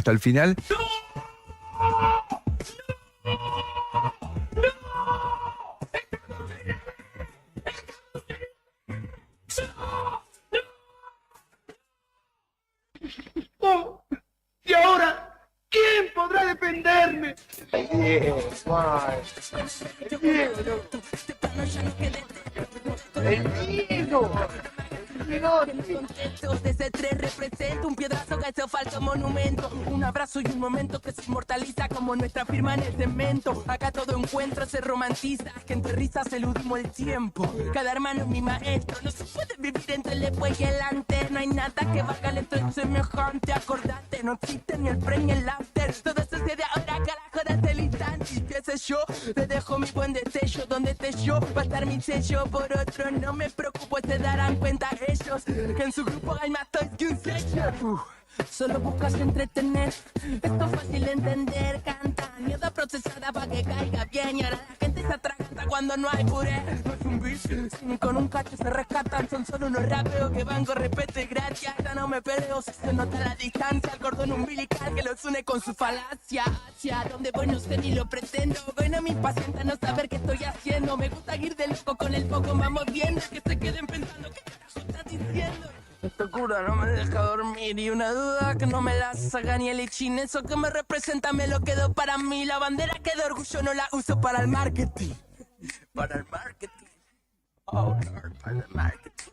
hasta el final. Oh, y ahora, ¿quién podrá defenderme? Desde tres representa un piedrazo que hace falso monumento, un abrazo y un momento que se inmortaliza como nuestra firma en el cemento. Acá todo encuentro se romantiza, que entre risas eludimos el tiempo. Cada hermano es mi maestro, no se puede vivir entre el después y el antes. No hay nada que valga el entre semejante. Acordate, no existe ni el pre ni el after. Todo sucede ahora, carajo, desde el instante. Y qué sé yo, te dejo mi buen destello. Donde esté yo, va a estar mi sello. Por otro, no me preocupo, se darán cuenta ellos que en su grupo hay más toys que un sello. Solo buscas entretener, esto es fácil de entender. Canta, mierda procesada para que caiga bien. Y ahora la gente se atraganta cuando no hay puré. No es un beat, ni con un cacho se rescatan. Son solo unos rapeos que van con respeto y gracia. Ya no me peleo si se nota la distancia. El cordón umbilical que los une con su falacia. Hacia donde voy no sé ni lo pretendo. Bueno, me impacienta no saber qué estoy haciendo. Me gusta ir de loco con el poco, vamos viendo. Que se queden pensando qué carajo estás diciendo. Esta cura no me deja dormir y una duda que no me la saca ni el ichin. Eso que me representa me lo quedo para mí. La bandera que de orgullo no la uso para el marketing. Para el marketing. Oh, Lord, para el marketing.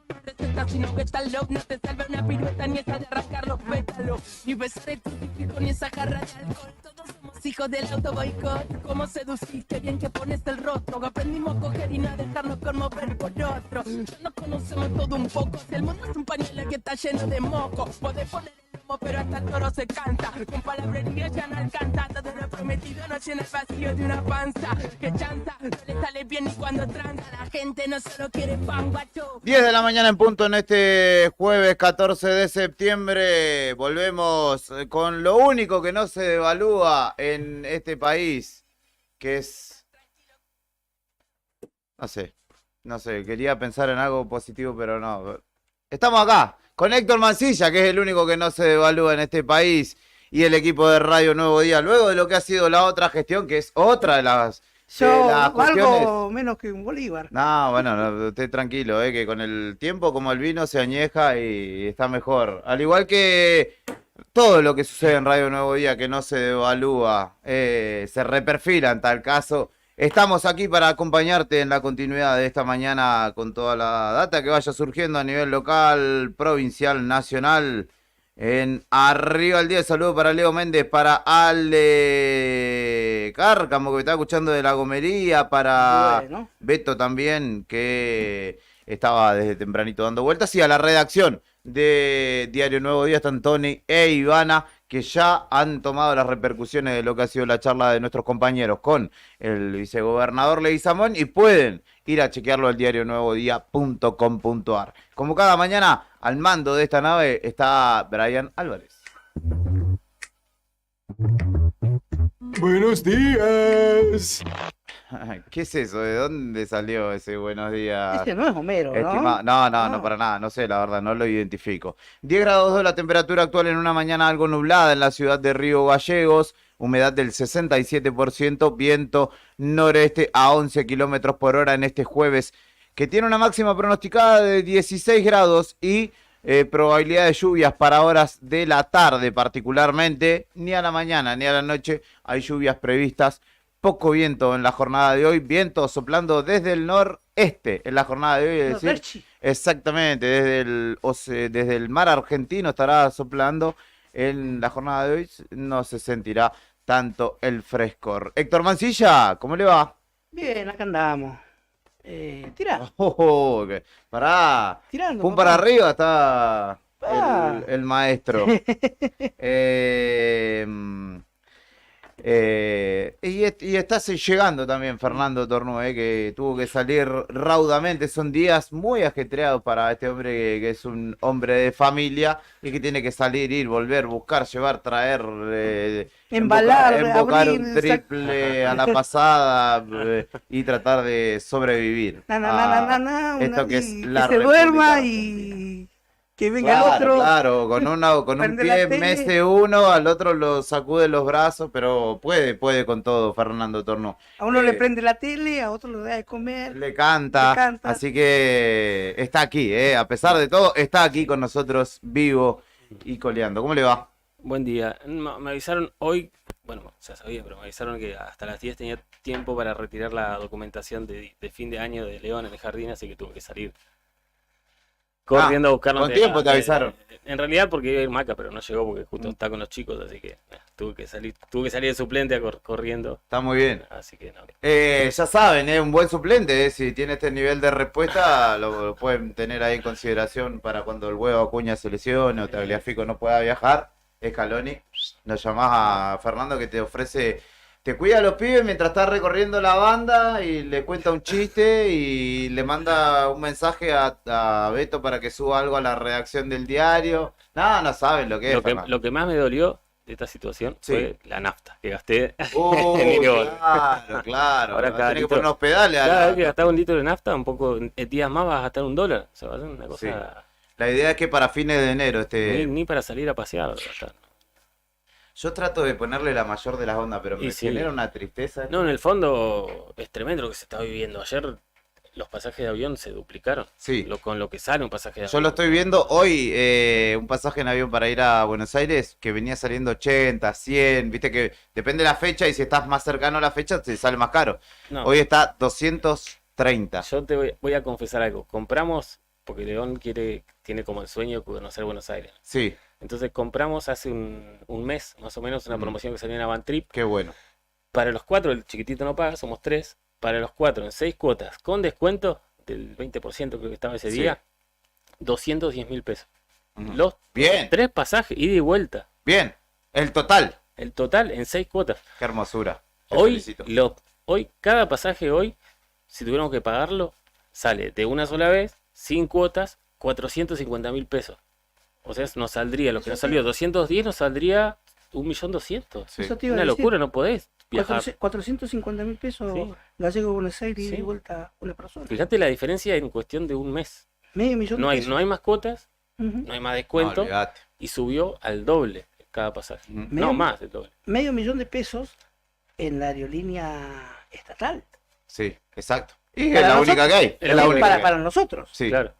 No receta, sino que tal love no te salva una pirueta ni esa de arrancar los pétalos. Ni besar el crucifijo ni esa jarra de alcohol. Todos somos hijos del auto boicot. ¿Cómo seducir? Qué bien que pones el rostro. Aprendimos a coger y no a dejarnos conmover por otro. Ya nos conocemos todo un poco. Si el mundo es un pañuelo que está lleno de moco, podés poner el lomo pero hasta el toro se canta. Con palabrería ya no alcanza. Todo lo prometido no llena el vacío de una panza. Que chanza, no le sale bien ni cuando tranza. La gente no solo quiere pan, guacho. 10 de la mañana en punto en este jueves 14 de septiembre. Volvemos con lo único que no se devalúa en este país, que es... No sé, quería pensar en algo positivo, pero no. Estamos acá con Héctor Mancilla, que es el único que no se devalúa en este país, y el equipo de Radio Nuevo Día, luego de lo que ha sido la otra gestión, que es otra de las... Yo las valgo cuestiones... menos que un bolívar. No, bueno, no, esté tranquilo, que con el tiempo como el vino se añeja y está mejor. Al igual que todo lo que sucede en Radio Nuevo Día que no se devalúa, se reperfila en tal caso. Estamos aquí para acompañarte en la continuidad de esta mañana con toda la data que vaya surgiendo a nivel local, provincial, nacional. En Arriba el Día, saludo para Leo Méndez, para Ale Cárcamo, que me está escuchando de La Gomería, para Bueno. Beto también, que estaba desde tempranito dando vueltas, y a la redacción de Diario Nuevo Día están Tony e Ivana, que ya han tomado las repercusiones de lo que ha sido la charla de nuestros compañeros con el vicegobernador Leguizamón, y pueden ir a chequearlo al diarionuevodía.com.ar. Como cada mañana, al mando de esta nave está Brian Álvarez. Buenos días. ¿Qué es eso? ¿De dónde salió ese buenos días? Ese no es Homero, ¿no? No, para nada, no sé, la verdad, no lo identifico. 10 grados 2 la temperatura actual en una mañana algo nublada en la ciudad de Río Gallegos, humedad del 67%, viento noreste a 11 kilómetros por hora en este jueves, que tiene una máxima pronosticada de 16 grados y probabilidad de lluvias para horas de la tarde particularmente, ni a la mañana ni a la noche hay lluvias previstas. Poco viento en la jornada de hoy, viento soplando desde el noreste en la jornada de hoy, es decir, exactamente, desde el mar argentino estará soplando en la jornada de hoy, no se sentirá tanto el frescor. Héctor Mancilla, ¿cómo le va? Bien, acá andamos. Tirá. Pará, Tirando, pum papá. para arriba está Ah. el maestro. Y estás llegando también Fernando Tornú, que tuvo que salir raudamente. Son días muy ajetreados para este hombre que es un hombre de familia y que tiene que salir, ir, volver, buscar, llevar, traer, Embalar, embocar abrir, un triple a la pasada y tratar de sobrevivir. Esto que es la que se duerma República y que venga Claro, el otro. claro, con un prende la pie tele. mece uno, al otro lo sacude los brazos, pero puede con todo Fernando Tornú. A uno le Eh, prende la tele, a otro le da de comer. Le canta, Le canta. así que está aquí, a pesar de todo, está aquí con nosotros vivo y coleando. ¿Cómo le va? Buen día. Me avisaron hoy, bueno, ya sabía, pero me avisaron que hasta las 10 tenía tiempo para retirar la documentación de fin de año de León en el jardín, así que tuve que salir corriendo a buscarlo. con tiempo te avisaron. En realidad porque iba a ir Maca, pero no llegó porque justo está con los chicos, así que tuve que salir de suplente corriendo, Está muy bien. así que no. Ya saben, un buen suplente, si tiene este nivel de respuesta, lo pueden tener ahí en consideración para cuando el huevo Acuña se lesione o Tagliafico no pueda viajar. Scaloni, nos llamás a Fernando que te ofrece, te cuida a los pibes mientras está recorriendo la banda y le cuenta un chiste y le manda un mensaje a Beto para que suba algo a la redacción del diario. No saben lo que es, Fernando. Lo que más me dolió de esta situación Sí. fue la nafta que gasté. Claro. Ahora Vas a cada tener que litro- poner unos pedales a Cada la- vez que gastaba un litro de nafta, un poco, días más vas a gastar $1. O sea, va a ser una cosa. La idea es que para fines de enero Ni para salir a pasear. gastar. Yo trato de ponerle la mayor de las ondas, pero me Y sí. genera una tristeza. No, en el fondo es tremendo lo que se está viviendo. Ayer los pasajes de avión se duplicaron. Sí. Con lo que sale un pasaje de Yo avión. lo estoy viendo hoy, un pasaje en avión para ir a Buenos Aires que venía saliendo 80, 100, viste que depende de la fecha y si estás más cercano a la fecha te sale más caro. No, Hoy está 230. yo te voy a confesar algo. Compramos, porque León tiene como el sueño de conocer Buenos Aires. Sí, Entonces compramos hace un mes, más o menos, una promoción que salió en Avantrip. qué bueno. Para los 4, el chiquitito no paga, somos 3. Para los 4, en 6 cuotas, con descuento del 20% creo que estaba ese Sí. día, 210.000 pesos. Ujú. Los Bien, 3 pasajes, ida y vuelta. bien. El total. El total en 6 cuotas. Qué hermosura. Te Hoy, felicito. cada pasaje hoy, si tuviéramos que pagarlo, sale de una sola vez, sin cuotas, 450.000 pesos. O sea, nos saldría, lo que nos salió 210, nos saldría 1.200.000. Sí. Eso te iba a Una decir. locura, no podés viajar. 450.000 pesos Sí. gallego Buenos Aires y Sí. de vuelta una persona. Fíjate la diferencia en cuestión de un mes. Medio millón No de hay, pesos. no hay más cuotas, Ujú. no hay más No, descuento olvidate. y subió al doble cada pasaje. Ujú. No, más del doble. Medio millón de pesos en la aerolínea estatal. Sí, exacto. Y es Para la nosotros- única que hay. Es la Sí, única para, que hay. para nosotros. Sí. Claro.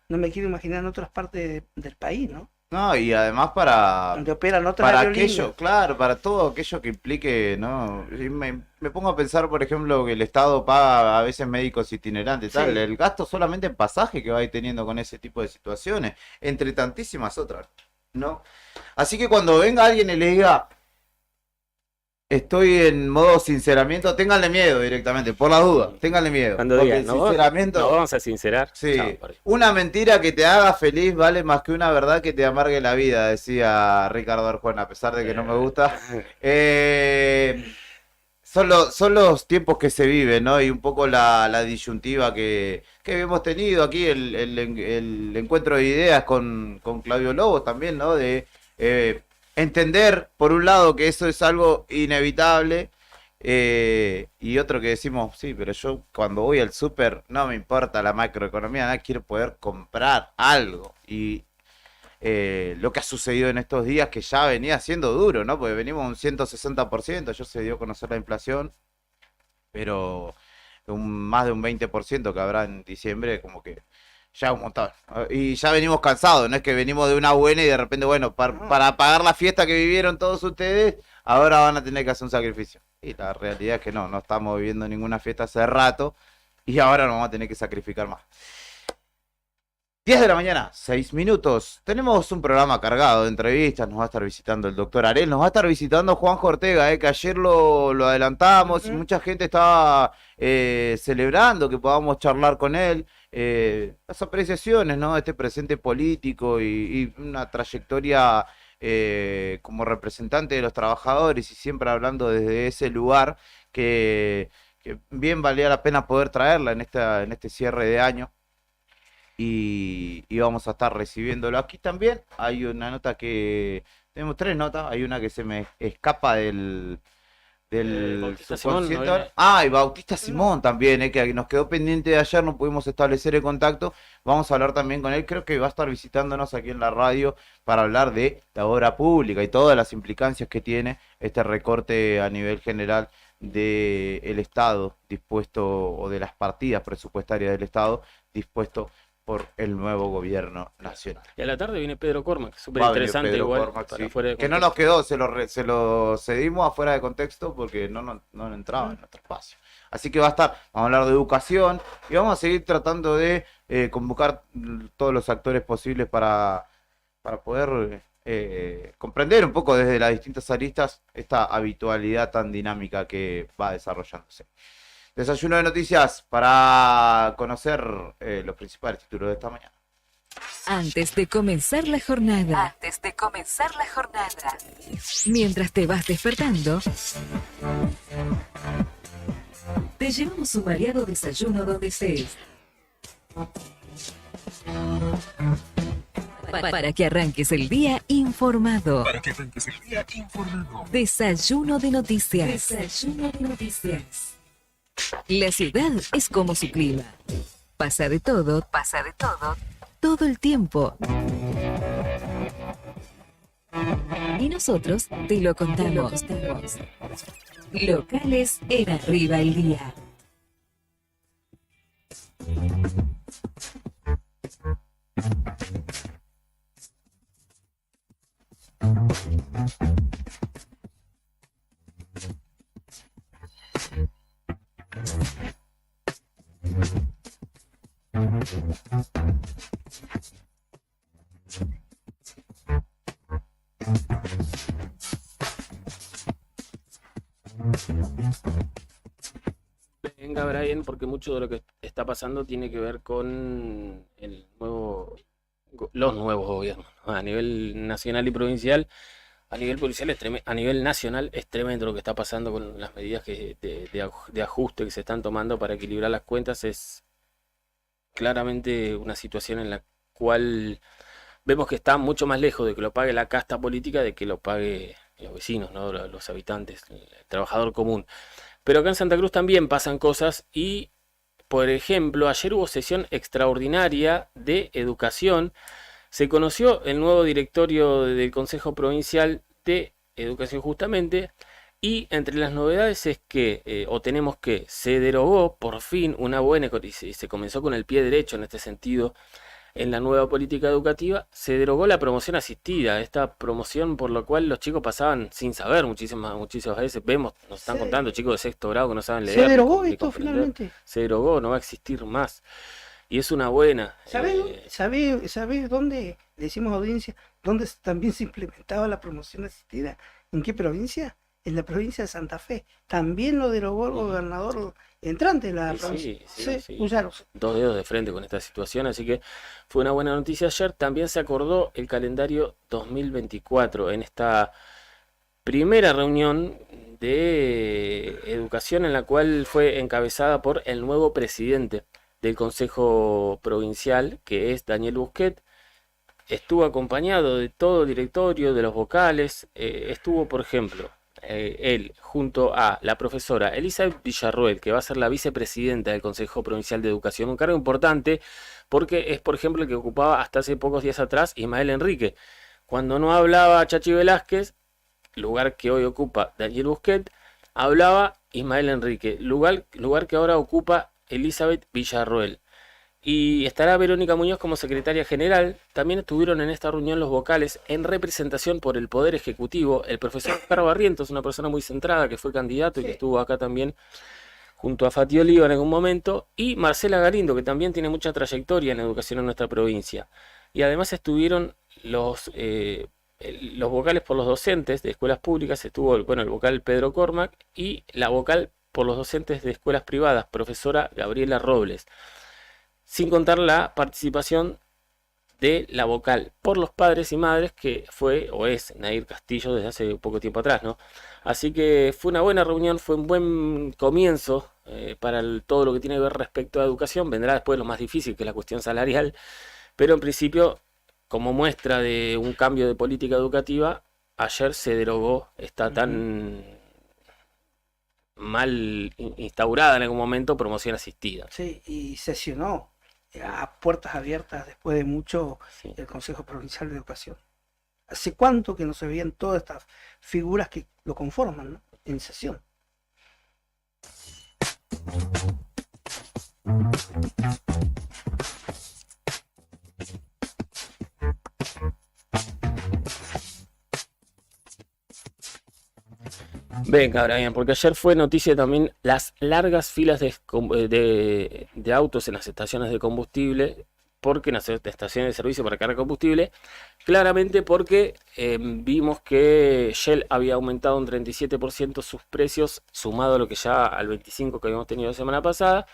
No me quiero imaginar en otras partes del país, ¿no? No, y además para Donde operan otras para aerolíneas. aquello, claro, para todo aquello que implique, ¿no? Y me pongo a pensar, por ejemplo, que el Estado paga a veces médicos itinerantes, Sí. tal, el gasto solamente en pasaje que va a ir teniendo con ese tipo de situaciones, entre tantísimas otras, ¿no? Así que cuando venga alguien y le diga, estoy en modo sinceramiento, ténganle miedo directamente, por la duda, ténganle miedo. Cuando Porque digan, el no, sinceramiento, no vamos a sincerar. sí, Chao, por ahí. una mentira que te haga feliz vale más que una verdad que te amargue la vida, decía Ricardo Arjona, a pesar de que no me gusta. Son los tiempos que se viven, ¿no? Y un poco la disyuntiva que hemos tenido aquí, el encuentro de ideas con Claudio Lobos también, ¿no? De entender, por un lado, que eso es algo inevitable, y otro que decimos, sí, pero yo cuando voy al súper no me importa la macroeconomía, nada, quiero poder comprar algo. Y lo que ha sucedido en estos días que ya venía siendo duro, ¿no? Porque venimos un 160%, ya se dio a conocer la inflación, pero más de un 20% que habrá en diciembre, como que ya un montón. Y ya venimos cansados, no es que venimos de una buena y de repente, bueno, para pagar la fiesta que vivieron todos ustedes, ahora van a tener que hacer un sacrificio. Y la realidad es que no estamos viviendo ninguna fiesta hace rato y ahora nos vamos a tener que sacrificar más. 10 de la mañana, 6 minutos. Tenemos un programa cargado de entrevistas. Nos va a estar visitando el doctor Arel. Nos va a estar visitando Juanjo Ortega, que ayer lo adelantamos y mucha gente estaba celebrando que podamos charlar con él. Las apreciaciones, ¿no? Este presente político y una trayectoria como representante de los trabajadores y siempre hablando desde ese lugar que bien valía la pena poder traerla en este cierre de año y vamos a estar recibiéndolo aquí también. Hay una nota tenemos tres notas, hay una que se me escapa del Bautista Simón, subconsciente. ¿no viene? Ah, y Bautista Simón también, que nos quedó pendiente de ayer, no pudimos establecer el contacto. Vamos a hablar también con él, creo que va a estar visitándonos aquí en la radio para hablar de la obra pública y todas las implicancias que tiene este recorte a nivel general del Estado dispuesto, o de las partidas presupuestarias del Estado dispuesto por el nuevo gobierno nacional. Y a la tarde viene Pedro Cormac, súper Va a venir interesante Pedro igual, Cormac, para sí. fuera de Que no contexto. nos quedó, se lo cedimos afuera de contexto porque no entraba en nuestro espacio. Así que vamos a hablar de educación y vamos a seguir tratando de convocar todos los actores posibles para poder comprender un poco desde las distintas aristas esta habitualidad tan dinámica que va desarrollándose. Desayuno de noticias para conocer los principales títulos de esta mañana. Antes de comenzar la jornada. Mientras te vas despertando, te llevamos un variado desayuno donde estés. Para que arranques el día informado. Desayuno de noticias. La ciudad es como su clima. Pasa de todo, todo el tiempo. Y nosotros te lo contamos. Locales en Arriba el Día. Venga, Brian, porque mucho de lo que está pasando tiene que ver con los nuevos gobiernos, ¿no? A nivel nacional y provincial. A nivel policial a nivel nacional es tremendo lo que está pasando con las medidas de ajuste que se están tomando para equilibrar las cuentas. Es claramente una situación en la cual vemos que está mucho más lejos de que lo pague la casta política de que lo pague los vecinos, ¿no? Los habitantes, el trabajador común. Pero acá en Santa Cruz también pasan cosas y, por ejemplo, ayer hubo sesión extraordinaria de educación. Se conoció el nuevo directorio del Consejo Provincial de Educación justamente, y entre las novedades es que, tenemos que se derogó por fin una buena, y se comenzó con el pie derecho en este sentido, en la nueva política educativa, se derogó la promoción asistida, esta promoción por la cual los chicos pasaban sin saber muchísimas veces, nos están contando chicos de sexto grado que no saben leer. ¿Se derogó ni esto comprender. finalmente? Se derogó, no va a existir más. Y es una buena. ¿Sabés dónde, decimos audiencia, dónde también se implementaba la promoción asistida? ¿En qué provincia? En la provincia de Santa Fe. También lo derogó el gobernador entrante de la provincia. Sí. Usaron. Dos dedos de frente con esta situación, así que fue una buena noticia ayer. También se acordó el calendario 2024 en esta primera reunión de educación en la cual fue encabezada por el nuevo presidente del Consejo Provincial, que es Daniel Busquet. Estuvo acompañado de todo el directorio, de los vocales. Estuvo, por ejemplo, él junto a la profesora Elizabeth Villarroel, que va a ser la vicepresidenta del Consejo Provincial de Educación, un cargo importante porque es, por ejemplo, el que ocupaba hasta hace pocos días atrás Ismael Enrique. Cuando no hablaba Chachi Velázquez, lugar que hoy ocupa Daniel Busquet, hablaba Ismael Enrique, lugar que ahora ocupa Elizabeth Villarroel. Y estará Verónica Muñoz como secretaria general. También estuvieron en esta reunión los vocales en representación por el Poder Ejecutivo, el profesor Oscar Barrientos, una persona muy centrada que fue candidato y que estuvo acá también junto a Fati Oliva en algún momento, y Marcela Galindo, que también tiene mucha trayectoria en educación en nuestra provincia. Y además estuvieron los vocales por los docentes de escuelas públicas, estuvo el vocal Pedro Cormac y la vocal por los docentes de escuelas privadas, profesora Gabriela Robles. Sin contar la participación de la vocal por los padres y madres, que fue o es Nair Castillo desde hace poco tiempo atrás, ¿no? Así que fue una buena reunión, fue un buen comienzo para todo lo que tiene que ver respecto a educación. Vendrá después lo más difícil, que es la cuestión salarial, pero en principio, como muestra de un cambio de política educativa, ayer se derogó esta tan mal instaurada en algún momento promoción asistida. Sí, y sesionó a puertas abiertas después de mucho Sí. el Consejo Provincial de Educación. ¿Hace cuánto que no se veían todas estas figuras que lo conforman, ¿no? En sesión? Venga, ahora bien, porque ayer fue noticia también las largas filas de autos en las estaciones de combustible, porque en las estaciones de servicio para cargar combustible, claramente porque vimos que Shell había aumentado un 37% sus precios, sumado a lo que ya al 25% que habíamos tenido la semana pasada.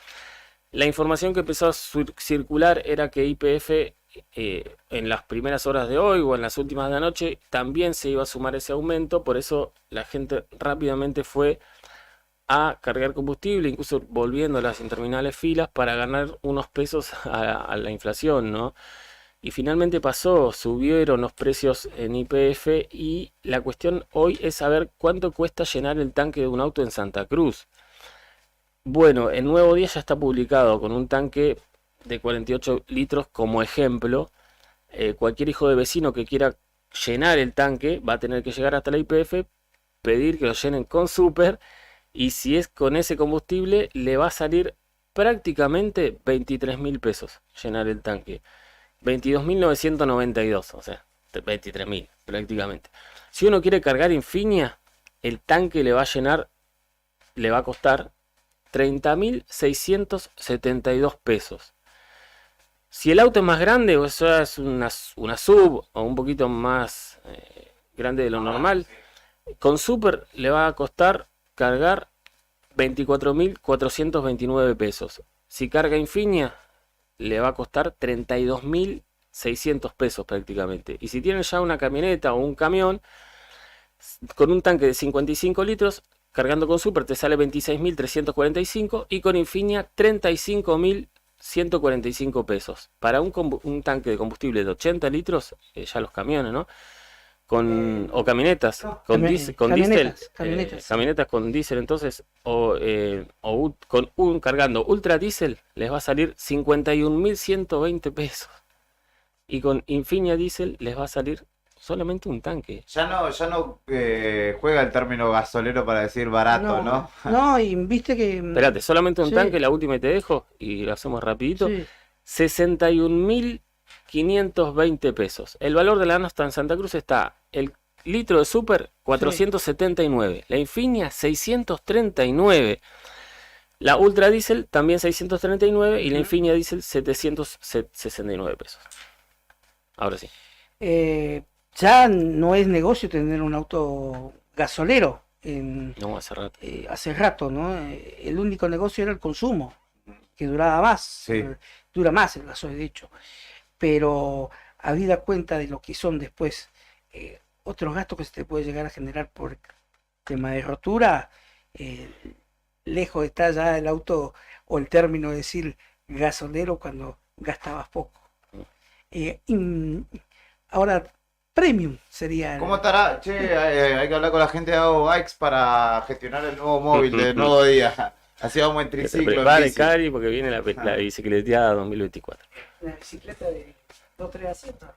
La información que empezó a circular era que YPF en las primeras horas de hoy o en las últimas de anoche también se iba a sumar ese aumento, por eso la gente rápidamente fue a cargar combustible, incluso volviendo a las interminables filas para ganar unos pesos a la inflación, ¿no? Y finalmente pasó, subieron los precios en YPF y la cuestión hoy es saber cuánto cuesta llenar el tanque de un auto en Santa Cruz. Bueno, el Nuevo Día ya está publicado con un tanque de 48 litros como ejemplo. Cualquier hijo de vecino que quiera llenar el tanque va a tener que llegar hasta la YPF, pedir que lo llenen con súper, y si es con ese combustible le va a salir prácticamente 23.000 pesos llenar el tanque. 22.992, o sea, 23.000 prácticamente. Si uno quiere cargar Infinia, el tanque le va a costar 30.672 pesos. Si el auto es más grande, o sea, es una sub o un poquito más grande de lo normal, con super le va a costar cargar 24.429 pesos. Si carga Infinia, le va a costar 32.600 pesos prácticamente. Y si tienen ya una camioneta o un camión con un tanque de 55 litros, cargando con super te sale 26.345 y con Infinia 35.145 pesos. Para un tanque de combustible de 80 litros, ya los camiones, ¿no? O camionetas, con diésel, camionetas con diésel, entonces, cargando ultra diésel, les va a salir 51.120 pesos. Y con Infinia diésel les va a salir solamente un tanque. Ya no juega el término gasolero para decir barato, ¿no? No, y viste que... Espérate, solamente un Sí. tanque, la última y te dejo, y lo hacemos rapidito. Sí. 61.520 pesos. El valor de la nafta en Santa Cruz está el litro de super 479, la Infinia 639, la Ultra Diesel también 639 y la Infinia Diesel 769 pesos. Ahora sí. Ya no es negocio tener un auto gasolero No, hace rato. hace rato, ¿no? El único negocio era el consumo, que duraba más, Sí. dura más el gasoil, de hecho, pero habida cuenta de lo que son después otros gastos que se te puede llegar a generar por tema de rotura, lejos está ya el auto o el término de decir gasolero cuando gastabas poco. Ahora, premium sería... ¿Cómo estará? Che, hay que hablar con la gente de Hago Bikes para gestionar el nuevo móvil del nuevo día. Así vamos en Que se triciclo. en prepare, bici. Cari, porque viene la bicicleteada 2024. La bicicleta de 2-3 asientos.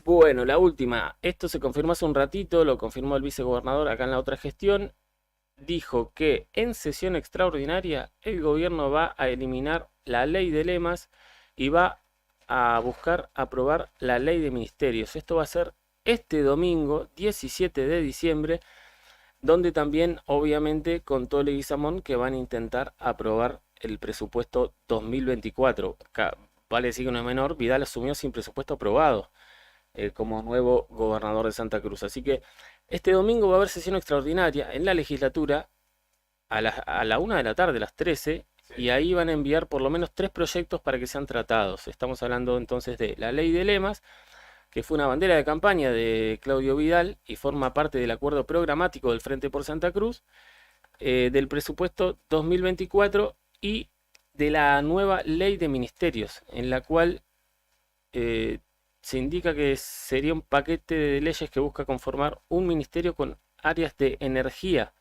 Bueno, la última. Esto se confirmó hace un ratito, lo confirmó el vicegobernador acá en la otra gestión. Dijo que en sesión extraordinaria el gobierno va a eliminar la ley de lemas y va a buscar aprobar la ley de ministerios. Esto va a ser este domingo 17 de diciembre, donde también obviamente contó Leguizamón que van a intentar aprobar el presupuesto 2024. Vale decir que no es menor, Vidal asumió sin presupuesto aprobado como nuevo gobernador de Santa Cruz. Así que este domingo va a haber sesión extraordinaria en la legislatura a la 1 de la tarde, a las 13, y ahí van a enviar por lo menos 3 proyectos para que sean tratados. Estamos hablando entonces de la ley de lemas, que fue una bandera de campaña de Claudio Vidal y forma parte del acuerdo programático del Frente por Santa Cruz, del presupuesto 2024 y de la nueva ley de ministerios, en la cual se indica que sería un paquete de leyes que busca conformar un ministerio con áreas de energía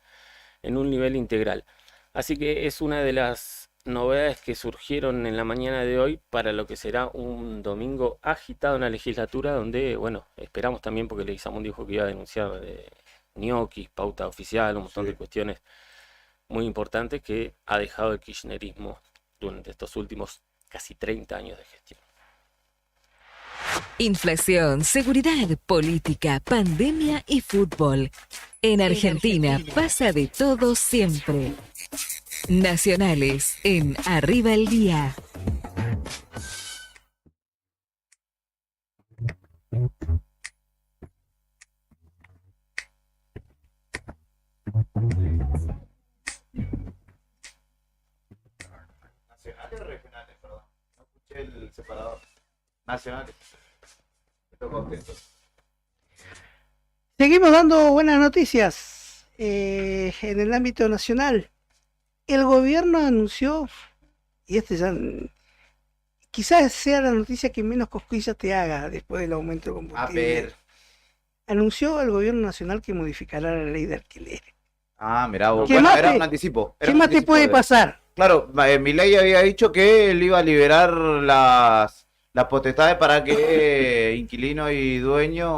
en un nivel integral. Así que es una de las novedades que surgieron en la mañana de hoy para lo que será un domingo agitado en la legislatura, donde, bueno, esperamos también, porque Leguizamón dijo que iba a denunciar ñoquis, pauta oficial, un montón de cuestiones muy importantes que ha dejado el kirchnerismo durante estos últimos casi 30 años de gestión. Inflación, seguridad, política, pandemia y fútbol. En Argentina pasa de todo siempre. Nacionales en Arriba el Día. ¿Nacionales o regionales? Perdón. No escuché el separador. Nacionales. Estoy contento. Seguimos dando buenas noticias en el ámbito nacional. El gobierno anunció, y ya quizás sea la noticia que menos cosquillas te haga después del aumento de A combustible. ver. Anunció el gobierno nacional que modificará la ley de alquiler. Ah, mirá vos. ¿Qué Bueno, más era te- un anticipo. Era ¿Qué un más te anticipo puede de- pasar? Claro, Milei había dicho que él iba a liberar las potestades para que inquilino y dueño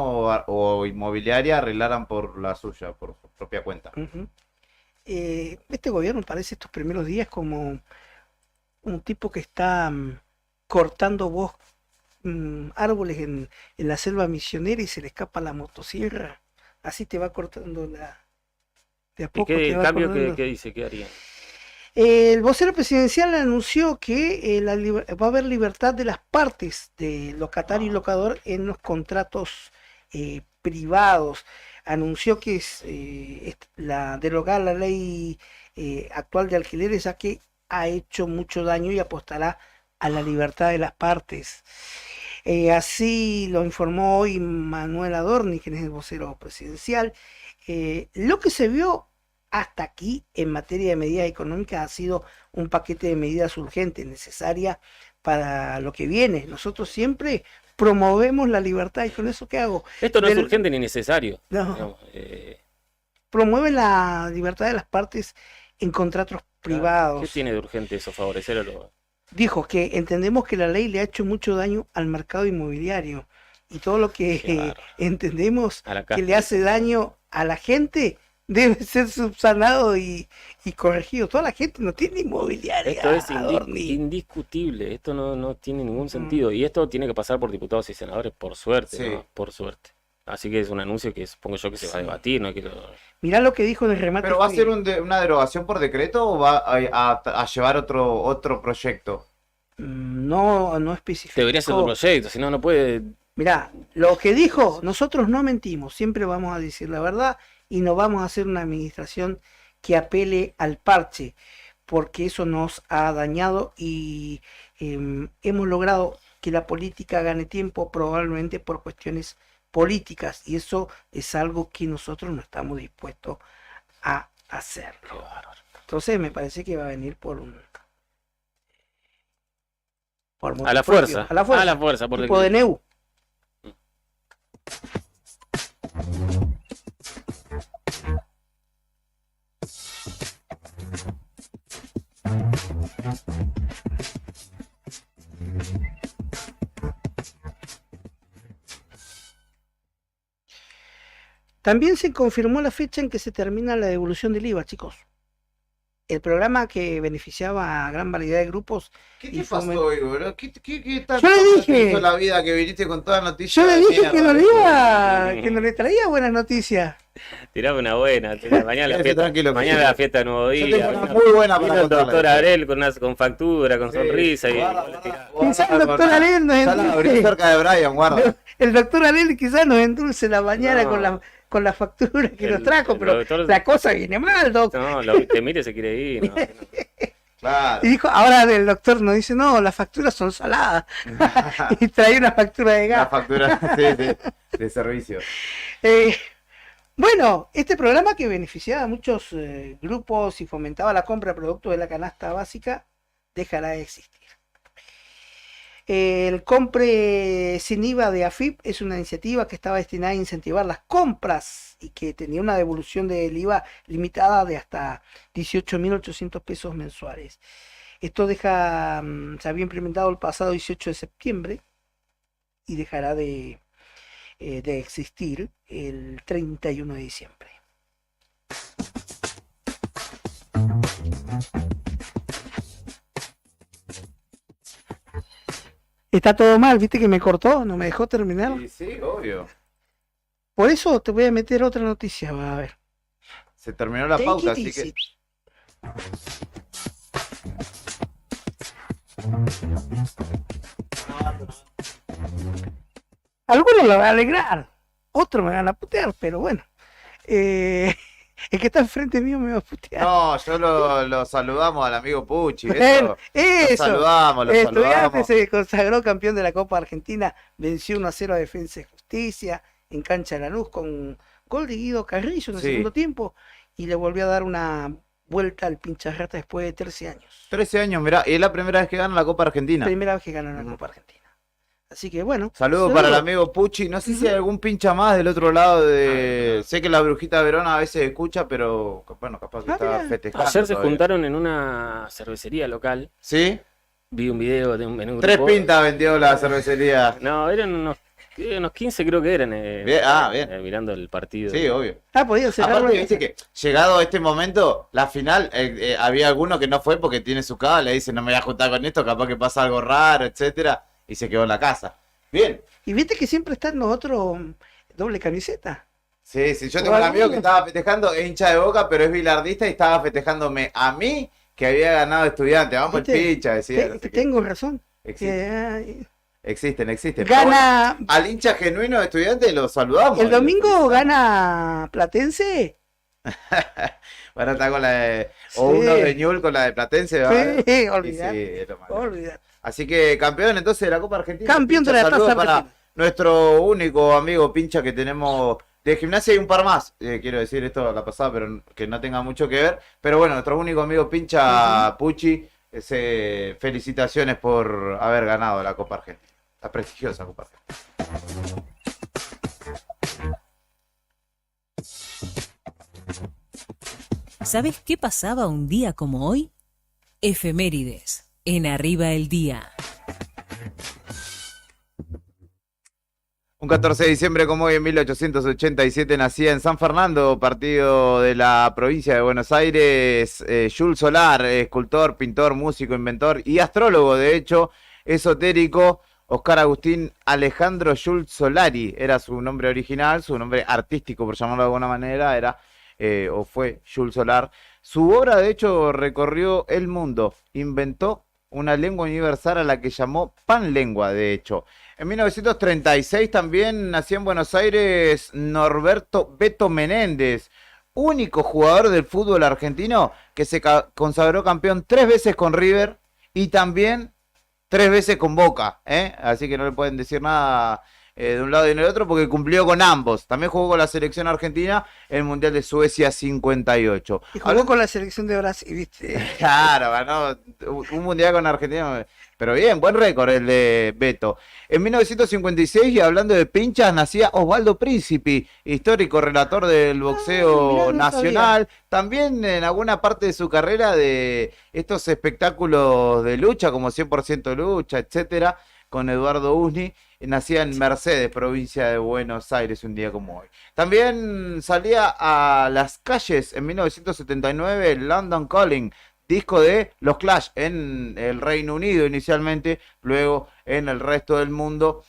o inmobiliaria arreglaran por la suya, por su propia cuenta. Ujú. Este gobierno parece estos primeros días como un tipo que está cortando árboles en la selva misionera y se le escapa la motosierra. Así te va cortando de a ¿Y poco. qué te va cambio cortando. que dice? ¿Qué harían? El vocero presidencial anunció que va a haber libertad de las partes de locatario y locador en los contratos privados. Anunció que derogar la ley actual de alquileres, ya que ha hecho mucho daño, y apostará a la libertad de las partes. Así lo informó hoy Manuel Adorni, quien es el vocero presidencial. Lo que se vio hasta aquí en materia de medidas económicas ha sido un paquete de medidas urgentes, necesarias para lo que viene. Nosotros siempre promovemos la libertad, y con eso, ¿qué hago? Esto no es Del- urgente ni necesario. No. Digamos, Promueve la libertad de las partes en contratos privados. ¿qué tiene de urgente eso? Favorecer a los... Dijo que entendemos que la ley le ha hecho mucho daño al mercado inmobiliario, y todo lo que Qué bárbaro. entendemos A la que le casta. hace daño a la gente debe ser subsanado y corregido. Toda la gente no tiene inmobiliaria. Esto es Adorni. indiscutible, esto no tiene ningún sentido. Y esto tiene que pasar por diputados y senadores, por suerte, Sí. ¿no? Por suerte. Así que es un anuncio que supongo yo que se va a debatir, no quiero... Mirá lo que dijo en el remate. ¿Pero va a fue- ser una derogación por decreto o va a llevar otro proyecto? No especificó. Debería ser un proyecto, si no, no puede... Mirá, lo que dijo, nosotros no mentimos, siempre vamos a decir la verdad y no vamos a hacer una administración que apele al parche, porque eso nos ha dañado y hemos logrado que la política gane tiempo, probablemente por cuestiones políticas, y eso es algo que nosotros no estamos dispuestos a hacerlo. Qué bárbaro. Entonces me parece que va a venir por A la motu fuerza, propio, a la fuerza, a la fuerza, por tipo de decreto. Neu. También se confirmó la fecha en que se termina la devolución del IVA, chicos. El programa que beneficiaba a gran variedad de grupos. ¿Qué Y pasó fue- hoy, boludo? ¿Qué tal Yo le cosa te dije- hizo la vida que viniste con todas noticias? Yo le de dije mierda, que no le boludo? iba, que no le traía buenas noticias. Tirame una buena. Mañana la Quédese fiesta, tranquilo, mañana la fiesta de Nuevo Yo Día. tengo una Vino- muy buena vino para el doctor contarle. Arel con factura, con Sí, sonrisa. Y guarda, le guarda, tira- guarda, Quizás el guarda, doctor Arel nos Ya la abrí endulce. cerca de Brian, guarda. El doctor Arel quizás nos endulce la mañana No. con con la factura que nos trajo, el pero doctor- la cosa viene mal, doc. No, te mire se quiere ir. No. Claro. Y dijo, ahora el doctor nos dice, no, las facturas son saladas. Y trae una factura de La gas. factura de servicio. Bueno, este programa que beneficiaba a muchos grupos y fomentaba la compra de productos de la canasta básica, dejará de existir. El Compre sin IVA de AFIP es una iniciativa que estaba destinada a incentivar las compras y que tenía una devolución del IVA limitada de hasta 18.800 pesos mensuales. Esto se había implementado el pasado 18 de septiembre y dejará de existir el 31 de diciembre. Está todo mal, viste que me cortó, no me dejó terminar. Sí, sí, obvio. Por eso te voy a meter otra noticia, va a ver. Se terminó la Take pauta, it así que... easy. Algunos lo van a alegrar, otros me van a putear, pero bueno. El que está enfrente mío me va a putear. No, yo lo saludamos al amigo Pucci. Bueno, Lo saludamos, lo Estudiantes saludamos. se consagró campeón de la Copa Argentina, venció 1-0 a Defensa y Justicia en cancha de Lanús con gol de Guido Carrillo en el Sí. segundo tiempo y le volvió a dar una vuelta al pincharrata después de 13 años. 13 años, mirá, y es la primera vez que gana la Copa Argentina. Primera vez que gana una Copa Argentina. Así que bueno. Saludos para el amigo Pucci. No sé si hay algún pincha más del otro lado de... Sé que la Brujita Verona a veces escucha, pero bueno, capaz que Ah, está mira. festejando. Ayer se todavía. juntaron en una cervecería local. ¿Sí? Vi un video en un 3 grupo. pintas vendió la cervecería. No, eran unos 15 creo que eran. Bien, bien. Mirando el partido. Sí, obvio. Podían cerrarlo. Aparte, viste que llegado a este momento, la final, había alguno que no fue porque tiene su cava, le dice no me voy a juntar con esto, capaz que pasa algo raro, etcétera, y se quedó en la casa. Bien. Y viste que siempre están nosotros doble camiseta. Sí, sí, yo tengo un amigo que estaba festejando, es hincha de Boca, pero es bilardista y estaba festejándome a mí que había ganado Estudiante. Vamos el ¿Viste? pincha, decía. así que Tengo razón. existen, existen. Pero Gana. bueno, al hincha genuino de Estudiante lo saludamos. El domingo gana Platense. Van a estar con la de... Sí. O uno de Ñul con la de Platense. ¿va? Sí, Y olvidar. sí, es lo malo. Olvidar. Así que campeón entonces de la Copa Argentina. Campeón de la Saludos Taza para Argentina. nuestro único amigo pincha que tenemos de gimnasia y un par más. Quiero decir esto a la pasada, pero que no tenga mucho que ver. Pero bueno, nuestro único amigo pincha Pucci, felicitaciones por haber ganado la Copa Argentina. La prestigiosa Copa Argentina. ¿Sabes qué pasaba un día como hoy? Efemérides, en Arriba el Día. Un 14 de diciembre como hoy en 1887 nacía en San Fernando, partido de la provincia de Buenos Aires, Jules Solar, escultor, pintor, músico, inventor y astrólogo, de hecho, esotérico. Oscar Agustín Alejandro Jules Solari era su nombre original, su nombre artístico, por llamarlo de alguna manera, era o fue Jules Solar. Su obra, de hecho, recorrió el mundo, inventó una lengua universal a la que llamó panlengua, de hecho. En 1936 también nació en Buenos Aires Norberto Beto Menéndez, único jugador del fútbol argentino que se consagró campeón 3 veces con River y también 3 veces con Boca, ¿eh? Así que no le pueden decir nada de un lado y del otro porque cumplió con ambos. También jugó con la selección argentina en el Mundial de Suecia 58. Y jugó con la selección de Brasil, ¿viste? Claro, ganó un mundial con Argentina. Pero bien, buen récord el de Beto. En 1956, y hablando de pinchas, nacía Osvaldo Príncipe, histórico relator del boxeo mirá, no nacional. También en alguna parte de su carrera de estos espectáculos de lucha, como 100% lucha, etcétera, con Eduardo Usni. Nacía en Mercedes, provincia de Buenos Aires, un día como hoy. También salía a las calles en 1979 el London Calling, disco de los Clash en el Reino Unido inicialmente, luego en el resto del mundo,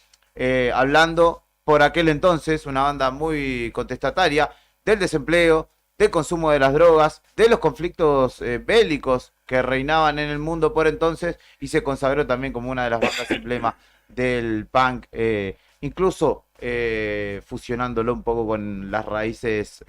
hablando por aquel entonces, una banda muy contestataria, del desempleo, del consumo de las drogas, de los conflictos bélicos que reinaban en el mundo por entonces, y se consagró también como una de las bandas emblema del punk, incluso fusionándolo un poco con las raíces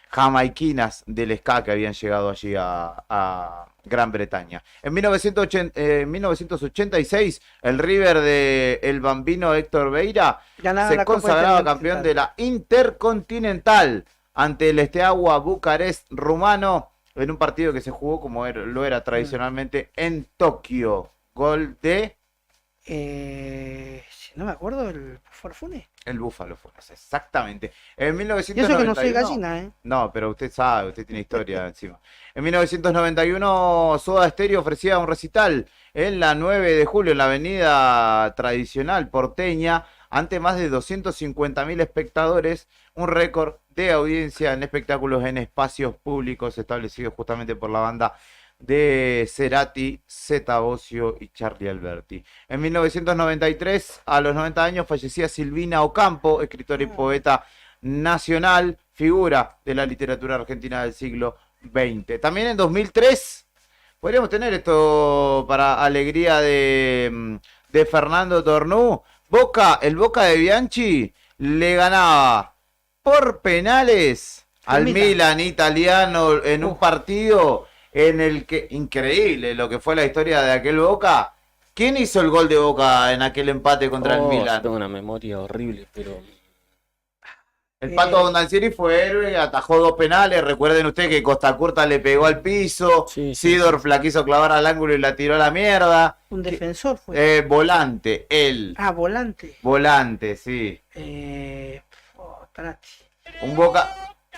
jamaiquinas del ska que habían llegado allí a Gran Bretaña. En 1986, el River de El Bambino Héctor Beira Ganaba se la Copa consagraba campeón de la Intercontinental ante el Steaua Bucarest rumano en un partido que se jugó como lo era tradicionalmente en Tokio. Gol de Si no me acuerdo, el Forfune. el Búfalo Funes, exactamente. En Y 1991, eso que no soy gallina, ¿eh? No, pero usted sabe, usted tiene historia encima. En 1991, Soda Stereo ofrecía un recital en la 9 de julio en la avenida tradicional porteña ante más de 250.000 espectadores, un récord de audiencia en espectáculos en espacios públicos establecidos justamente por la banda de Cerati, Zeta Bosio y Charlie Alberti. En 1993, a los 90 años, fallecía Silvina Ocampo, escritora y poeta nacional, figura de la literatura argentina del siglo XX. También en 2003, podríamos tener esto para alegría de Fernando Tornú, el Boca de Bianchi le ganaba por penales al Milan italiano en un partido en el que, increíble lo que fue la historia de aquel Boca. ¿Quién hizo el gol de Boca en aquel empate contra el Milan? Tengo una memoria horrible, pero... El Pato Bondancieri fue héroe, atajó 2 penales. Recuerden ustedes que Costa Curta le pegó al piso. Sí, Sidorf la quiso clavar al ángulo y la tiró a la mierda. Un defensor fue. Volante, él. Volante. Volante, sí. Espérate. Un Boca.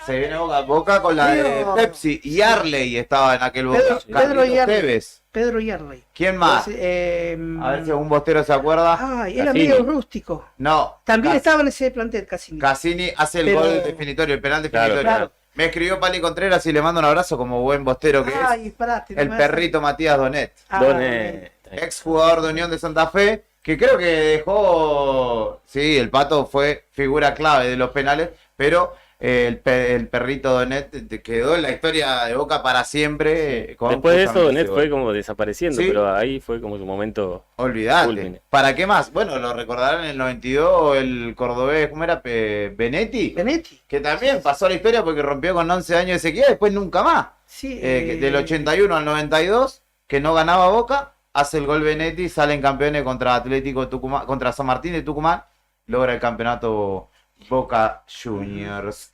Se viene Boca con la de Pepsi. Y Arley estaba en aquel Boca. Pedro y Arley. Tevez. Pedro Yarley. ¿Quién más? A A ver si algún bostero se acuerda. Ay, era Cassini. medio rústico. No. También estaba en ese plantel, Cassini. Cassini hace el Pero- gol definitorio, el penal definitorio. Claro. Me escribió Pali Contreras y le mando un abrazo como buen bostero que es. Ay, parate. no El me vas a- perrito Matías Donet. Doné. Ex jugador de Unión de Santa Fe, que creo que dejó, sí, el Pato fue figura clave de los penales, pero el perrito Donet quedó en la historia de Boca para siempre. Después de eso, justamente Donet ese fue gol. como desapareciendo, Sí. pero ahí fue como su momento. Olvidate. culmine. ¿Para qué más? Bueno, lo recordarán en el 92 el cordobés, ¿cómo era? Benetti, Benetti. que también pasó a la historia porque rompió con 11 años de sequía, después nunca más. Sí. Del 81 al 92, que no ganaba Boca, hace el gol Benetti, salen campeones contra Atlético Tucumán, contra San Martín de Tucumán, logra el campeonato Boca Juniors.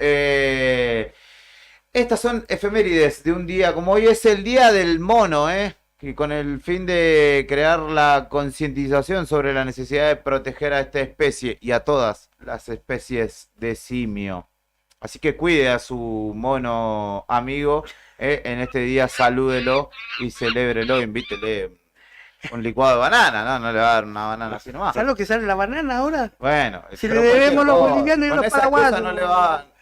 Estas son efemérides de un día como hoy, es el día del mono, que con el fin de crear la concientización sobre la necesidad de proteger a esta especie y a todas las especies de simio. Así que cuide a su mono amigo, en este día salúdelo y celébrelo, invítele un licuado de banana, ¿no? No le va a dar una banana así nomás. ¿Sabes lo que sale la banana ahora? Bueno, Si pero le debemos los cualquier bolivianos y con los esa excusa paraguayos.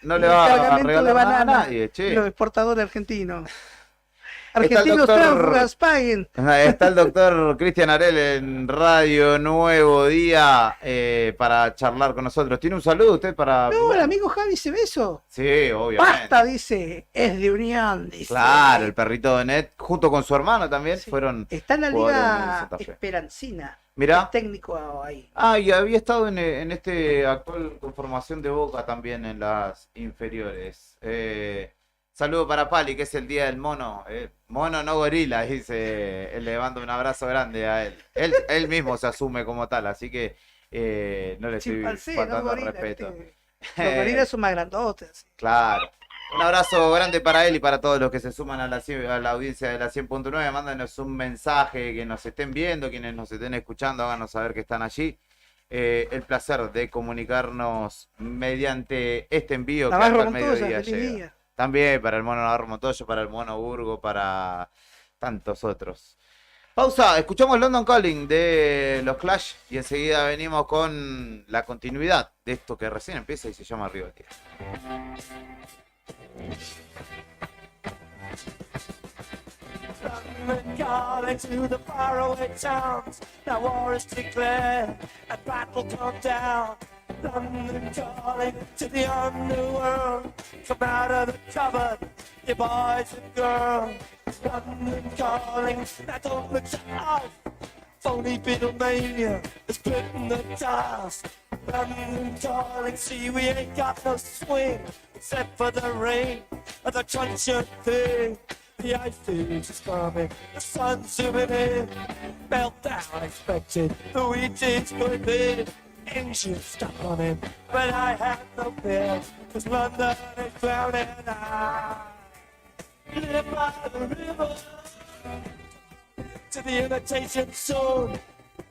no le El va a cargamento regalar de nada a banana. nadie, che. Los exportadores argentinos. el Argentinos doctor- tránsfugas, paguen. Está el doctor Cristian Arel en Radio Nuevo Día para charlar con nosotros. ¿Tiene un saludo usted para...? No, el amigo Javi Cebeso. Sí, obviamente. Basta, dice. Es de Unión, dice. Claro, el perrito Donet, junto con su hermano también, Sí. fueron Está en la jugadores de Liga Santa Fe. Esperancina. Mirá. Es técnico ahí. Ah, y había estado en este actual conformación de Boca también en las inferiores. Saludo para Pali, que es el día del mono. Mono no gorila, dice. Le mando un abrazo grande a él. Él mismo se asume como tal, así que no le estoy Chimpancé, no faltando al gorila. respeto. ¿viste? Los gorilas son más grandotes. Claro. Un abrazo grande para él y para todos los que se suman a la audiencia de la 100.9. Mándanos un mensaje, que nos estén viendo, quienes nos estén escuchando, háganos saber que están allí. El placer de comunicarnos mediante este envío que Navarro hasta el Montoya, mediodía feliz llega. día. También para el mono Navarro Montoya, para el mono Burgo, para tantos otros. Pausa, escuchamos London Calling de los Clash y enseguida venimos con la continuidad de esto que recién empieza y se llama Arriba del Tierra. London calling to the faraway towns. Now war is declared and battle come down. London calling to the underworld. Come out of the cupboard, you boys and girls. London calling, now don't look to us. Phony Beatlemania is splitting the tiles. London calling, see we ain't got no swing except for the rain and the crunch of thing. The ice age is coming, the sun's zooming in. Meltdown expected, the wheat is going in. Engine stuck on him, but I have no fear, cause London is drowning. I live by the river to the imitation zone.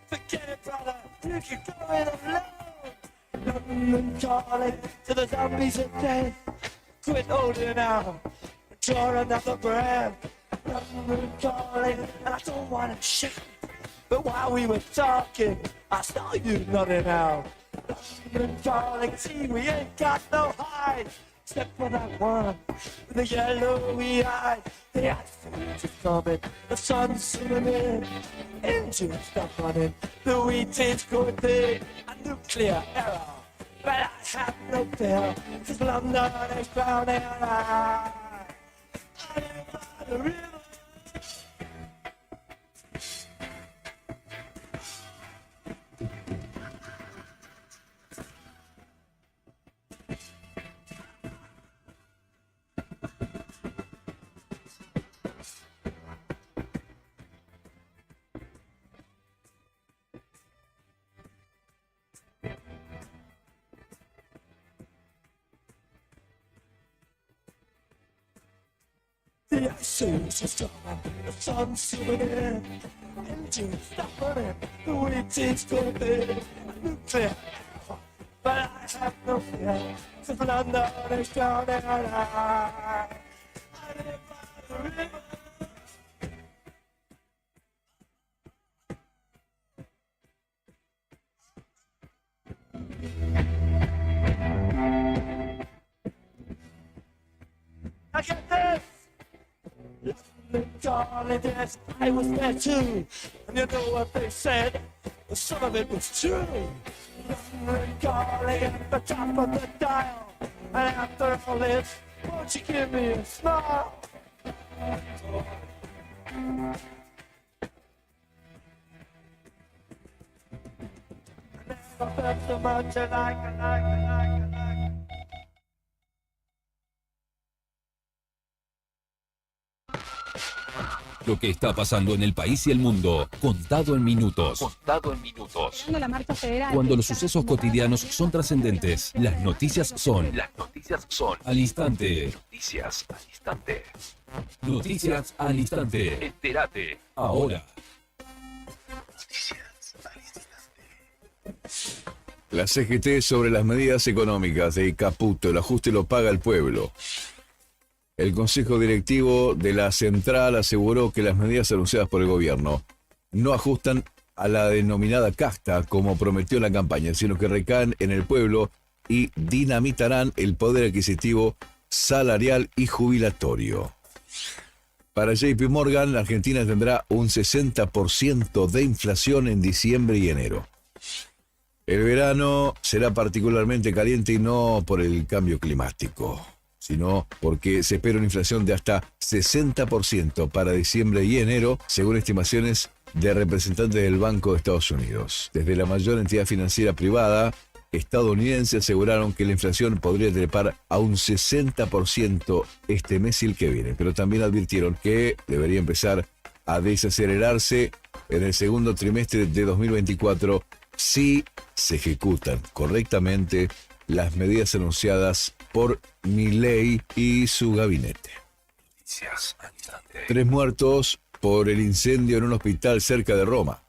Forget it, brother, you can go it alone. London calling to the zombies of death. Quit holding out, draw another breath. London calling, and I don't want to shout, but while we were talking, I saw you nodding out. London calling, see we ain't got no hide, except for that one with the yellowy eye. The ice age is coming, the sun's zooming in. Engine stuck running, the wheat is going big. A nuclear error, but I have no fear, cause London is drowning. I live by the river. The ice age is coming, the sun's zooming in. Engine stop running, the wheat is going big. A nuclear error, but I have no fear, cause London is drowning. I live by the river. I get this! London calling, yes, I was there too. And you know what they said? Well, some of it was true. London calling at the top of the dial. And after all this, won't you give me a smile? I never felt so much like. Lo que está pasando en el país y el mundo, contado en minutos. Contado en minutos. La marcha federal. Cuando los sucesos cotidianos son trascendentes, las noticias son. Las noticias son. Al instante. Noticias al instante. Noticias al instante. Entérate. Ahora. Noticias al instante. La CGT sobre las medidas económicas de Caputo, el ajuste lo paga el pueblo. El Consejo Directivo de la Central aseguró que las medidas anunciadas por el gobierno no ajustan a la denominada casta como prometió en la campaña, sino que recaen en el pueblo y dinamitarán el poder adquisitivo salarial y jubilatorio. Para JP Morgan, la Argentina tendrá un 60% de inflación en diciembre y enero. El verano será particularmente caliente y no por el cambio climático, sino porque se espera una inflación de hasta 60% para diciembre y enero, según estimaciones de representantes del Banco de Estados Unidos. Desde la mayor entidad financiera privada estadounidense aseguraron que la inflación podría trepar a un 60% este mes y el que viene, pero también advirtieron que debería empezar a desacelerarse en el segundo trimestre de 2024 si se ejecutan correctamente las medidas anunciadas por Milei y su gabinete. 3 muertos por el incendio en un hospital cerca de Roma.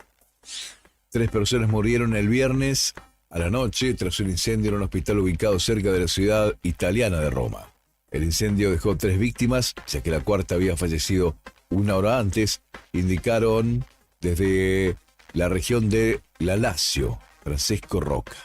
3 personas murieron el viernes a la noche tras un incendio en un hospital ubicado cerca de la ciudad italiana de Roma. El incendio dejó 3 víctimas, ya que la cuarta había fallecido una hora antes, indicaron desde la región de La Lazio, Francesco Roca.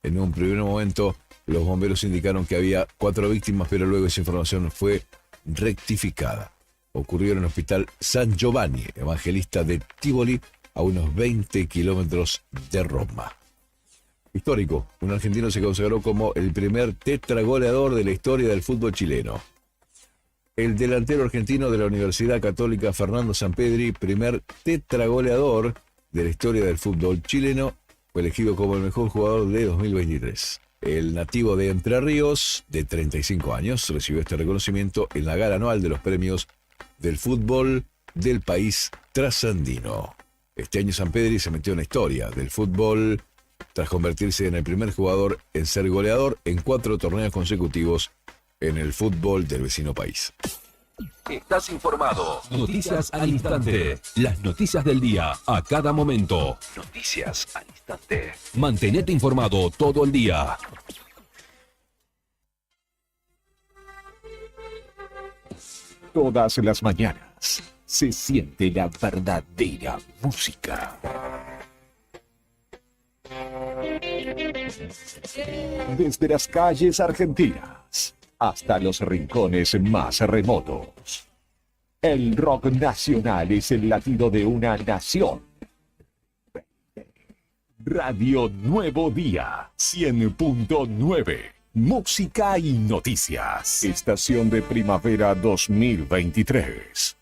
En un primer momento, los bomberos indicaron que había 4 víctimas, pero luego esa información fue rectificada. Ocurrió en el hospital San Giovanni Evangelista de Tivoli, a unos 20 kilómetros de Roma. Histórico, un argentino se consagró como el primer tetragoleador de la historia del fútbol chileno. El delantero argentino de la Universidad Católica Fernando Sampedri, primer tetragoleador de la historia del fútbol chileno, fue elegido como el mejor jugador de 2023. El nativo de Entre Ríos, de 35 años, recibió este reconocimiento en la gala anual de los premios del fútbol del país trasandino. Este año Sampedri se metió en la historia del fútbol tras convertirse en el primer jugador en ser goleador en 4 torneos consecutivos en el fútbol del vecino país. Estás informado. Noticias al instante. Las noticias del día a cada momento. Noticias al instante. Mantenete informado todo el día. Todas las mañanas se siente la verdadera música. Desde las calles argentinas hasta los rincones más remotos. El rock nacional es el latido de una nación. Radio Nuevo Día 100.9. Música y noticias. Estación de primavera 2023.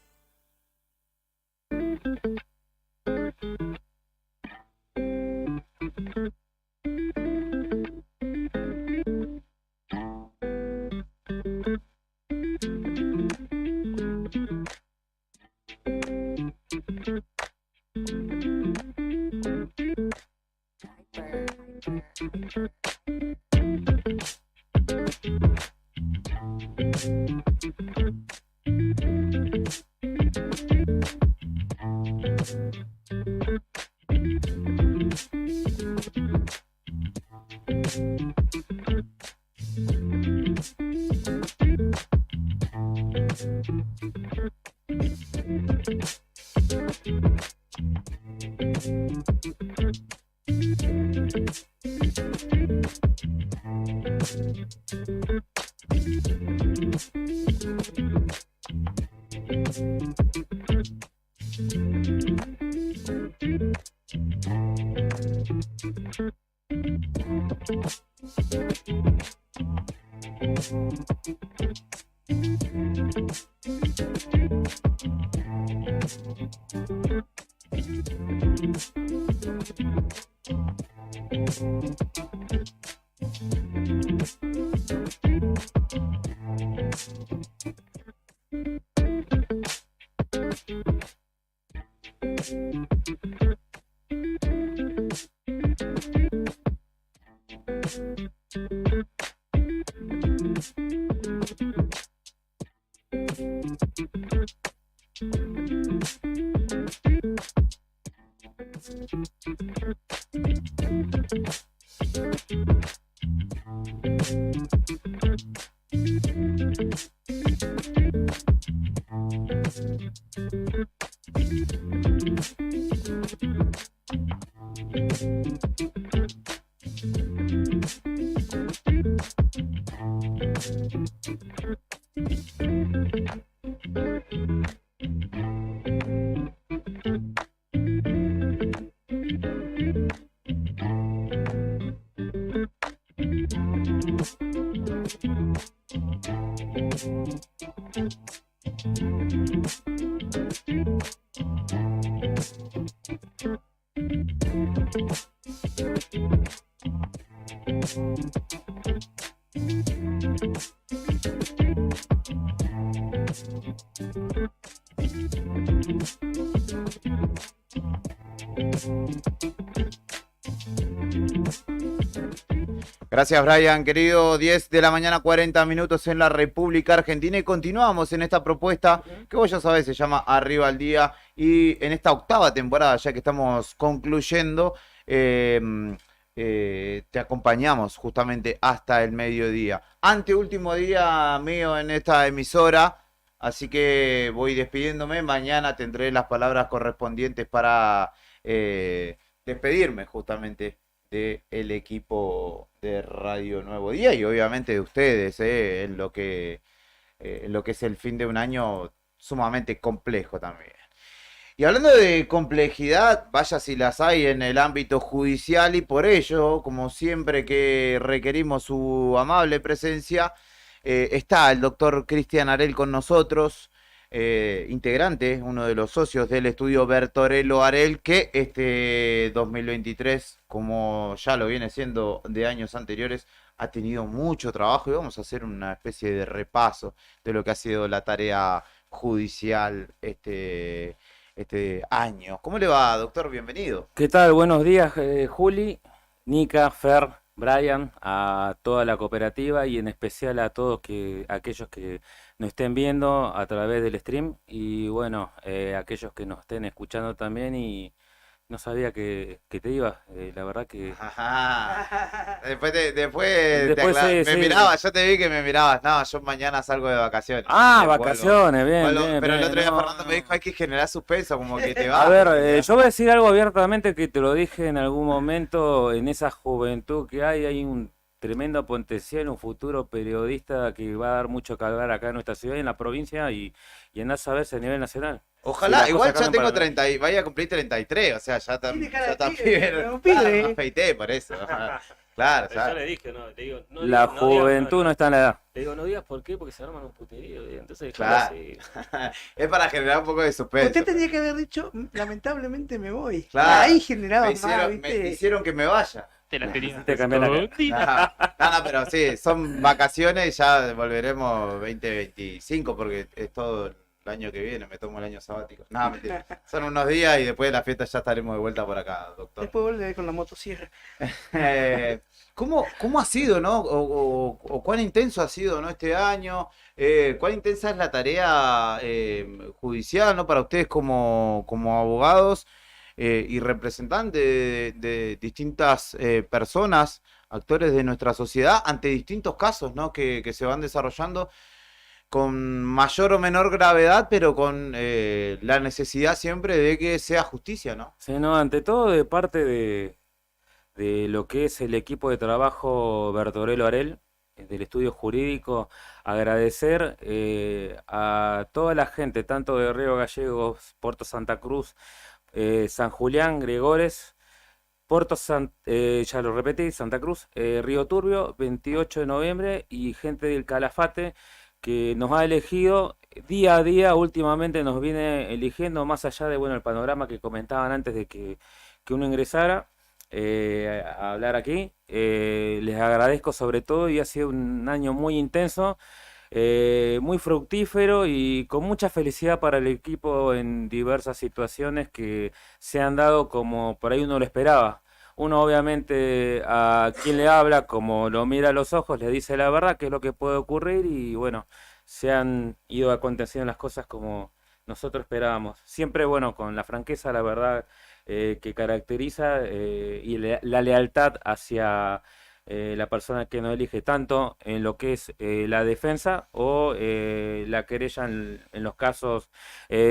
Gracias, Brian, querido. 10 de la mañana, 40 minutos en la República Argentina y continuamos en esta propuesta que vos ya sabés, se llama Arriba al Día, y en esta octava temporada, ya que estamos concluyendo, te acompañamos justamente hasta el mediodía. Anteúltimo día mío en esta emisora, así que voy despidiéndome. Mañana tendré las palabras correspondientes para despedirme justamente del equipo de Radio Nuevo Día y obviamente de ustedes, en lo que es el fin de un año sumamente complejo también. Y hablando de complejidad, vaya si las hay en el ámbito judicial, y por ello, como siempre que requerimos su amable presencia, está el doctor Cristian Arel con nosotros. integrante, uno de los socios del estudio Bertorello Arel, que este 2023, como ya lo viene siendo de años anteriores, ha tenido mucho trabajo y vamos a hacer una especie de repaso de lo que ha sido la tarea judicial este año. ¿Cómo le va, doctor? Bienvenido. ¿Qué tal? Buenos días, Juli, Nica, Fer, Brian, a toda la cooperativa y en especial a todos aquellos que nos estén viendo a través del stream y bueno, aquellos que nos estén escuchando también y no sabía que te ibas, la verdad que... Ajá. Después sí, me sí. miraba, yo te vi que me mirabas. No, yo mañana salgo de vacaciones. Ah, Vuelvo. vacaciones, bien, Vuelvo, bien, pero el bien, otro día no. Fernando me dijo, hay que generar suspenso, como que te va. A ver, yo voy a decir algo abiertamente que te lo dije en algún momento, en esa juventud que hay un tremendo potencial, un futuro periodista que va a dar mucho que hablar acá en nuestra ciudad y en la provincia y andar a saberse a nivel nacional. Ojalá, las igual cosas ya cambian tengo para mí. 30 y vaya a cumplir 33, o sea, ya Tiene cara ya de está pibe, pibe. pero un Claro, pibe. me afeité por eso. Ajá. Claro, Pero yo ya. le dije, no, le digo, no La digas- no digas- juventud no está en la edad. Le digo, no digas por qué, porque se arman un puterío. Entonces, Claro. así. Es para generar un poco de suspenso. Usted tendría que haber dicho, lamentablemente me voy. Claro. Ahí generaba me más, hicieron, ¿viste? me hicieron que me vaya. Te la Te cambié la cara. No, pero sí, son vacaciones y ya volveremos 2025 porque es todo el año que viene, me tomo el año sabático. No, mentira. Son unos días y después de la fiesta ya estaremos de vuelta por acá, doctor. Después vuelve con la motosierra. ¿Cómo ha sido, no? O cuán intenso ha sido, ¿no? Este año. ¿Cuán intensa es la tarea judicial, ¿no? Para ustedes como abogados y representantes de distintas personas, actores de nuestra sociedad, ante distintos casos, ¿no? Que se van desarrollando con mayor o menor gravedad, pero con la necesidad siempre de que sea justicia, ¿no? Sí, no, ante todo de parte de lo que es el equipo de trabajo Bertorello Arel, del estudio jurídico, agradecer a toda la gente, tanto de Río Gallegos, Puerto Santa Cruz, San Julián, Gregores, ya lo repetí, Santa Cruz, Río Turbio, 28 de noviembre, y gente del Calafate que nos ha elegido día a día, últimamente nos viene eligiendo más allá de, bueno, el panorama que comentaban antes de que uno ingresara a hablar aquí. Les agradezco sobre todo y ha sido un año muy intenso, muy fructífero y con mucha felicidad para el equipo en diversas situaciones que se han dado como por ahí uno lo esperaba. Uno obviamente a quien le habla, como lo mira a los ojos, le dice la verdad, qué es lo que puede ocurrir y bueno, se han ido aconteciendo las cosas como nosotros esperábamos. Siempre, bueno, con la franqueza, la verdad, que caracteriza y la lealtad hacia la persona que nos elige, tanto en lo que es la defensa o la querella en los casos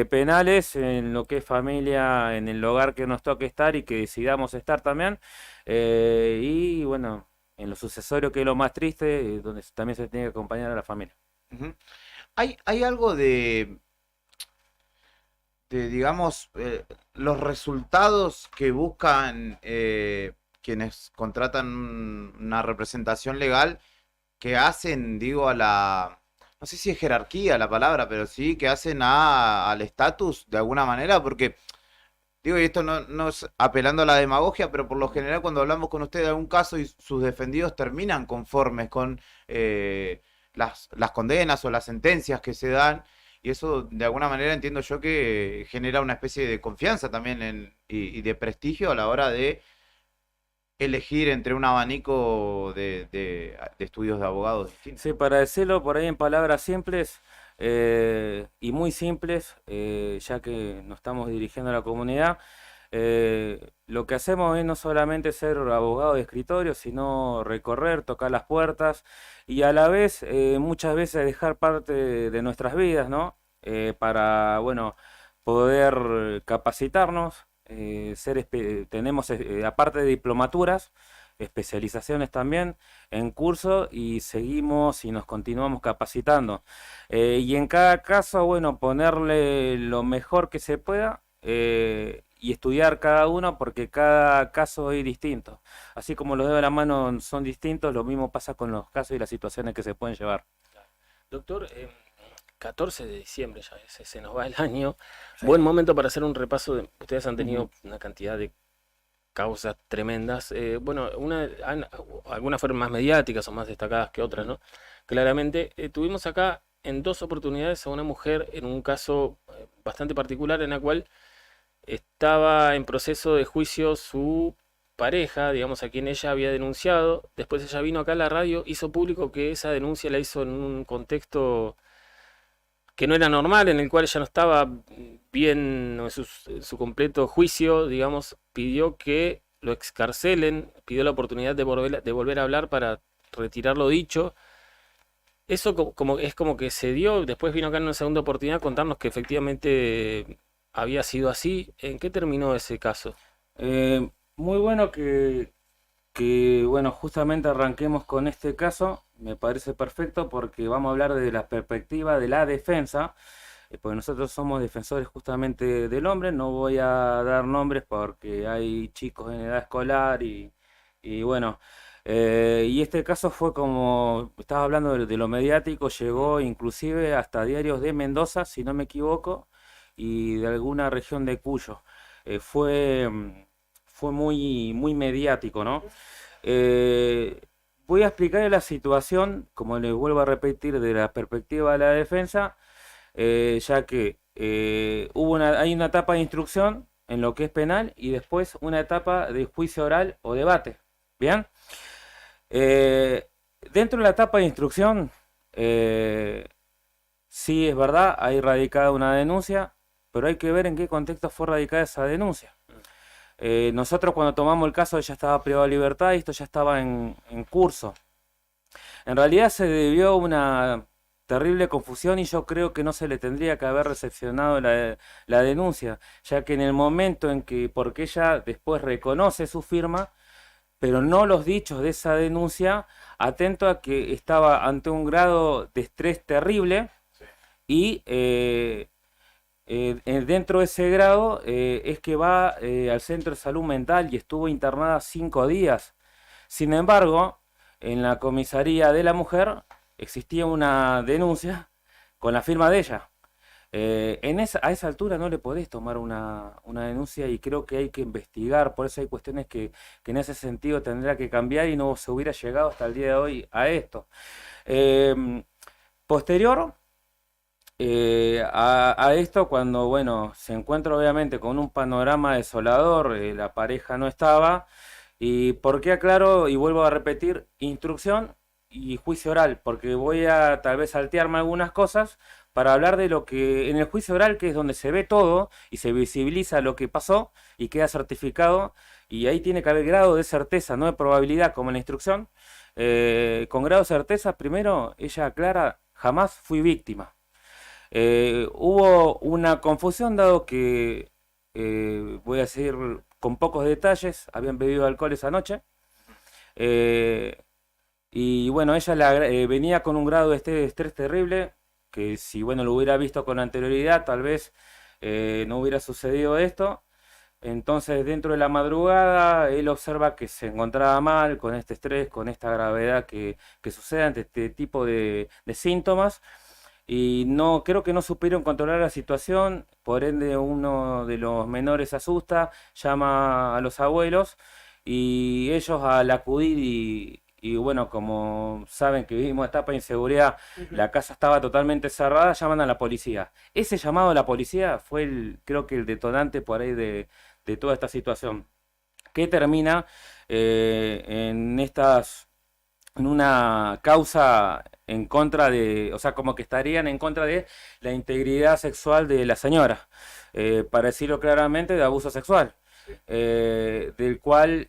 penales, en lo que es familia, en el hogar que nos toque estar y que decidamos estar también, y bueno, en lo sucesorio, que es lo más triste, donde también se tiene que acompañar a la familia. Ujú. Hay algo digamos, los resultados que buscan quienes contratan una representación legal, que hacen, digo, no sé si es jerarquía la palabra, pero sí que hacen al estatus de alguna manera, porque, digo, y esto no es apelando a la demagogia, pero por lo general cuando hablamos con usted de algún caso y sus defendidos terminan conformes con las condenas o las sentencias que se dan. Y eso, de alguna manera, entiendo yo que genera una especie de confianza también y de prestigio a la hora de elegir entre un abanico de estudios de abogados distintos. Sí, para decirlo por ahí en palabras simples y muy simples, ya que nos estamos dirigiendo a la comunidad, lo que hacemos es no solamente ser abogado de escritorio, sino recorrer, tocar las puertas y a la vez muchas veces dejar parte de nuestras vidas, ¿no? Para, bueno, poder capacitarnos, tenemos aparte de diplomaturas, especializaciones también en curso y seguimos y nos continuamos capacitando. Y en cada caso, bueno, ponerle lo mejor que se pueda y estudiar cada uno porque cada caso es distinto. Así como los dedos de la mano son distintos, lo mismo pasa con los casos y las situaciones que se pueden llevar. Doctor, 14 de diciembre, ya se nos va el año. Buen momento para hacer un repaso. Ustedes han tenido una cantidad de causas tremendas. Bueno, algunas fueron más mediáticas o más destacadas que otras, ¿no? Claramente, tuvimos acá en 2 oportunidades a una mujer en un caso bastante particular en la cual estaba en proceso de juicio su pareja, digamos, a quien ella había denunciado. Después ella vino acá a la radio, hizo público que esa denuncia la hizo en un contexto que no era normal, en el cual ella no estaba bien en su completo juicio, digamos, pidió que lo excarcelen, pidió la oportunidad de volver a hablar para retirar lo dicho. Eso es como que se dio, después vino acá en una segunda oportunidad a contarnos que efectivamente había sido así. ¿En qué terminó ese caso? Muy bueno que, bueno, justamente arranquemos con este caso. Me parece perfecto porque vamos a hablar de la perspectiva de la defensa, porque nosotros somos defensores justamente del hombre. No voy a dar nombres porque hay chicos en edad escolar y bueno, y este caso fue como, estaba hablando de lo mediático, llegó inclusive hasta diarios de Mendoza, si no me equivoco, y de alguna región de Cuyo. Fue muy, muy mediático, ¿no? Voy a explicar la situación, como les vuelvo a repetir, de la perspectiva de la defensa, ya que hay una etapa de instrucción en lo que es penal y después una etapa de juicio oral o debate. ¿Bien? Dentro de la etapa de instrucción, sí es verdad, hay radicada una denuncia, pero hay que ver en qué contexto fue radicada esa denuncia. Nosotros cuando tomamos el caso ella estaba privada de libertad y esto ya estaba en curso. En realidad se debió a una terrible confusión y yo creo que no se le tendría que haber recepcionado la denuncia, ya que en el momento en que, porque ella después reconoce su firma, pero no los dichos de esa denuncia, atento a que estaba ante un grado de estrés terrible y dentro de ese grado es que va al centro de salud mental y estuvo internada 5 días. Sin embargo, en la comisaría de la mujer existía una denuncia con la firma de ella. A esa altura no le podés tomar una denuncia y creo que hay que investigar, por eso hay cuestiones que en ese sentido tendrá que cambiar y no se hubiera llegado hasta el día de hoy a esto. Posterior a esto, cuando bueno, se encuentra obviamente con un panorama desolador, la pareja no estaba, y por qué aclaro y vuelvo a repetir, instrucción y juicio oral, porque voy a tal vez saltearme algunas cosas para hablar de lo que en el juicio oral, que es donde se ve todo y se visibiliza lo que pasó y queda certificado, y ahí tiene que haber grado de certeza, no de probabilidad como en la instrucción. Con grado de certeza, primero, ella aclara, jamás fui víctima. Hubo una confusión dado que, voy a decir con pocos detalles, habían bebido alcohol esa noche. Y bueno, ella venía con un grado de estrés terrible, que si bueno lo hubiera visto con anterioridad, tal vez no hubiera sucedido esto. Entonces, dentro de la madrugada, él observa que se encontraba mal con este estrés, con esta gravedad que sucede ante este tipo de síntomas. Y no, creo que no supieron controlar la situación, por ende uno de los menores se asusta, llama a los abuelos y ellos al acudir y bueno, como saben que vivimos etapa de inseguridad, la casa estaba totalmente cerrada, llaman a la policía. Ese llamado a la policía fue creo que el detonante por ahí de toda esta situación, que termina en una causa en contra de, o sea, como que estarían en contra de la integridad sexual de la señora, para decirlo claramente, de abuso sexual, del cual,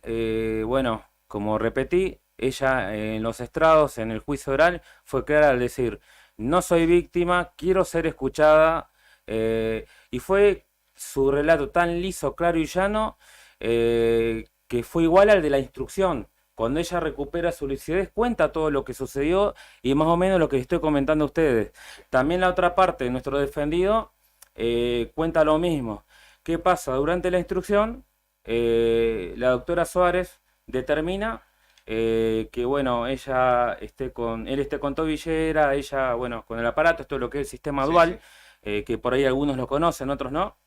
bueno, como repetí, ella en los estrados, en el juicio oral, fue clara al decir, no soy víctima, quiero ser escuchada, y fue su relato tan liso, claro y llano, que fue igual al de la instrucción. Cuando ella recupera su lucidez, cuenta todo lo que sucedió y más o menos lo que les estoy comentando a ustedes. También la otra parte, nuestro defendido, cuenta lo mismo. ¿Qué pasa? Durante la instrucción, la doctora Suárez determina que bueno, él esté con tobillera, ella, bueno, con el aparato, esto es lo que es el sistema Sí, dual, sí. que por ahí algunos lo conocen, otros no.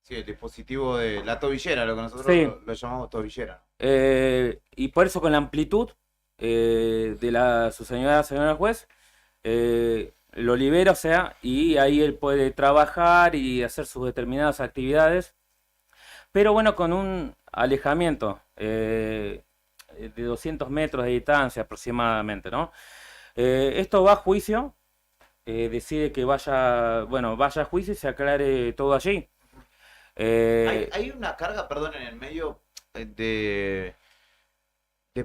Sí, el dispositivo de la tobillera, lo que nosotros Sí. lo llamamos tobillera. Y por eso con la amplitud de su señora juez, lo libera, o sea, y ahí él puede trabajar y hacer sus determinadas actividades, pero bueno, con un alejamiento de 200 metros de distancia aproximadamente, ¿no? Esto va a juicio, decide que vaya a juicio y se aclare todo allí. Hay una carga, perdón, en el medio de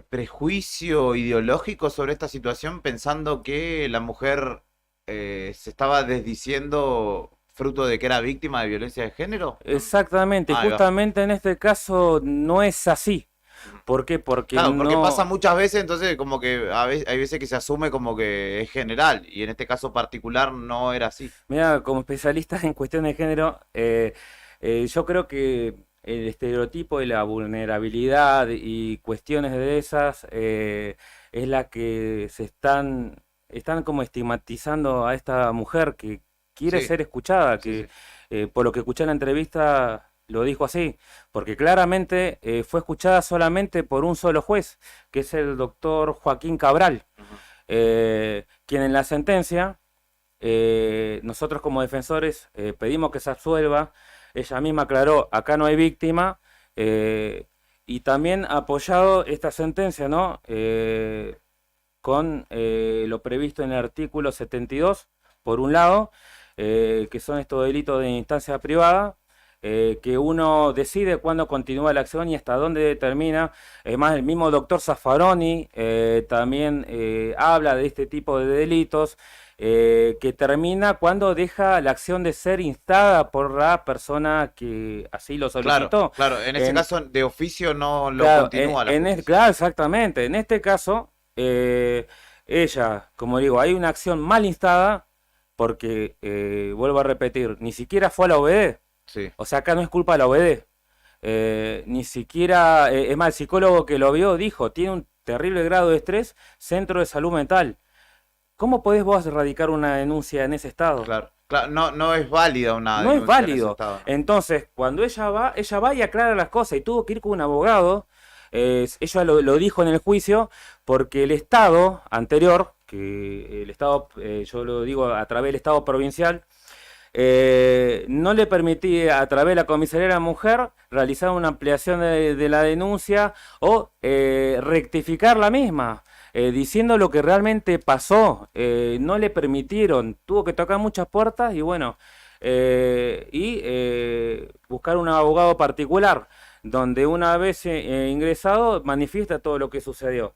prejuicio ideológico sobre esta situación, pensando que la mujer se estaba desdiciendo fruto de que era víctima de violencia de género. Exactamente, Ahí va. justamente en este caso no es así. ¿Por qué? Porque Claro, porque no... pasa muchas veces, entonces como que hay veces que se asume como que es general, y en este caso particular no era así. Mira, como especialista en cuestiones de género, yo creo que el estereotipo de la vulnerabilidad y cuestiones de esas es la que están como estigmatizando a esta mujer que quiere Sí, ser escuchada, sí, que sí. por lo que escuché en la entrevista lo dijo así, porque claramente fue escuchada solamente por un solo juez, que es el doctor Joaquín Cabral, quien en la sentencia nosotros como defensores pedimos que se absuelva. Ella misma aclaró, acá no hay víctima, y también ha apoyado esta sentencia, ¿no? Con lo previsto en el artículo 72, por un lado, que son estos delitos de instancia privada, que uno decide cuándo continúa la acción y hasta dónde termina. Es más, el mismo doctor Zaffaroni también habla de este tipo de delitos, que termina cuando deja la acción de ser instada por la persona que así lo solicitó. Claro, en ese caso de oficio no lo Claro, continúa la justicia. claro, exactamente. En este caso, ella, como digo, hay una acción mal instada porque, vuelvo a repetir, ni siquiera fue a la OBD. Sí. O sea, acá no es culpa de la OBD. Ni siquiera, es más, el psicólogo que lo vio dijo, tiene un terrible grado de estrés, centro de salud mental. ¿Cómo podés vos erradicar una denuncia en ese estado? Claro, no es válida una No es denuncia en ese válido. estado. Entonces, cuando ella va y aclara las cosas y tuvo que ir con un abogado, ella lo dijo en el juicio, porque el Estado anterior, que el Estado, yo lo digo a través del Estado provincial, no le permitía a través de la comisaría de la mujer realizar una ampliación de la denuncia o rectificar la misma. Diciendo lo que realmente pasó, no le permitieron, tuvo que tocar muchas puertas y bueno, buscar un abogado particular, donde una vez ingresado manifiesta todo lo que sucedió.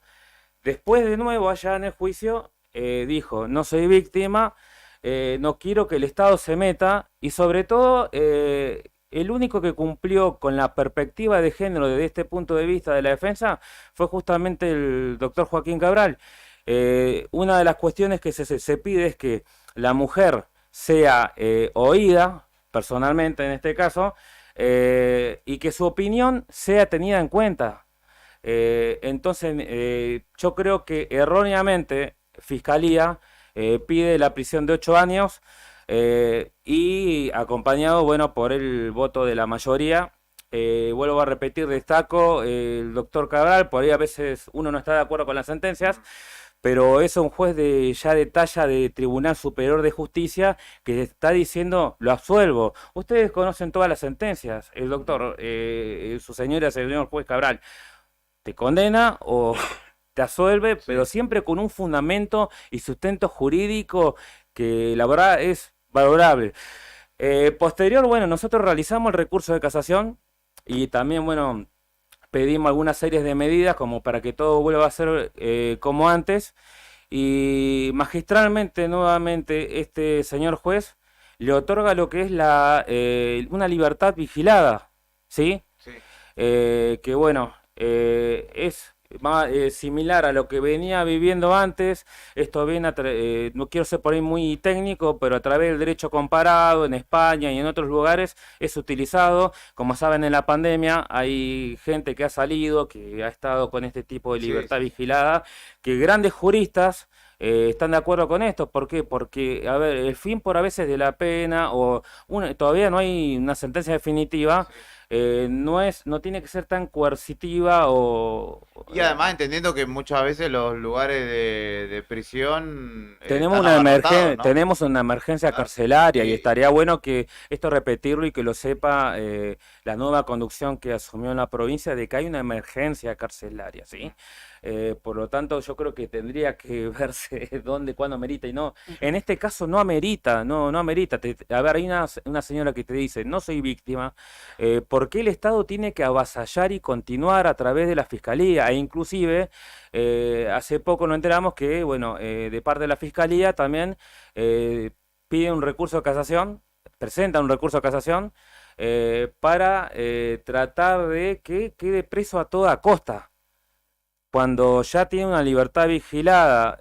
Después de nuevo allá en el juicio dijo, no soy víctima, no quiero que el Estado se meta y sobre todo el único que cumplió con la perspectiva de género desde este punto de vista de la defensa fue justamente el doctor Joaquín Cabral. Una de las cuestiones que se pide es que la mujer sea oída, personalmente en este caso, y que su opinión sea tenida en cuenta. Entonces, yo creo que erróneamente Fiscalía pide la prisión de 8 años y acompañado, bueno, por el voto de la mayoría. Vuelvo a repetir, destaco el doctor Cabral, por ahí a veces uno no está de acuerdo con las sentencias, pero es un juez ya de talla de Tribunal Superior de Justicia que está diciendo, lo absuelvo. Ustedes conocen todas las sentencias, el doctor, su señora, señor juez Cabral, te condena o te absuelve, pero siempre con un fundamento y sustento jurídico que la verdad es valorable. Posterior, bueno, nosotros realizamos el recurso de casación y también, bueno, pedimos algunas series de medidas como para que todo vuelva a ser como antes y magistralmente, nuevamente, este señor juez le otorga lo que es una libertad vigilada, ¿sí? Sí. Que bueno, es similar a lo que venía viviendo antes. Esto viene, no quiero ser por ahí muy técnico, pero a través del derecho comparado en España y en otros lugares es utilizado. Como saben, en la pandemia hay gente que ha salido, que ha estado con este tipo de Sí, libertad sí. vigilada, que grandes juristas están de acuerdo con esto. ¿Por qué? Porque, a ver, el fin por a veces de la pena, o todavía no hay una sentencia definitiva, no tiene que ser tan coercitiva Y además entendiendo que muchas veces los lugares de prisión tenemos están abarrotados, ¿no? tenemos una emergencia Claro. carcelaria y Y estaría bueno que esto repetirlo y que lo sepa la nueva conducción que asumió en la provincia de que hay una emergencia carcelaria, ¿sí? Por lo tanto, yo creo que tendría que verse dónde, cuándo amerita y no. En este caso no amerita, no amerita. A ver, hay una señora que te dice, no soy víctima, ¿por qué el Estado tiene que avasallar y continuar a través de la Fiscalía? E inclusive, hace poco nos enteramos que, bueno, de parte de la Fiscalía también pide un recurso de casación, presenta un recurso de casación para tratar de que quede preso a toda costa cuando ya tiene una libertad vigilada.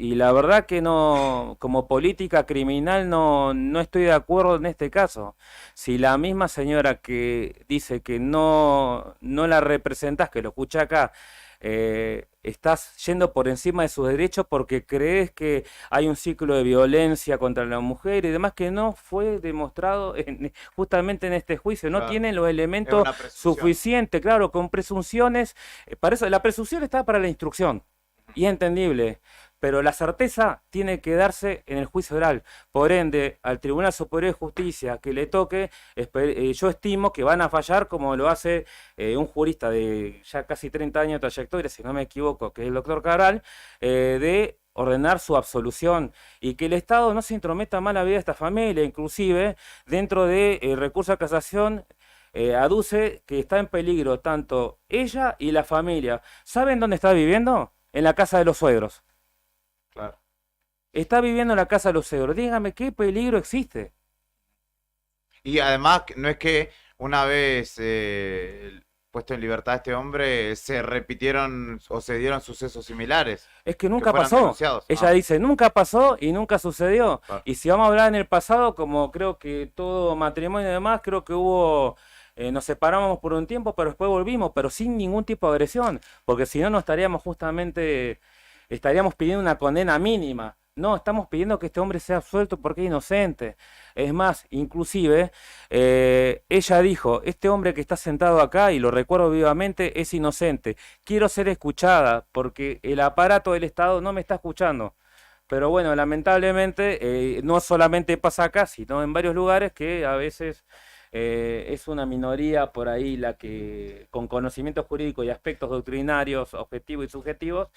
Y la verdad que no, como política criminal no estoy de acuerdo en este caso. Si la misma señora que dice que no la representás, que lo escuché acá, estás yendo por encima de sus derechos porque crees que hay un ciclo de violencia contra la mujer y demás que no fue demostrado justamente en este juicio, no Claro. tienen los Es elementos una presunción. suficientes, claro, con presunciones. Para eso la presunción está para la instrucción y es entendible, pero la certeza tiene que darse en el juicio oral. Por ende, al Tribunal Superior de Justicia que le toque, yo estimo que van a fallar como lo hace un jurista de ya casi 30 años de trayectoria, si no me equivoco, que es el doctor Cabral, de ordenar su absolución y que el Estado no se intrometa más en la vida de esta familia. Inclusive, dentro de recurso a casación, aduce que está en peligro tanto ella y la familia. ¿Saben dónde está viviendo? En la casa de los suegros. Claro. Está viviendo en la casa de los suegros. Dígame, ¿qué peligro existe? Y además, no es que una vez puesto en libertad a este hombre, se repitieron o se dieron sucesos similares Es que que nunca fueran pasó. denunciados. Ella Ah, dice, nunca pasó y nunca sucedió. claro. Y si vamos a hablar en el pasado, como creo que todo matrimonio y demás, creo que hubo, nos separamos por un tiempo, pero después volvimos, pero sin ningún tipo de agresión, porque si no, estaríamos pidiendo una condena mínima. No, estamos pidiendo que este hombre sea absuelto porque es inocente. Es más, inclusive, ella dijo, este hombre que está sentado acá, y lo recuerdo vivamente, es inocente. Quiero ser escuchada porque el aparato del Estado no me está escuchando. Pero bueno, lamentablemente, no solamente pasa acá, sino en varios lugares que a veces es una minoría por ahí la que, con conocimientos jurídicos y aspectos doctrinarios, objetivos y subjetivos,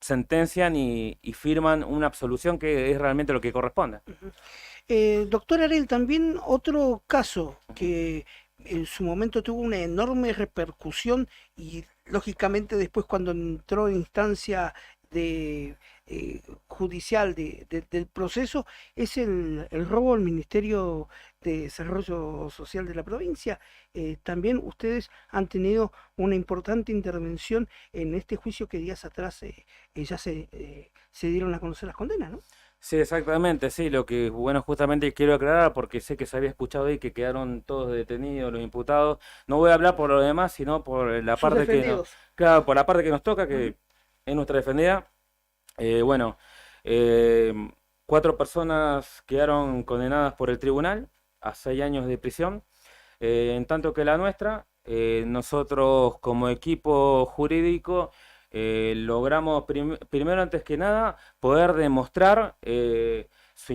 sentencian y firman una absolución que es realmente lo que corresponde. Doctor Arel, también otro caso que en su momento tuvo una enorme repercusión y lógicamente después cuando entró en instancia de judicial del proceso es el robo al Ministerio de Desarrollo Social de la provincia. También ustedes han tenido una importante intervención en este juicio que días atrás ya se dieron a conocer las condenas, ¿no? Sí, exactamente, sí, lo que, bueno, justamente quiero aclarar porque sé que se había escuchado ahí que quedaron todos detenidos, los imputados. No voy a hablar por lo demás, sino por la Sus parte que defendidos. claro, por la parte que nos toca, que es nuestra defendida. Bueno, 4 personas quedaron condenadas por el tribunal a 6 años de prisión, en tanto que la nuestra, nosotros como equipo jurídico logramos primero, antes que nada, poder demostrar su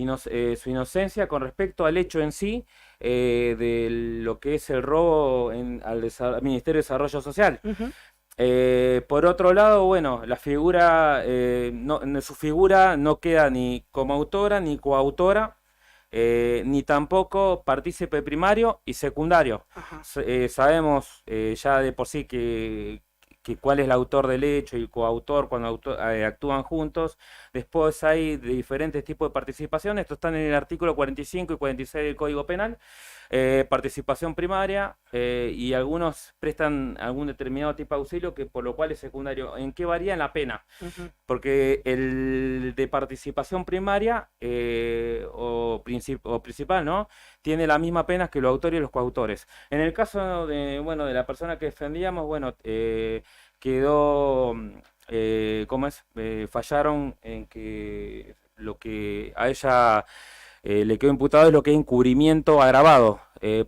inocencia con respecto al hecho en sí de lo que es el robo al Ministerio de Desarrollo Social. Ujú. Por otro lado, bueno, la figura, su figura no queda ni como autora ni coautora, ni tampoco partícipe primario y secundario. Ajá. Sabemos ya de por sí que cuál es el autor del hecho y el coautor cuando actúan juntos. Después hay de diferentes tipos de participación. Esto está en el artículo 45 y 46 del Código Penal. participación primaria y algunos prestan algún determinado tipo de auxilio que por lo cual es secundario. ¿En qué varía? En la pena? Porque el de participación primaria o principal, ¿no? Tiene la misma pena que los autores y los coautores. En el caso de, bueno, de la persona que defendíamos, bueno, quedó, ¿cómo es? Fallaron en que lo que a ella le quedó imputado es lo que es encubrimiento agravado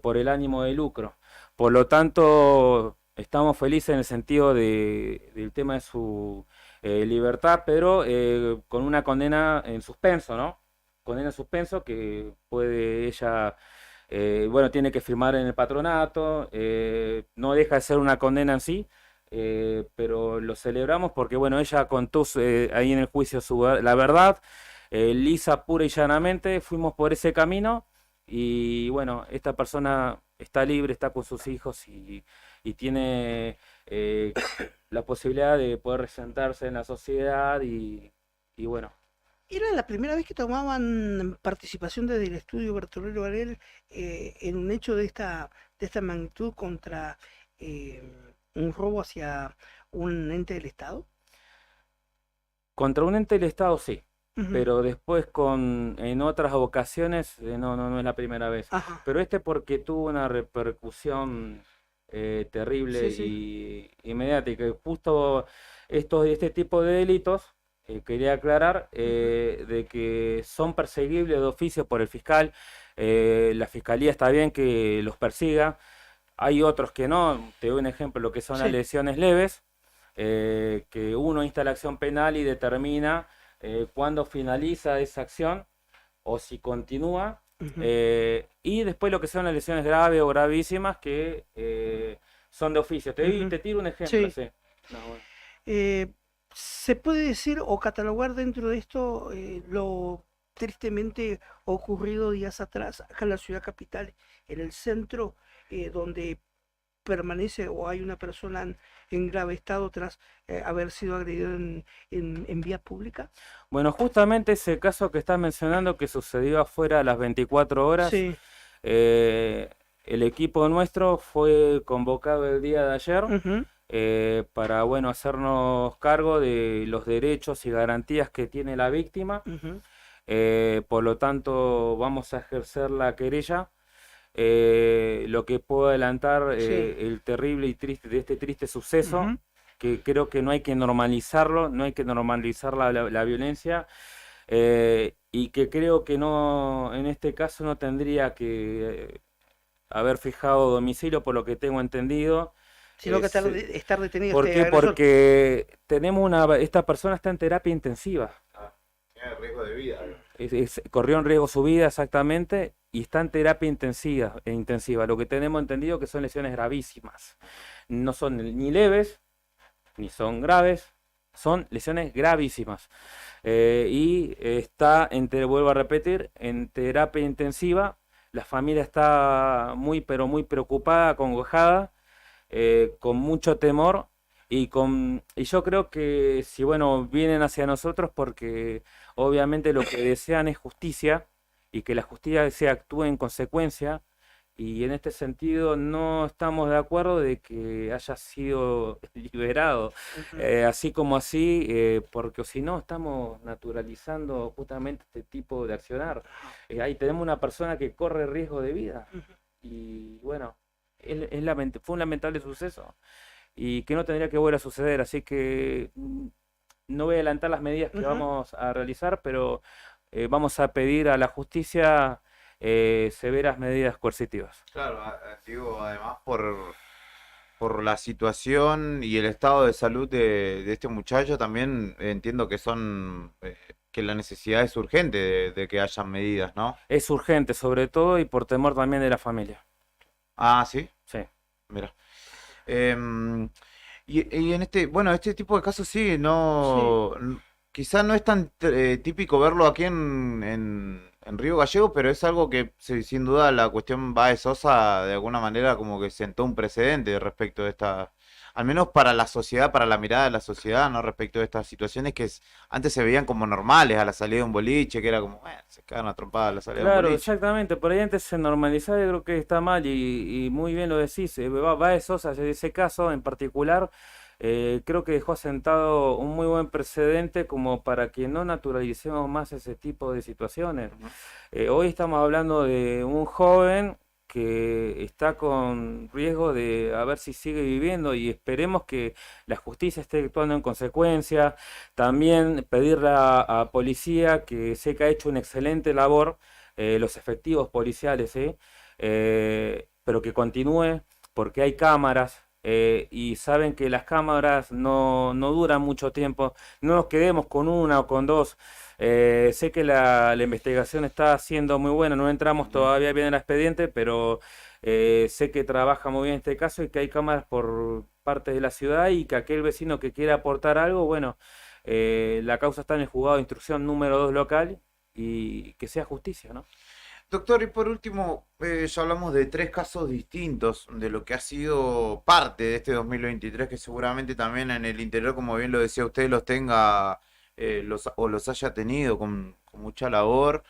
por el ánimo de lucro. Por lo tanto, estamos felices en el sentido del tema de su libertad, pero con una condena en suspenso, ¿no? Condena en suspenso que puede ella, bueno, tiene que firmar en el patronato, no deja de ser una condena en sí, pero lo celebramos porque, bueno, ella contó ahí en el juicio la verdad, lisa, pura y llanamente, fuimos por ese camino y, bueno, esta persona está libre, está con sus hijos y tiene la posibilidad de poder resentarse en la sociedad y bueno. Era la primera vez que tomaban participación desde el estudio Bertolero Varel en un hecho de esta magnitud contra un robo hacia un ente del Estado. Contra un ente del Estado sí, Ujú. pero después en otras ocasiones no es la primera vez. Ajá. Pero porque tuvo una repercusión terrible y mediática. Y justo este tipo de delitos, quería aclarar, de que son perseguibles de oficio por el fiscal. La fiscalía está bien que los persiga. Hay otros que no. Te doy un ejemplo, lo que son las lesiones leves, que uno insta la acción penal y determina cuándo finaliza esa acción o si continúa. Y después lo que son las lesiones graves o gravísimas que son de oficio. Te tiro un ejemplo. Sí. No, bueno. ¿Se puede decir o catalogar dentro de esto lo tristemente ocurrido días atrás acá en la ciudad capital, en el centro, donde permanece o hay una persona en grave estado tras haber sido agredido en vía pública? Bueno, justamente ese caso que estás mencionando que sucedió afuera a las 24 horas, Sí. El equipo nuestro fue convocado el día de ayer para, bueno, hacernos cargo de los derechos y garantías que tiene la víctima. Por lo tanto, vamos a ejercer la querella. Lo que puedo adelantar, el terrible y triste de este triste suceso, que creo que no hay que normalizarlo, no hay que normalizar la violencia, y que creo que no, en este caso no tendría que haber fijado domicilio, por lo que tengo entendido. Sino que estar detenido. ¿Por qué? Porque esta persona está en terapia intensiva. Tiene riesgo de vida. Corrió en riesgo su vida exactamente y está en terapia intensiva. Lo que tenemos entendido que son lesiones gravísimas. No son ni leves, ni son graves, son lesiones gravísimas. Y está, vuelvo a repetir, en terapia intensiva. La familia está muy, pero muy preocupada, acongojada, con mucho temor. Y yo creo que si, bueno, vienen hacia nosotros porque obviamente lo que desean es justicia y que la justicia se actúe en consecuencia, y en este sentido no estamos de acuerdo de que haya sido liberado así como así, porque si no estamos naturalizando justamente este tipo de accionar. Ahí tenemos una persona que corre riesgo de vida y bueno, fue un lamentable suceso y que no tendría que volver a suceder, así que no voy a adelantar las medidas que vamos a realizar, pero vamos a pedir a la justicia severas medidas coercitivas. Claro, digo, además por la situación y el estado de salud de este muchacho, también entiendo que que la necesidad es urgente de que hayan medidas, ¿no? Es urgente, sobre todo, y por temor también de la familia. Ah, ¿sí? Sí. Mira. Y en este tipo de casos sí, quizás no es tan típico verlo aquí en Río Gallegos, pero es algo que sin duda la cuestión Baez Sosa de alguna manera como que sentó un precedente respecto a al menos para la sociedad, para la mirada de la sociedad, ¿no? Respecto a estas situaciones que antes se veían como normales a la salida de un boliche, que era como, bueno, se cagan a trompadas a la salida de un Claro, boliche. exactamente, por ahí antes se normalizaba, yo creo que está mal y muy bien lo decís. Baez Sosa, ese caso en particular, creo que dejó asentado un muy buen precedente como para que no naturalicemos más ese tipo de situaciones. Hoy estamos hablando de un joven que está con riesgo de a ver si sigue viviendo y esperemos que la justicia esté actuando en consecuencia. También pedirle a policía, que sé que ha hecho una excelente labor, los efectivos policiales, pero que continúe porque hay cámaras. Y saben que las cámaras no duran mucho tiempo, no nos quedemos con una o con dos. Sé que la investigación está siendo muy buena, no entramos todavía bien en el expediente, pero sé que trabaja muy bien este caso y que hay cámaras por partes de la ciudad y que aquel vecino que quiera aportar algo, bueno, la causa está en el juzgado de instrucción número 2 local y que sea justicia, ¿no? Doctor, y por último, ya hablamos de 3 casos distintos de lo que ha sido parte de este 2023, que seguramente también en el interior, como bien lo decía usted, los tenga los haya tenido con mucha labor.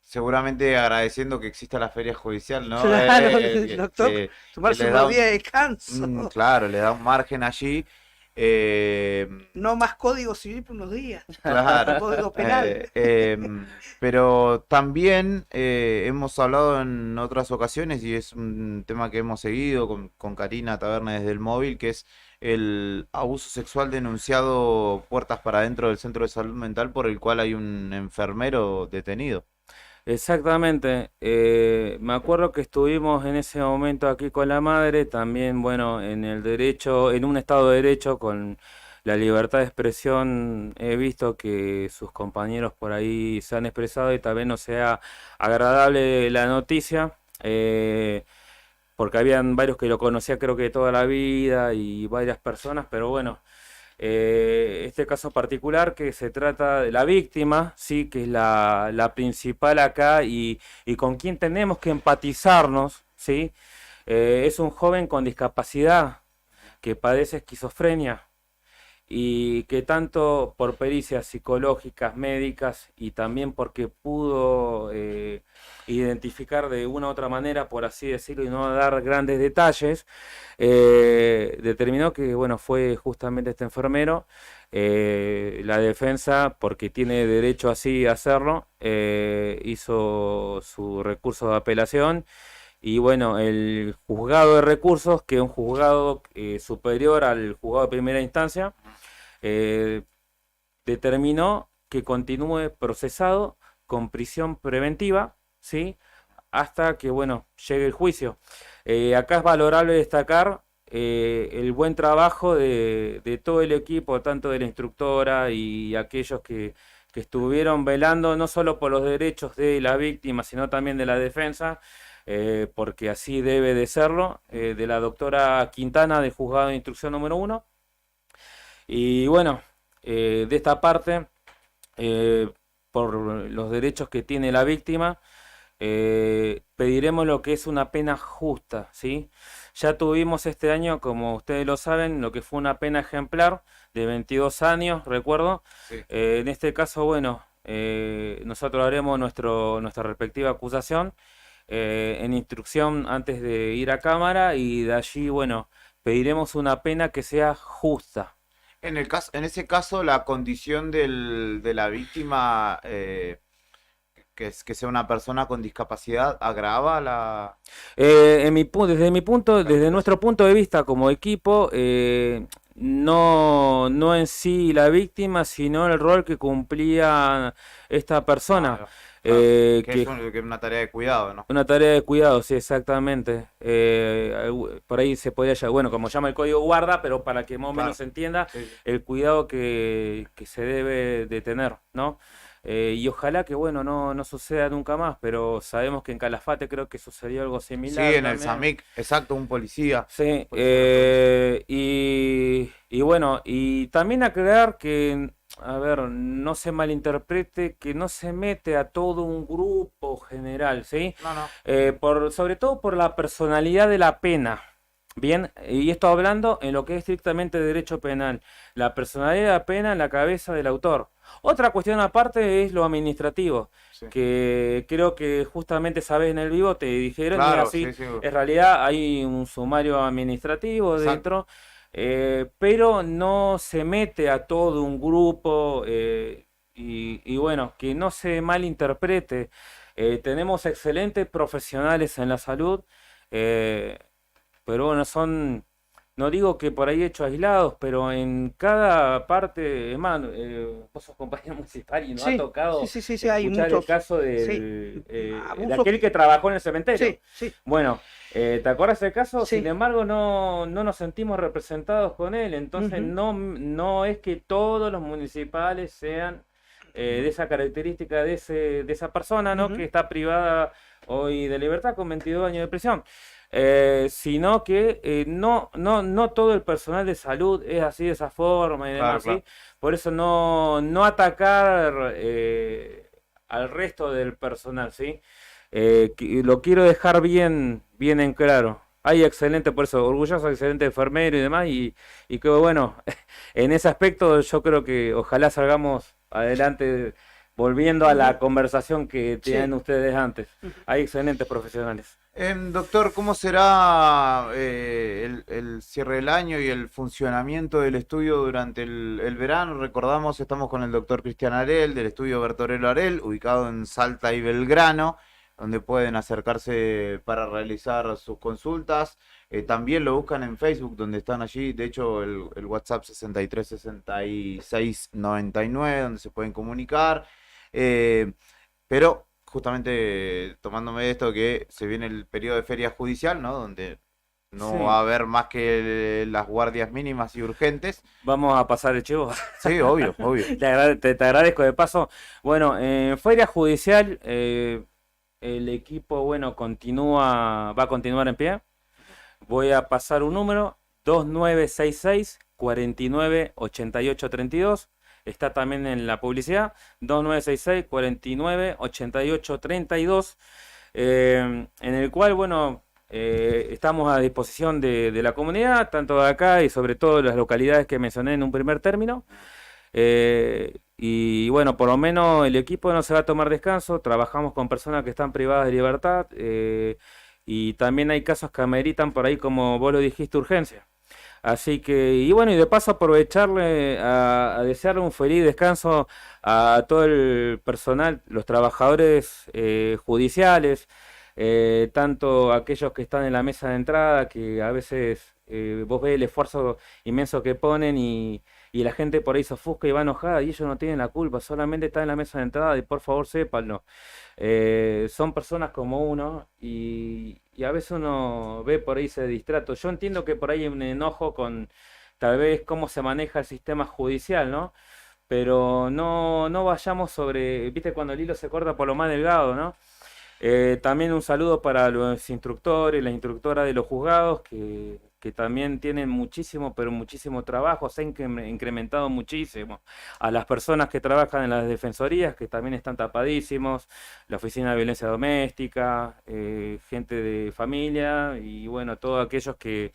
Seguramente agradeciendo que exista la feria judicial, ¿no? Claro, doctor, tomarse le da unos días de descanso. claro, le da un margen allí. No más código civil por unos días. Claro. Código penal. Pero también hemos hablado en otras ocasiones y es un tema que hemos seguido con Karina Taberna desde el móvil, que es el abuso sexual denunciado puertas para adentro del centro de salud mental por el cual hay un enfermero detenido. Exactamente, me acuerdo que estuvimos en ese momento aquí con la madre, también, bueno, en el derecho, en un estado de derecho con la libertad de expresión, he visto que sus compañeros por ahí se han expresado y tal vez no sea agradable la noticia, porque habían varios que lo conocía creo que de toda la vida y varias personas, pero bueno. Este caso particular que se trata de la víctima, sí, que es la principal acá y con quien tenemos que empatizarnos, sí, es un joven con discapacidad que padece esquizofrenia y que tanto por pericias psicológicas, médicas y también porque pudo identificar de una u otra manera, por así decirlo, y no dar grandes detalles, determinó que, bueno, fue justamente este enfermero. La defensa, porque tiene derecho así a hacerlo, hizo su recurso de apelación. Y bueno, el juzgado de recursos, que es un juzgado superior al juzgado de primera instancia, determinó que continúe procesado con prisión preventiva, ¿sí? Hasta que, bueno, llegue el juicio. Acá es valorable destacar el buen trabajo de todo el equipo, tanto de la instructora y aquellos que estuvieron velando no solo por los derechos de la víctima, sino también de la defensa, porque así debe de serlo, de la doctora Quintana del juzgado de instrucción número 1. Y bueno, de esta parte, por los derechos que tiene la víctima, pediremos lo que es una pena justa, ¿sí? Ya tuvimos este año, como ustedes lo saben, lo que fue una pena ejemplar de 22 años, recuerdo. Sí. En este caso, bueno, nosotros haremos nuestra respectiva acusación en instrucción antes de ir a cámara y de allí, bueno, pediremos una pena que sea justa. En ese caso, la condición de la víctima, que sea una persona con discapacidad, agrava la... Desde nuestro punto de vista como equipo, no en sí la víctima, sino el rol que cumplía esta persona. Claro, que es una tarea de cuidado, ¿no? Una tarea de cuidado, sí, exactamente. Por ahí se podría llamar, bueno, como llama el código guarda, pero para que más o menos se entienda el cuidado que se debe de tener, ¿no? Y ojalá que, bueno, no suceda nunca más, pero sabemos que en Calafate creo que sucedió algo similar. Sí, en el también. SAMIC, exacto, un policía. Sí, y bueno, y también aclarar que, a ver, no se malinterprete, que no se mete a todo un grupo general, ¿sí? No. Sobre todo por la personalidad de la pena. Bien, y esto hablando en lo que es estrictamente derecho penal, la personalidad de la pena en la cabeza del autor. Otra cuestión aparte es lo administrativo, Sí. que creo que justamente esa vez en el vivo te dijeron, y Claro, así, sí, sí. en realidad hay un sumario administrativo Exacto. dentro, pero no se mete a todo un grupo, y bueno, que no se malinterprete. Tenemos excelentes profesionales en la salud, eh, pero bueno, no digo que por ahí hechos aislados, pero en cada parte, hermano, vos sos compañero municipal y nos ha Sí, tocado sí, hay escuchar el muchos, caso sí, de abusos, aquel que trabajó en el cementerio. sí, sí, Bueno, ¿te acuerdas del caso? Sin sí, embargo, no nos sentimos representados con él, entonces ujú, no es que todos los municipales sean de esa característica de esa persona, ¿no? ujú, Que está privada hoy de libertad con 22 años de prisión. Sino que no todo el personal de salud es así de esa forma y Claro, demás, ¿sí? claro. Por eso no atacar al resto del personal, ¿sí? Lo quiero dejar bien en claro. Hay excelente, por eso, orgulloso, excelente enfermero y demás, y que bueno, en ese aspecto yo creo que ojalá salgamos adelante volviendo a la ujú, conversación que tenían sí, ustedes antes. ujú. Hay excelentes profesionales. Doctor, ¿cómo será el cierre del año y el funcionamiento del estudio durante el verano? Recordamos, estamos con el doctor Cristian Arel del estudio Bertorello Arel, ubicado en Salta y Belgrano, donde pueden acercarse para realizar sus consultas. También lo buscan en Facebook, donde están allí. De hecho, el WhatsApp 63 66 99, donde se pueden comunicar. Eh, pero justamente tomándome de esto que se viene el periodo de feria judicial, ¿no? Donde no Sí, va a haber más que las guardias mínimas y urgentes. vamos a pasar el chivo. Sí, obvio, obvio. Te agradezco de paso. Bueno, en Feria Judicial, el equipo, bueno, va a continuar en pie. Voy a pasar un número, 2966 498832. Está también en la publicidad, 2966 498832, en el cual, bueno, estamos a disposición de la comunidad, tanto de acá y sobre todo las localidades que mencioné en un primer término. Y bueno, por lo menos el equipo no se va a tomar descanso, trabajamos con personas que están privadas de libertad, y también hay casos que ameritan por ahí, como vos lo dijiste, urgencia. Así que, y bueno, y de paso aprovecharle a desearle un feliz descanso a todo el personal, los trabajadores judiciales, tanto aquellos que están en la mesa de entrada, que a veces vos ves el esfuerzo inmenso que ponen y la gente por ahí se ofusca y va enojada y ellos no tienen la culpa, solamente están en la mesa de entrada y por favor sépanlo. Son personas como uno y a veces uno ve por ahí ese distrato. Yo entiendo que por ahí hay un enojo con tal vez cómo se maneja el sistema judicial, ¿no? Pero no vayamos sobre, viste, cuando el hilo se corta por lo más delgado, ¿no? También un saludo para los instructores, las instructoras de los juzgados, que también tienen muchísimo, pero muchísimo trabajo, se ha incrementado muchísimo. A las personas que trabajan en las defensorías, que también están tapadísimos, la Oficina de Violencia Doméstica, gente de familia y bueno, todos aquellos que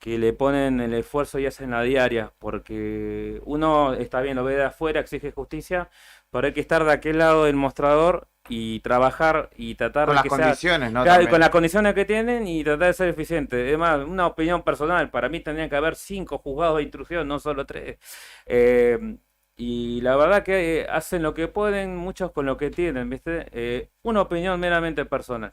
le ponen el esfuerzo y hacen la diaria, porque uno está bien, lo ve de afuera, exige justicia, pero hay que estar de aquel lado del mostrador y trabajar y tratar Con de las que sea, condiciones, ¿no? claro, y con También. las condiciones que tienen y tratar de ser eficiente. Es más, una opinión personal, para mí tendrían que haber 5 juzgados de instrucción, no solo 3. Y la verdad que hacen lo que pueden, muchos con lo que tienen, ¿viste? Una opinión meramente personal.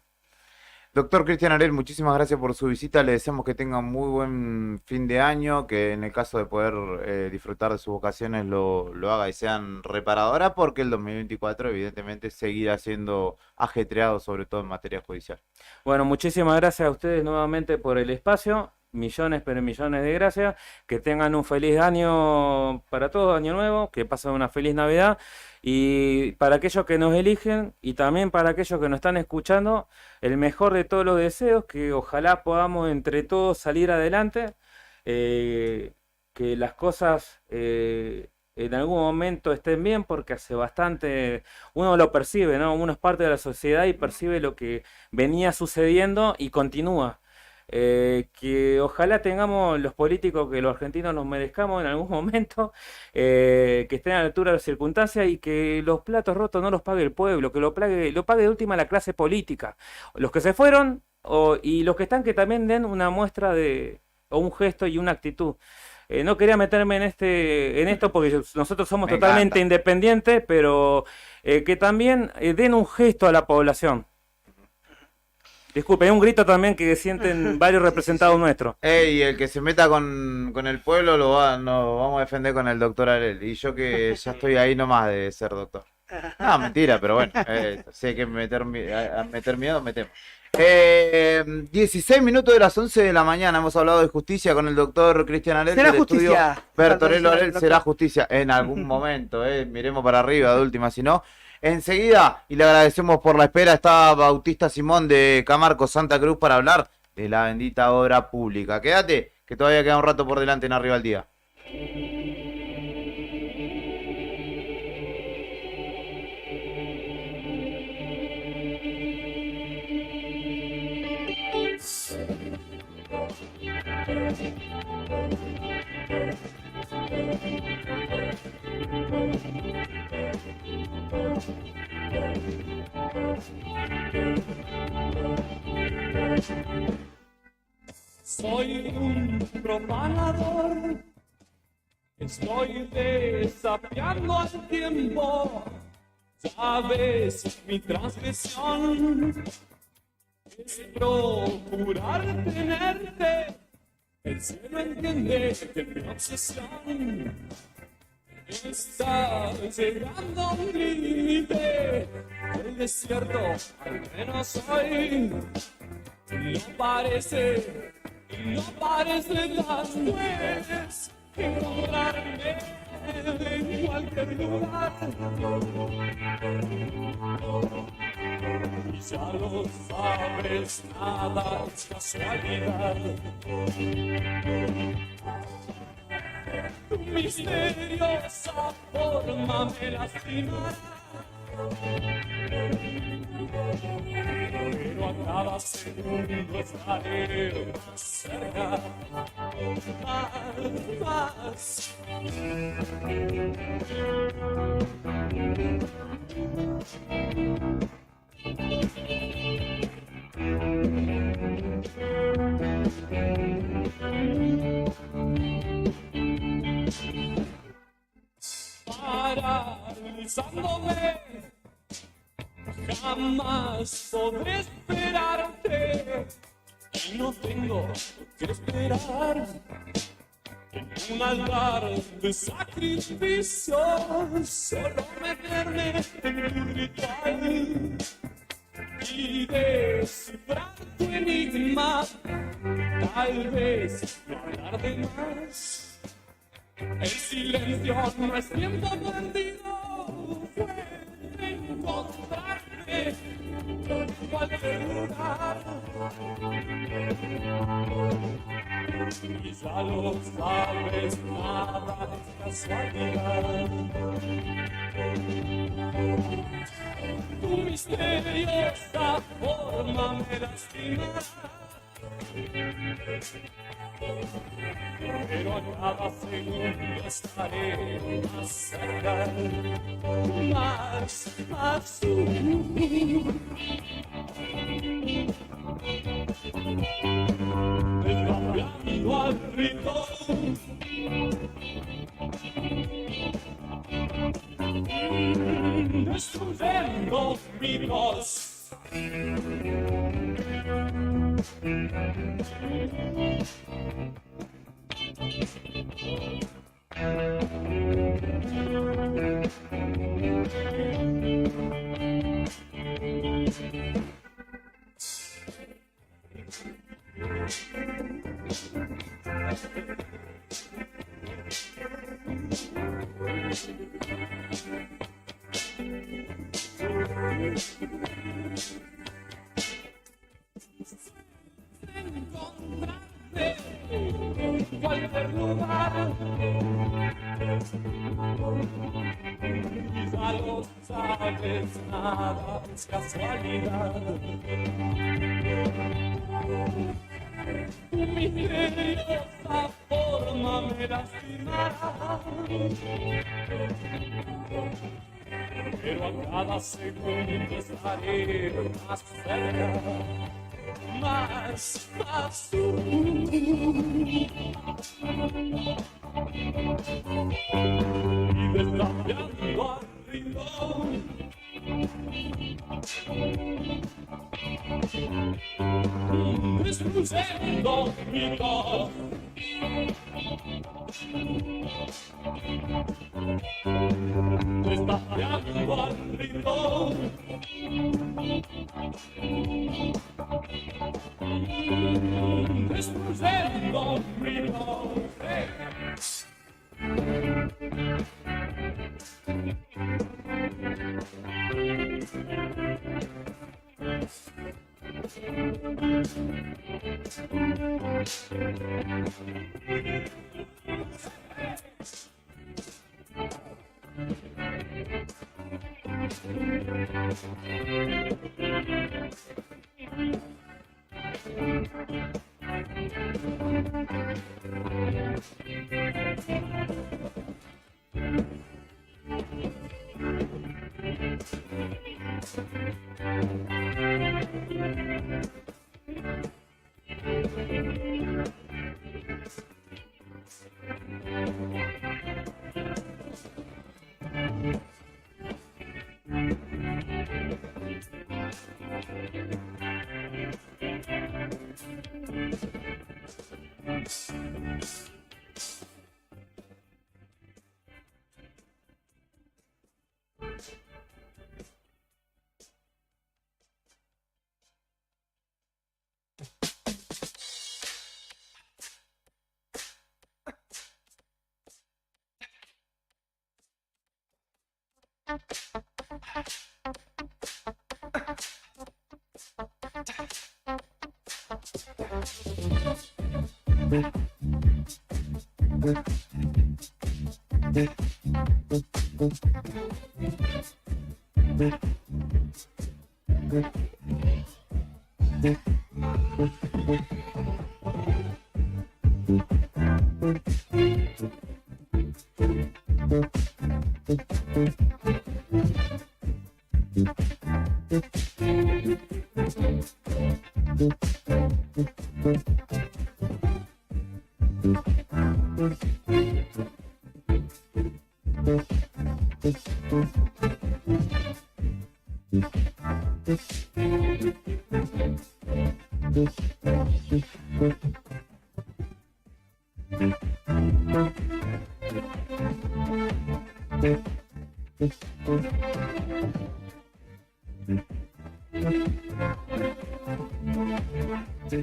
Doctor Cristian Arel, muchísimas gracias por su visita. Le deseamos que tenga un muy buen fin de año, que en el caso de poder disfrutar de sus vacaciones lo haga y sean reparadoras, porque el 2024 evidentemente seguirá siendo ajetreado, sobre todo en materia judicial. Bueno, muchísimas gracias a ustedes nuevamente por el espacio. Millones, pero millones de gracias. Que tengan un feliz año para todos, año nuevo. Que pasen una feliz Navidad. Y para aquellos que nos eligen y también para aquellos que nos están escuchando, el mejor de todos los deseos, que ojalá podamos entre todos salir adelante. Que las cosas en algún momento estén bien, porque hace bastante uno lo percibe, ¿no? Uno es parte de la sociedad y percibe lo que venía sucediendo y continúa. que ojalá tengamos los políticos que los argentinos nos merezcamos en algún momento, que estén a la altura de las circunstancias y que los platos rotos no los pague el pueblo, que lo pague de última la clase política. Los que se fueron y los que están que también den una muestra o un gesto y una actitud. No quería meterme en esto porque nosotros somos Me totalmente encanta. independientes, pero que también den un gesto a la población. Disculpe, hay un grito también que sienten varios representados nuestros. Ey, el que se meta con el pueblo lo vamos a defender con el doctor Arel. Y yo que ya estoy ahí nomás de ser doctor. No, mentira, pero bueno, si hay que meter miedo, metemos. 16 minutos de las 11 de la mañana. Hemos hablado de justicia con el doctor Cristian Arel Será del estudio justicia. Bertorello Arel. Doctor. Será justicia en algún momento. Miremos para arriba de última, si no. Enseguida, y le agradecemos por la espera, está Bautista Simón de Camargo, Santa Cruz, para hablar de la bendita obra pública. Quédate, que todavía queda un rato por delante en Arriba al Día. Soy un profanador, estoy desafiando al tiempo. Ya ves, mi transgresión es procurar tenerte. El cielo entiende que mi obsesión está llegando a un límite. El desierto, al menos hoy, no parece tan pues encontrarme en cualquier lugar. Y ya lo sabes, nada es casualidad. Tu misteriosa forma me lastima, pero a cada segundo estaré más cerca, más. Paralizándome, jamás podré esperarte. Y no tengo que esperar en un altar de sacrificio, solo meterme en tu ritual y descifrar tu enigma. Tal vez no hablar de más. El silencio no es tiempo perdido, puede encontrarme en cualquier lugar. Y ya lo sabes, nada es casualidad. Tu misteriosa forma me lastima, pero a cada segundo estaré más cerca, más desbablando al ritmo, destruyendo mi voz. Encontrarte en cualquier lugar. Y ya lo sabes, nada es casualidad. tu misteriosa forma me lastimará. Pero a cada segundo estaré más cerca, más tú. Y desafiando al ritmo, destruyendo mi voz. Desafiando al ritmo, destruyendo mi voz.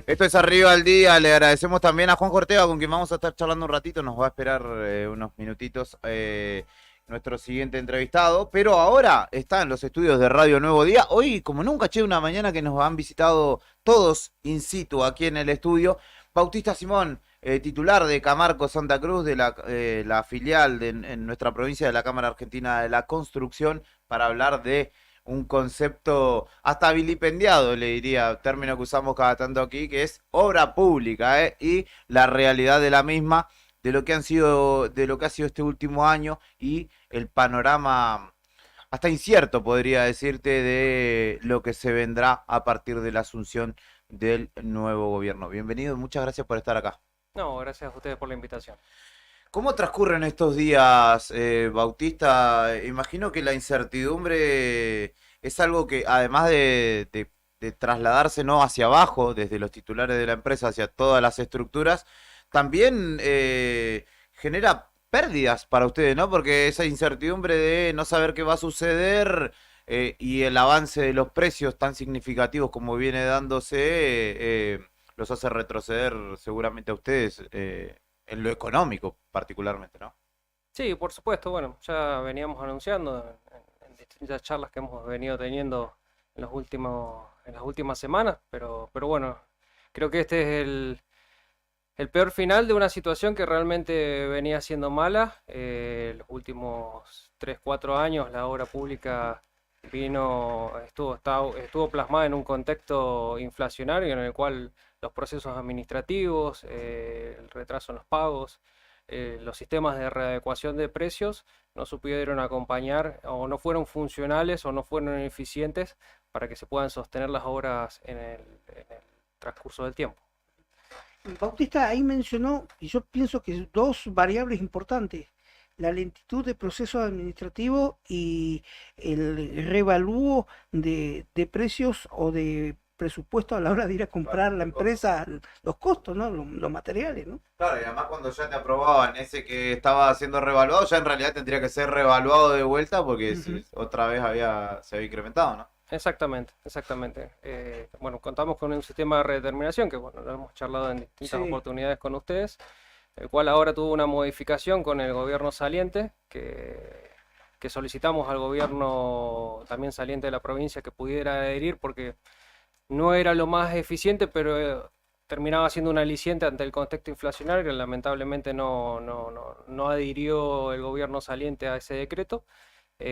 Esto es Arriba al Día. Le agradecemos también a Juan Ortega, con quien vamos a estar charlando un ratito. Nos va a esperar unos minutitos nuestro siguiente entrevistado. Pero ahora está en los estudios de Radio Nuevo Día. Hoy, como nunca, una mañana que nos han visitado todos in situ aquí en el estudio. Bautista Simón, titular de Camarco Santa Cruz, de la filial en nuestra provincia de la Cámara Argentina de la Construcción, para hablar de un concepto hasta vilipendiado, le diría, término que usamos cada tanto aquí, que es obra pública, y la realidad de la misma, de lo que ha sido este último año y el panorama hasta incierto, podría decirte, de lo que se vendrá a partir de la asunción del nuevo gobierno. Bienvenido, muchas gracias por estar acá. No, gracias a ustedes por la invitación. ¿Cómo transcurren estos días, Bautista? Imagino que la incertidumbre es algo que, además de trasladarse, ¿no?, hacia abajo, desde los titulares de la empresa hacia todas las estructuras, también genera pérdidas para ustedes, ¿no? Porque esa incertidumbre de no saber qué va a suceder y el avance de los precios tan significativos como viene dándose, los hace retroceder seguramente a ustedes en lo económico particularmente, ¿no? Sí, por supuesto. Bueno, ya veníamos anunciando en distintas charlas que hemos venido teniendo en las últimas semanas, pero bueno, creo que este es el peor final de una situación que realmente venía siendo mala. Los últimos 3, 4 años la obra pública estuvo plasmada en un contexto inflacionario en el cual los procesos administrativos, el retraso en los pagos, los sistemas de readecuación de precios no supieron acompañar o no fueron funcionales o no fueron eficientes para que se puedan sostener las obras en el transcurso del tiempo. Bautista ahí mencionó, y yo pienso que dos variables importantes: la lentitud de procesos administrativos y el revalúo de precios o de presupuesto a la hora de ir a comprar la empresa, los costos, ¿no? Los materiales, ¿no? Claro, y además cuando ya te aprobaban ese que estaba siendo revaluado, ya en realidad tendría que ser revaluado de vuelta porque otra vez se había incrementado, ¿no? Exactamente. Bueno, contamos con un sistema de redeterminación que, bueno, lo hemos charlado en distintas oportunidades con ustedes, el cual ahora tuvo una modificación con el gobierno saliente, que solicitamos al gobierno también saliente de la provincia que pudiera adherir porque no era lo más eficiente, pero terminaba siendo un aliciente ante el contexto inflacionario. Lamentablemente no adhirió el gobierno saliente a ese decreto,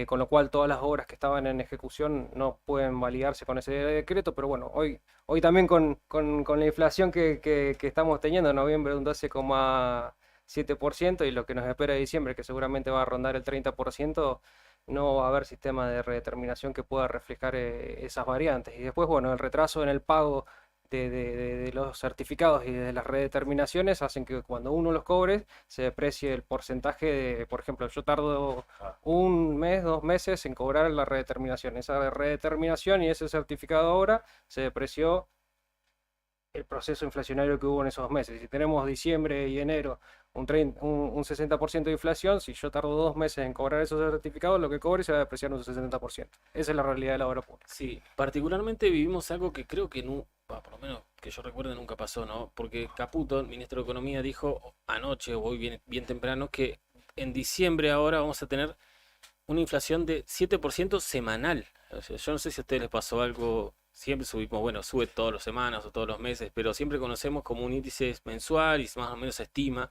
con lo cual todas las obras que estaban en ejecución no pueden validarse con ese decreto. Pero bueno, hoy también con la inflación que estamos teniendo en noviembre de un 12,7% y lo que nos espera de diciembre, que seguramente va a rondar el 30%, no va a haber sistema de redeterminación que pueda reflejar esas variantes. Y después, bueno, el retraso en el pago de los certificados y de las redeterminaciones hacen que cuando uno los cobre se deprecie el porcentaje por ejemplo, yo tardo un mes, 2 meses en cobrar la redeterminación. Esa redeterminación y ese certificado ahora se depreció el proceso inflacionario que hubo en esos meses. Si tenemos diciembre y enero un 60% de inflación, si yo tardo 2 meses en cobrar esos certificados, lo que cobre se va a depreciar un 60%. Esa es la realidad de la obra pública. Sí, particularmente vivimos algo que creo que por lo menos que yo recuerde nunca pasó, ¿no? Porque Caputo, el ministro de Economía, dijo anoche o hoy bien temprano que en diciembre ahora vamos a tener una inflación de 7% semanal. O sea, yo no sé si a ustedes les pasó algo. Siempre subimos, bueno, sube todas las semanas o todos los meses, pero siempre conocemos como un índice mensual y más o menos se estima.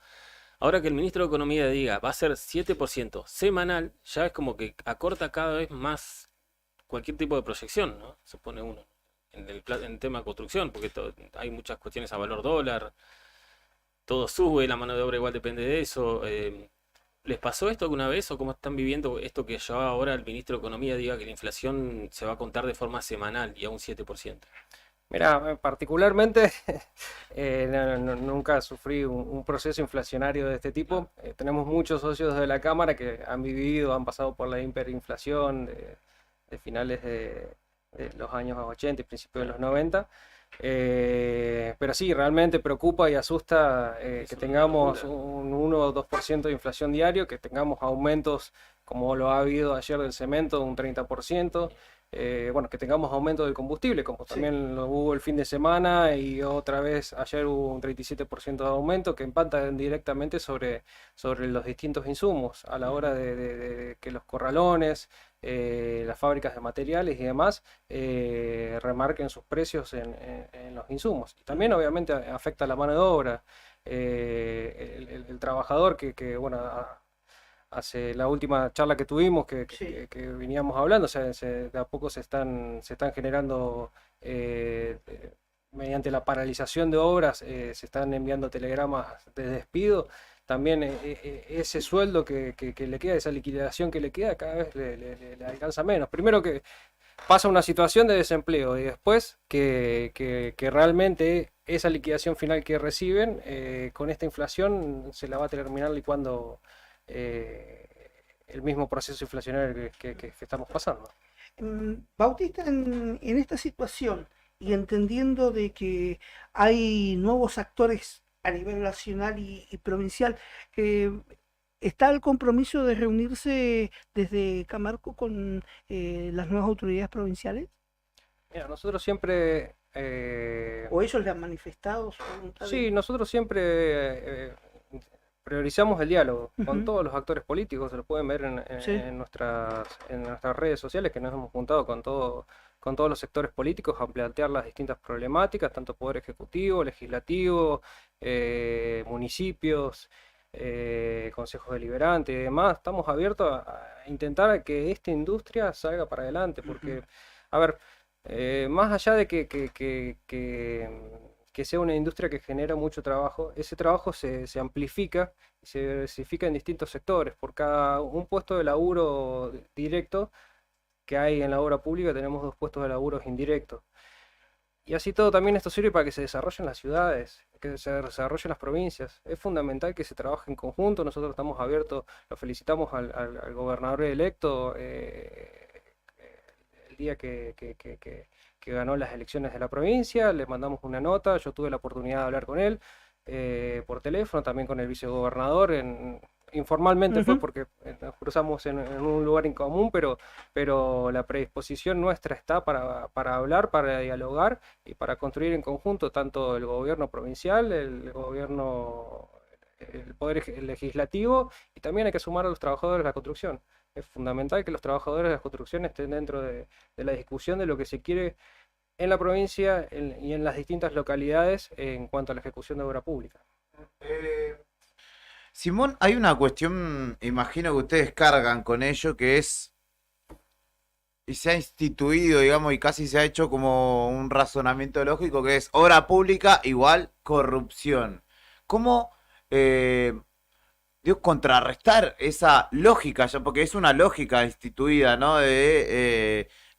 Ahora que el ministro de Economía diga va a ser 7% semanal, ya es como que acorta cada vez más cualquier tipo de proyección, ¿no? Supone uno, en el tema de construcción, porque hay muchas cuestiones a valor dólar, todo sube, la mano de obra igual depende de eso. ¿Les pasó esto alguna vez o cómo están viviendo esto que ya ahora el ministro de Economía diga que la inflación se va a contar de forma semanal y a un 7%? Mira, particularmente nunca sufrí un proceso inflacionario de este tipo. Tenemos muchos socios de la Cámara que han pasado por la hiperinflación de finales de los años 80 y principios de los 90. Pero sí, realmente preocupa y asusta que tengamos un 1 o 2% de inflación diario, que tengamos aumentos como lo ha habido ayer del cemento, un 30%. Bueno, que tengamos aumento del combustible, como también lo hubo el fin de semana, y otra vez ayer hubo un 37% de aumento que impacta directamente sobre los distintos insumos a la hora de que los corralones, las fábricas de materiales y demás remarquen sus precios en los insumos. Y también obviamente afecta a la mano de obra, el trabajador que bueno, hace la última charla que tuvimos, que veníamos hablando, o sea, de a poco se están generando, mediante la paralización de obras, se están enviando telegramas de despido. También ese sueldo que le queda, esa liquidación que le queda, cada vez le alcanza menos. Primero que pasa una situación de desempleo y después que realmente esa liquidación final que reciben, con esta inflación se la va a terminar licuando el mismo proceso inflacionario que estamos pasando. Bautista, en esta situación y entendiendo de que hay nuevos actores a nivel nacional y provincial, ¿está el compromiso de reunirse desde Camargo con las nuevas autoridades provinciales? Mira, nosotros siempre... ¿O ellos le han manifestado su voluntad? Sí, nosotros siempre... priorizamos el diálogo con todos los actores políticos. Se lo pueden ver en nuestras redes sociales, que nos hemos juntado con todos los sectores políticos a plantear las distintas problemáticas, tanto Poder Ejecutivo, Legislativo, municipios. consejos deliberantes y demás, estamos abiertos a intentar que esta industria salga para adelante, porque, a ver, más allá de que sea una industria que genera mucho trabajo, ese trabajo se amplifica y se diversifica en distintos sectores. Por cada un puesto de laburo directo que hay en la obra pública, tenemos 2 puestos de laburo indirectos. Y así todo también esto sirve para que se desarrollen las ciudades, que se desarrollen las provincias. Es fundamental que se trabaje en conjunto, nosotros estamos abiertos, lo felicitamos al gobernador electo el día que ganó las elecciones de la provincia, le mandamos una nota, yo tuve la oportunidad de hablar con él por teléfono, también con el vicegobernador, informalmente fue porque nos cruzamos en un lugar en común, pero la predisposición nuestra está para hablar, para dialogar y para construir en conjunto tanto el gobierno provincial, el poder legislativo, y también hay que sumar a los trabajadores de la construcción. Es fundamental que los trabajadores de la construcción estén dentro de la discusión de lo que se quiere en la provincia y en las distintas localidades en cuanto a la ejecución de obra pública. Simón, hay una cuestión, imagino que ustedes cargan con ello, que es, y se ha instituido, digamos, y casi se ha hecho como un razonamiento lógico, que es obra pública igual corrupción. ¿Cómo, digo, contrarrestar esa lógica, ya? Porque es una lógica instituida, ¿no?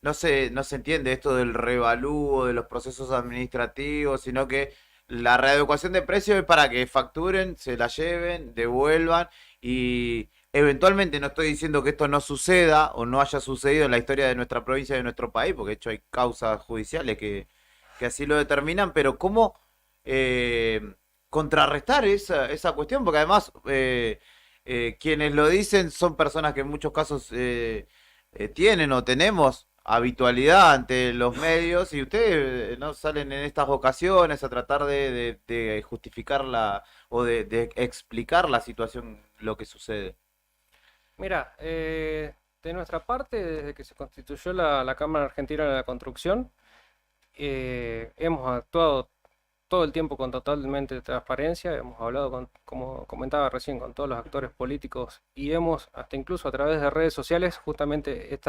No se entiende esto del revalúo, de los procesos administrativos, sino que la readecuación de precios es para que facturen, se la lleven, devuelvan, y eventualmente, no estoy diciendo que esto no suceda o no haya sucedido en la historia de nuestra provincia y de nuestro país, porque de hecho hay causas judiciales que así lo determinan, pero ¿cómo contrarrestar esa cuestión? Porque además quienes lo dicen son personas que en muchos casos tienen o tenemos habitualidad ante los medios, y ustedes no salen en estas ocasiones a tratar de justificar o de explicar la situación, lo que sucede. Mira, de nuestra parte, desde que se constituyó la Cámara Argentina de la Construcción, hemos actuado todo el tiempo con totalmente transparencia, hemos hablado, como comentaba recién, con todos los actores políticos, y hemos, hasta incluso a través de redes sociales, justamente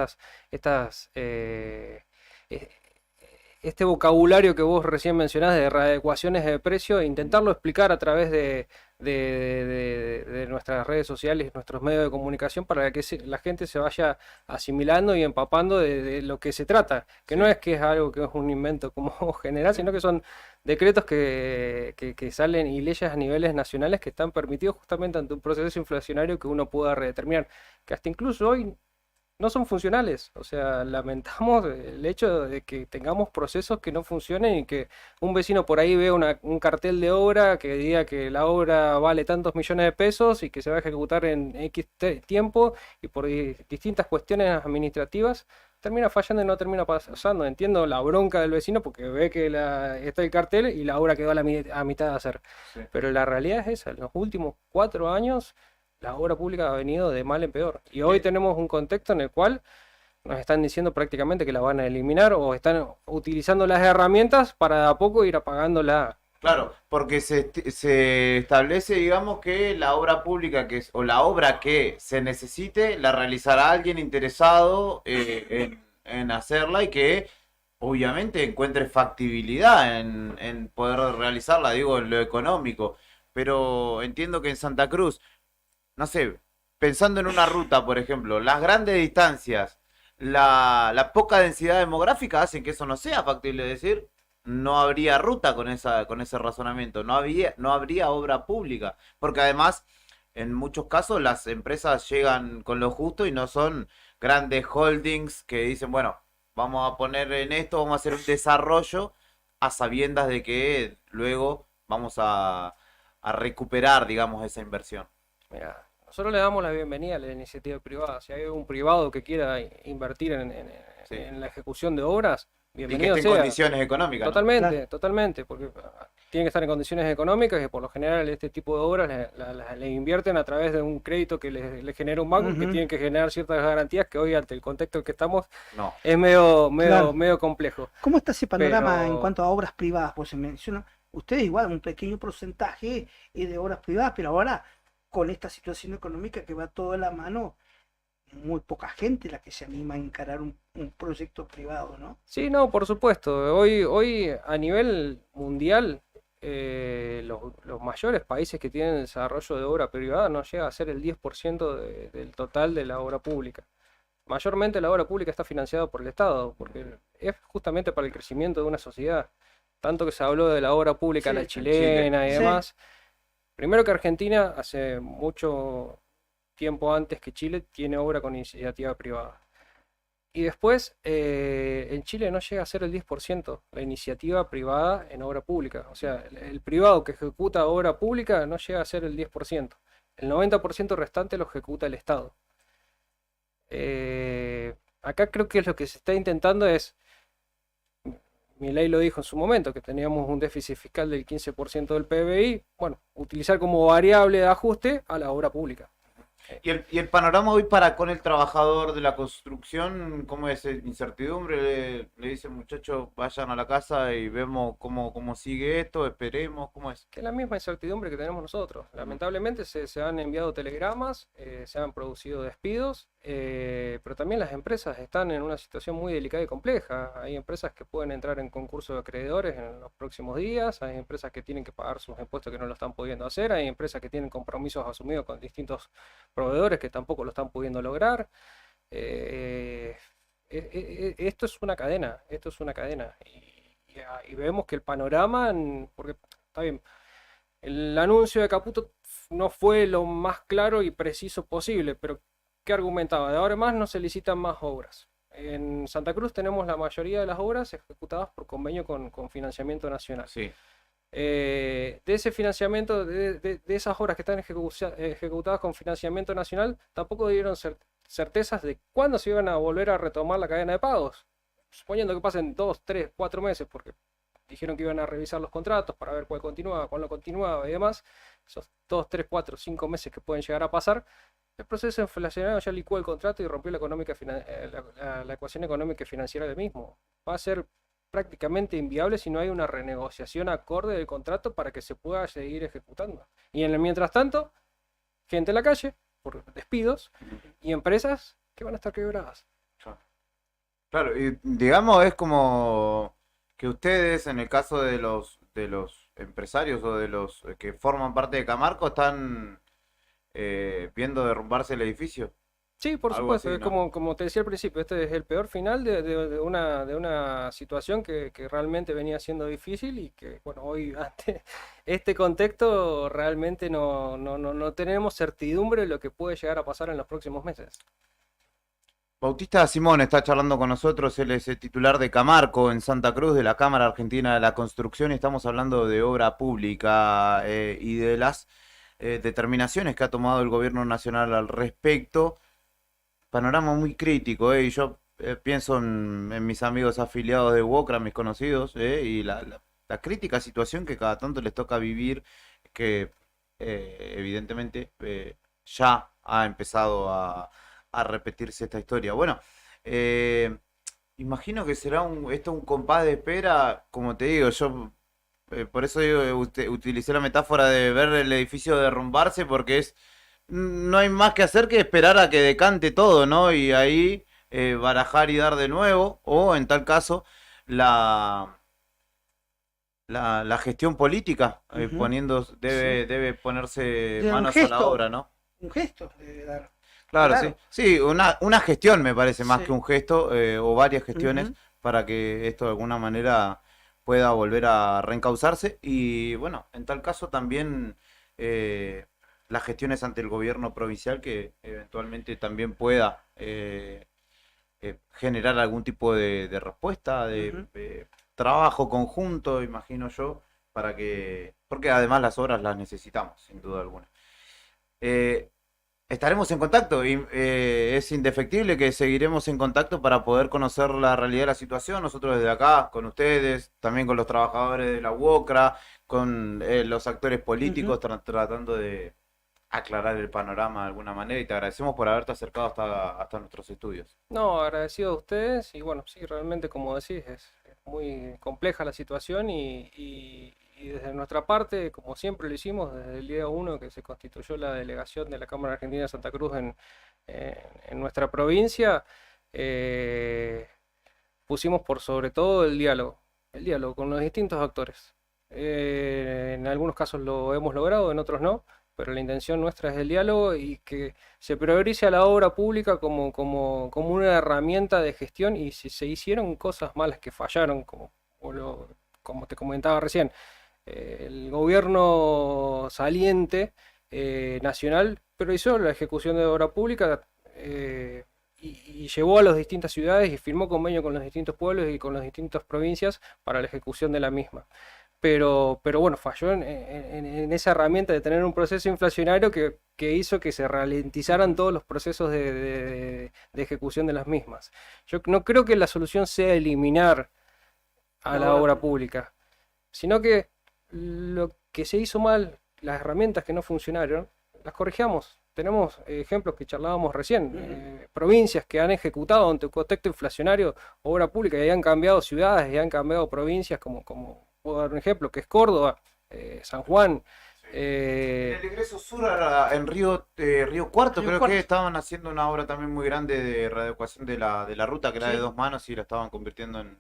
este vocabulario que vos recién mencionás de readecuaciones de precio, intentarlo explicar a través de nuestras redes sociales y nuestros medios de comunicación, para que la gente se vaya asimilando y empapando de lo que se trata, que no es que es algo que es un invento como general, sino que son decretos que salen y leyes a niveles nacionales que están permitidos justamente ante un proceso inflacionario que uno pueda redeterminar, que hasta incluso hoy no son funcionales. O sea, lamentamos el hecho de que tengamos procesos que no funcionen y que un vecino por ahí vea un cartel de obra que diga que la obra vale tantos millones de pesos y que se va a ejecutar en X tiempo, y por distintas cuestiones administrativas termina fallando y no termina pasando. Entiendo la bronca del vecino porque ve que está el cartel y la obra quedó a mitad de hacer. Sí. Pero la realidad es esa: en los últimos 4 años la obra pública ha venido de mal en peor. Y hoy tenemos un contexto en el cual nos están diciendo prácticamente que la van a eliminar, o están utilizando las herramientas para de a poco ir apagándola. Claro, porque se establece, digamos, que la obra pública o la obra que se necesite la realizará alguien interesado en hacerla, y que obviamente encuentre factibilidad en poder realizarla, digo, en lo económico. Pero entiendo que en Santa Cruz, no sé, pensando en una ruta, por ejemplo, las grandes distancias, la poca densidad demográfica hacen que eso no sea factible. Es decir, no habría ruta con ese razonamiento, no habría obra pública, porque además en muchos casos las empresas llegan con lo justo y no son grandes holdings que dicen, bueno, vamos a poner en esto, vamos a hacer un desarrollo a sabiendas de que luego vamos a recuperar, digamos, esa inversión. Mira, nosotros le damos la bienvenida a la iniciativa privada. Si hay un privado que quiera invertir en la ejecución de obras, bienvenido sea. Y que esté en condiciones económicas. Totalmente, ¿no? Totalmente, porque tiene que estar en condiciones económicas, y por lo general este tipo de obras le invierten a través de un crédito que le genera un banco, que tienen que generar ciertas garantías que hoy, ante el contexto en que estamos, es medio complejo. ¿Cómo está ese panorama en cuanto a obras privadas? Pues se menciona, ustedes igual un pequeño porcentaje de obras privadas, pero ahora con esta situación económica que va todo a la mano, muy poca gente la que se anima a encarar un proyecto privado, ¿no? Sí, no, por supuesto. Hoy a nivel mundial, los mayores países que tienen desarrollo de obra privada no llega a ser el 10% del total de la obra pública. Mayormente la obra pública está financiada por el Estado, porque es justamente para el crecimiento de una sociedad. Tanto que se habló de la obra pública, Sí, la en chilena y Sí. demás. Primero que Argentina, hace mucho tiempo antes que Chile, tiene obra con iniciativa privada. Y después, en Chile no llega a ser el 10% la iniciativa privada en obra pública. O sea, el privado que ejecuta obra pública no llega a ser el 10%. El 90% restante lo ejecuta el Estado. Acá creo que lo que se está intentando es, Milei lo dijo en su momento, que teníamos un déficit fiscal del 15% del PBI, bueno, utilizar como variable de ajuste a la obra pública. Y el panorama hoy para con el trabajador de la construcción, ¿cómo es? ¿Incertidumbre? Le dicen, muchachos, vayan a la casa y vemos cómo sigue esto, esperemos, ¿cómo es? Que es la misma incertidumbre que tenemos nosotros. Lamentablemente se han enviado telegramas, se han producido despidos, pero también las empresas están en una situación muy delicada y compleja. Hay empresas que pueden entrar en concurso de acreedores en los próximos días, hay empresas que tienen que pagar sus impuestos que no lo están pudiendo hacer, hay empresas que tienen compromisos asumidos con distintos proveedores que tampoco lo están pudiendo lograr. Esto es una cadena, y vemos que el panorama, porque está bien, el anuncio de Caputo no fue lo más claro y preciso posible, pero ¿qué argumentaba? De ahora en más no se licitan más obras. En Santa Cruz tenemos la mayoría de las obras ejecutadas por convenio con financiamiento nacional. Sí. De ese financiamiento, de esas obras que están ejecutadas con financiamiento nacional, tampoco dieron certezas de cuándo se iban a volver a retomar la cadena de pagos. Suponiendo que pasen 2, 3, 4 meses, porque dijeron que iban a revisar los contratos para ver cuál continuaba, cuál no continuaba y demás. Esos 2, 3, 4, 5 meses que pueden llegar a pasar, el proceso inflacionario ya licuó el contrato y rompió la ecuación económica y financiera del mismo. Va a ser prácticamente inviable si no hay una renegociación acorde del contrato para que se pueda seguir ejecutando. Y en el mientras tanto, gente en la calle por despidos y empresas que van a estar quebradas. Claro, y digamos, es como que ustedes, en el caso de los empresarios o de los que forman parte de Camarco, están viendo derrumbarse el edificio. Sí, por Algo supuesto, así, es ¿no? como te decía al principio, este es el peor final de una situación que realmente venía siendo difícil y que, bueno, hoy ante este contexto realmente no tenemos certidumbre de lo que puede llegar a pasar en los próximos meses. Bautista Simón está charlando con nosotros, él es el titular de Camarco en Santa Cruz, de la Cámara Argentina de la Construcción, y estamos hablando de obra pública y de las determinaciones que ha tomado el gobierno nacional al respecto. Panorama muy crítico, y yo pienso en mis amigos afiliados de Wokra, mis conocidos, y la crítica situación que cada tanto les toca vivir, que evidentemente ya ha empezado a repetirse esta historia. Bueno, imagino que será esto un compás de espera, como te digo, yo por eso digo, utilicé la metáfora de ver el edificio derrumbarse, porque no hay más que hacer que esperar a que decante todo, ¿no? Y ahí barajar y dar de nuevo, o en tal caso, la gestión política debe ponerse De un manos a la gesto. obra, ¿no? Un gesto debe dar. Claro, Claro. sí. Sí, una gestión me parece más Sí. que un gesto, o varias gestiones Ujú. para que esto de alguna manera pueda volver a reencauzarse. Y bueno, en tal caso también las gestiones ante el gobierno provincial, que eventualmente también pueda generar algún tipo de respuesta, de trabajo conjunto, imagino yo, porque además las obras las necesitamos, sin duda alguna. Estaremos en contacto y es indefectible que seguiremos en contacto para poder conocer la realidad de la situación. Nosotros desde acá, con ustedes, también con los trabajadores de la UOCRA, con los actores políticos, tratando de aclarar el panorama de alguna manera. Y te agradecemos por haberte acercado hasta nuestros estudios. No, agradecido a ustedes y bueno, sí, realmente como decís, es muy compleja la situación y y desde nuestra parte, como siempre lo hicimos, desde el día 1 que se constituyó la delegación de la Cámara Argentina de Santa Cruz en nuestra provincia, pusimos por sobre todo el diálogo con los distintos actores. En algunos casos lo hemos logrado, en otros no, pero la intención nuestra es el diálogo y que se priorice a la obra pública como una herramienta de gestión, y si se hicieron cosas malas que fallaron, como te comentaba recién, el gobierno saliente nacional priorizó la ejecución de obra pública y llevó a las distintas ciudades y firmó convenio con los distintos pueblos y con las distintas provincias para la ejecución de la misma. Pero bueno, falló en esa herramienta de tener un proceso inflacionario que hizo que se ralentizaran todos los procesos de ejecución de las mismas. Yo no creo que la solución sea eliminar a la obra pública, sino que lo que se hizo mal, las herramientas que no funcionaron, las corregimos. Tenemos ejemplos que charlábamos recién, provincias que han ejecutado ante un contexto inflacionario obra pública y han cambiado ciudades y han cambiado provincias, como puedo dar un ejemplo, que es Córdoba, San Juan. En el ingreso sur en Río Cuarto, creo que estaban haciendo una obra también muy grande de readecuación de la ruta, que era de 2 manos, y la estaban convirtiendo en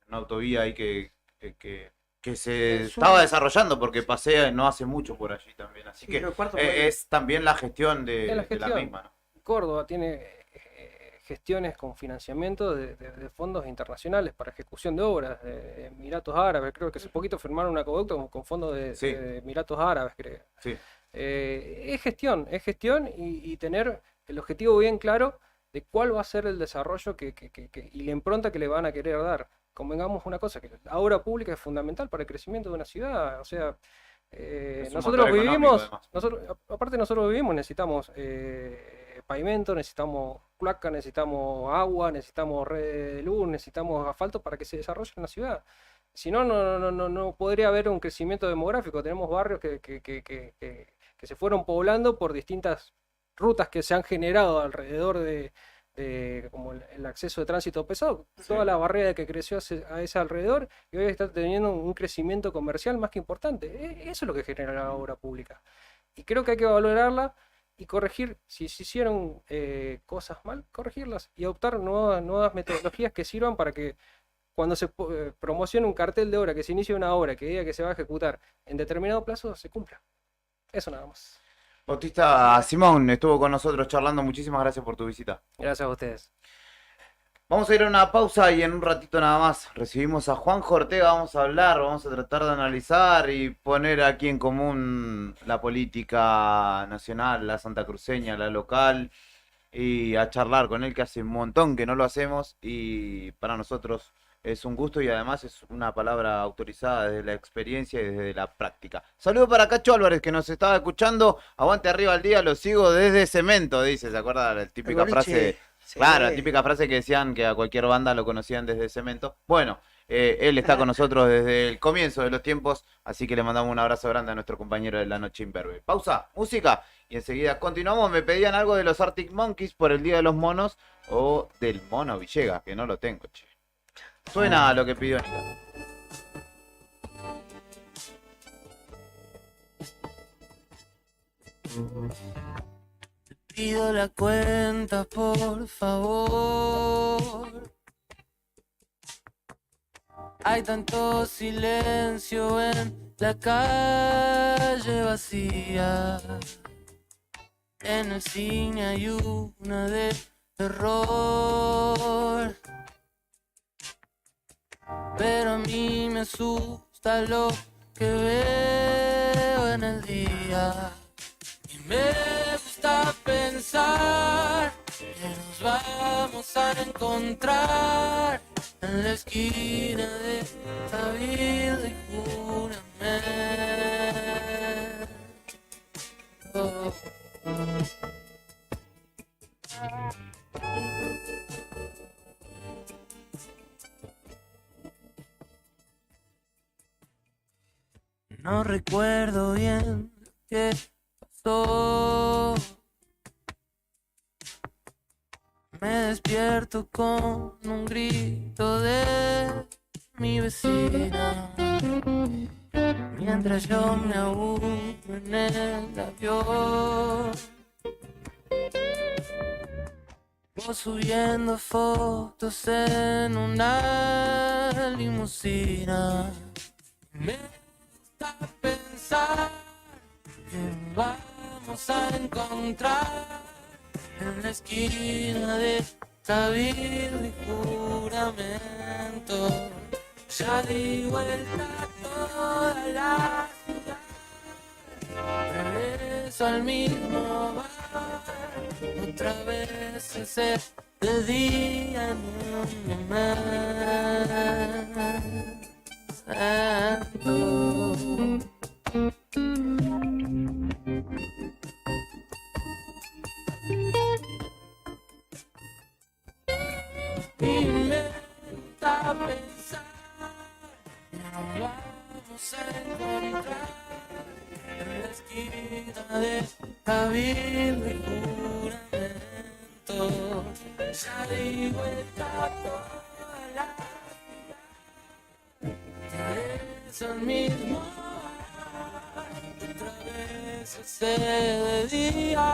una autovía ahí que se estaba desarrollando, porque pasé no hace mucho por allí también, así que es también la gestión de la misma, ¿no? Córdoba tiene gestiones con financiamiento de fondos internacionales para ejecución de obras, de Emiratos Árabes, creo que hace poquito firmaron un acueducto con fondos de Emiratos Árabes, creo. Sí. Es gestión y tener el objetivo bien claro de cuál va a ser el desarrollo y la impronta que le van a querer dar. Convengamos una cosa, que la obra pública es fundamental para el crecimiento de una ciudad, o sea, nosotros vivimos, necesitamos pavimento, necesitamos cloaca, necesitamos agua, necesitamos red de luz, necesitamos asfalto para que se desarrolle en la ciudad. Si no, no podría haber un crecimiento demográfico. Tenemos barrios que se fueron poblando por distintas rutas que se han generado alrededor de como el acceso de tránsito pesado, toda la barrera que creció a ese alrededor, y hoy está teniendo un crecimiento comercial más que importante. Eso es lo que genera la obra pública. Y creo que hay que valorarla y corregir, si se hicieron cosas mal, corregirlas y adoptar nuevas metodologías que sirvan para que cuando se promocione un cartel de obra, que se inicie una obra que diga que se va a ejecutar en determinado plazo, se cumpla. Eso nada más. Bautista Simón estuvo con nosotros charlando. Muchísimas gracias por tu visita. Gracias a ustedes. Vamos a ir a una pausa y en un ratito nada más recibimos a Juanjo Ortega. Vamos a hablar, vamos a tratar de analizar y poner aquí en común la política nacional, la santacruceña, la local, y a charlar con él, que hace un montón que no lo hacemos, y para nosotros es un gusto y además es una palabra autorizada desde la experiencia y desde la práctica. Saludos para Cacho Álvarez, que nos estaba escuchando. Aguante arriba al día, lo sigo desde Cemento, dice. ¿Se acuerda la típica frase? Sí. Claro, la típica frase que decían que a cualquier banda lo conocían desde Cemento. Bueno, él está con nosotros desde el comienzo de los tiempos, así que le mandamos un abrazo grande a nuestro compañero de la noche imberbe. Pausa, música, y enseguida continuamos. Me pedían algo de los Arctic Monkeys por el Día de los Monos o del Mono Villegas, que no lo tengo, che. Suena a lo que pidió Nica. Te pido la cuenta, por favor. Hay tanto silencio en la calle vacía. En el cine hay una de terror. Pero a mí me asusta lo que veo en el día. Y me gusta pensar que nos vamos a encontrar en la esquina de esta vida y júrame. Oh. No recuerdo bien lo que pasó. Me despierto con un grito de mi vecina. mientras yo me ahogo en el avión. Vos subiendo fotos en una limusina. Me gusta pensar que vamos a encontrar en la esquina de esta vida y juramento. Ya di vuelta toda la ciudad, regreso al mismo bar, otra vez ese de día en un y me gusta pensar que nos vamos a encontrar en la esquina de esta vida y juramento. Ya di vuelta toda la ciudad, es el mismo bar, otra vez ese de día.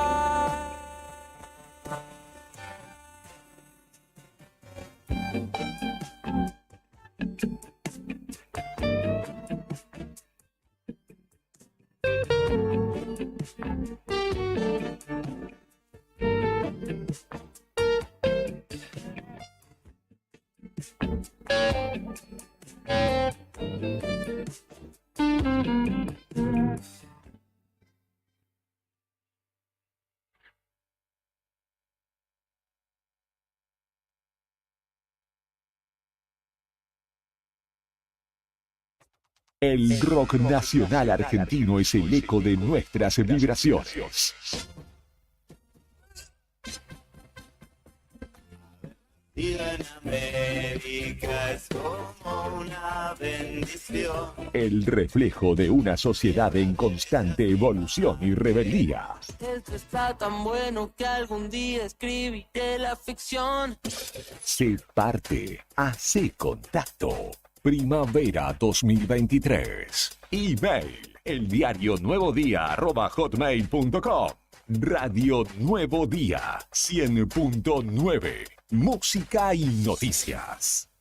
El rock nacional argentino es el eco de nuestras vibraciones. Vida en América es como una bendición. El reflejo de una sociedad en constante evolución y rebeldía. Esto está tan bueno que algún día escribiré la ficción. Sé parte, hace contacto. Primavera 2023. Email, eldiarionuevodía@hotmail.com. Radio Nuevo Día 100.9. Música y noticias.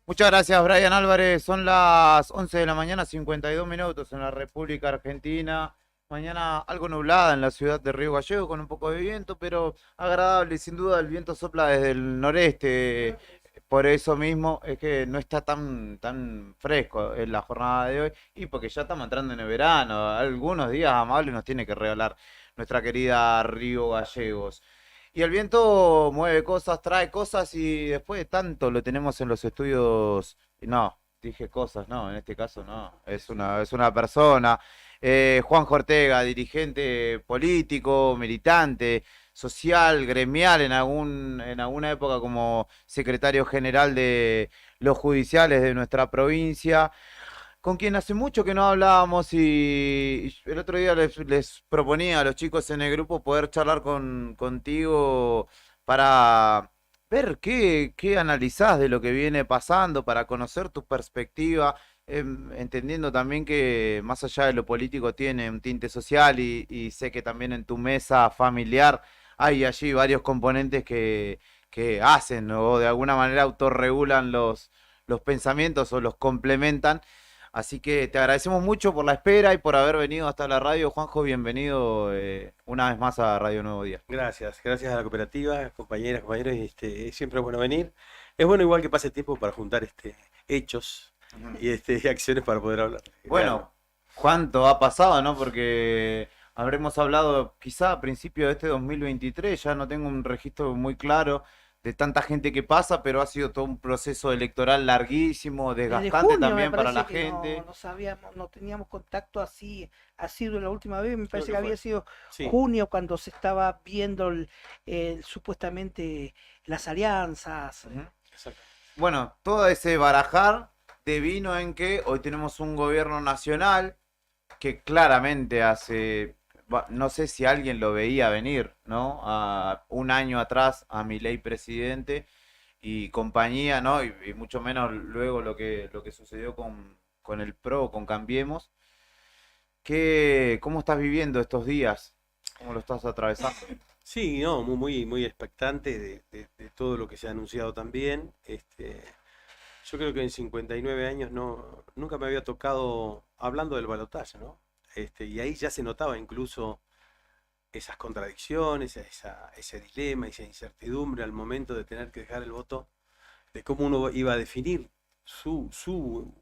Muchas gracias, Brian Álvarez. Son las 11 de la mañana, 52 minutos en la República Argentina. Mañana algo nublada en la ciudad de Río Gallegos con un poco de viento, pero agradable. Sin duda el viento sopla desde el noreste. Por eso mismo es que no está tan fresco en la jornada de hoy y porque ya estamos entrando en el verano. Algunos días amables nos tiene que regalar nuestra querida Río Gallegos. Y el viento mueve cosas, trae cosas y después de tanto lo tenemos en los estudios. No, dije cosas, no, en este caso no, es una persona. Juanjo Ortega, dirigente político, militante, social, gremial en alguna época como secretario general de los judiciales de nuestra provincia, con quien hace mucho que no hablábamos y el otro día les proponía a los chicos en el grupo poder charlar contigo para ver qué analizás de lo que viene pasando, para conocer tu perspectiva, entendiendo también que más allá de lo político tiene un tinte social y sé que también en tu mesa familiar hay allí varios componentes que hacen o de alguna manera autorregulan los pensamientos o los complementan. Así que te agradecemos mucho por la espera y por haber venido hasta la radio. Juanjo, bienvenido una vez más a Radio Nuevo Día. Gracias a la cooperativa, compañeras, compañeros. Es siempre bueno venir. Es bueno igual que pase tiempo para juntar hechos y acciones para poder hablar. Bueno, ¿cuánto ha pasado, no? Porque habremos hablado quizá a principios de este 2023, ya no tengo un registro muy claro de tanta gente que pasa, pero ha sido todo un proceso electoral larguísimo, desgastante también para la gente. No sabíamos, no teníamos contacto así, ha sido la última vez, me parece que que había fue. sido Sí. junio cuando se estaba viendo supuestamente las alianzas. Exacto. Bueno, todo ese barajar devino en que hoy tenemos un gobierno nacional que claramente no sé si alguien lo veía venir, ¿no? Un año atrás a Milei presidente y compañía, ¿no? Y mucho menos luego lo que sucedió con el PRO, con Cambiemos. ¿Cómo estás viviendo estos días? ¿Cómo lo estás atravesando? Sí, no, muy expectante de todo lo que se ha anunciado también. Yo creo que en 59 años nunca me había tocado hablando del balotaje, ¿no? Y ahí ya se notaba incluso esas contradicciones, ese dilema, esa incertidumbre al momento de tener que dejar el voto, de cómo uno iba a definir su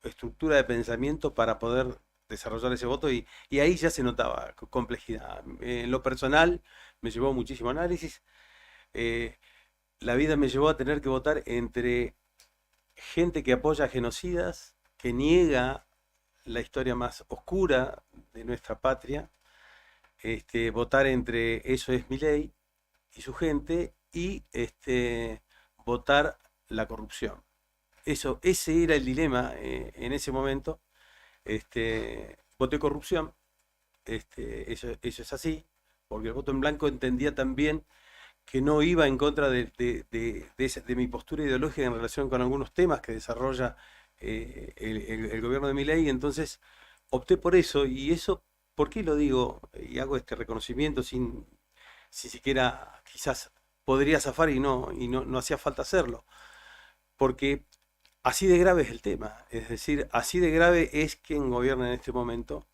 estructura de pensamiento para poder desarrollar ese voto y ahí ya se notaba complejidad. En lo personal me llevó muchísimo análisis. La vida me llevó a tener que votar entre gente que apoya genocidas, que niega la historia más oscura de nuestra patria, votar entre eso es Milei y su gente y votar la corrupción. Ese era el dilema en ese momento. Voté corrupción, eso es así, porque el voto en blanco entendía también que no iba en contra de mi postura ideológica en relación con algunos temas que desarrolla el gobierno de Milei, entonces opté por eso. Y eso, ¿por qué lo digo? Y hago este reconocimiento sin siquiera quizás podría zafar y no hacía falta hacerlo, porque así de grave es el tema. Es decir, así de grave es quien gobierna en este momento,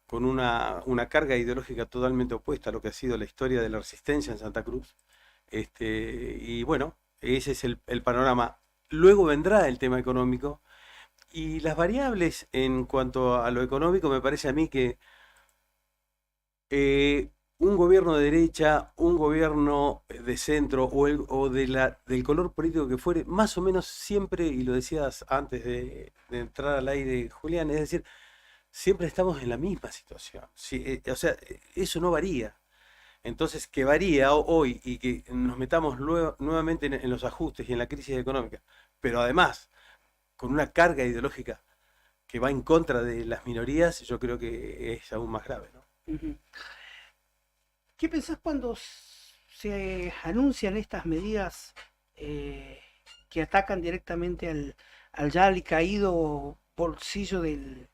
con una carga ideológica totalmente opuesta a lo que ha sido la historia de la resistencia en Santa Cruz. Y bueno, ese es el panorama. Luego vendrá el tema económico y las variables en cuanto a lo económico. Me parece a mí que un gobierno de derecha, un gobierno de centro o del color político que fuere, más o menos siempre, y lo decías antes de entrar al aire, Julián, es decir, siempre estamos en la misma situación. Sí, o sea, eso no varía. Entonces, que varía hoy y que nos metamos nuevamente en los ajustes y en la crisis económica, pero además con una carga ideológica que va en contra de las minorías, yo creo que es aún más grave, ¿no? Ujú. ¿Qué pensás cuando se anuncian estas medidas que atacan directamente al ya caído bolsillo del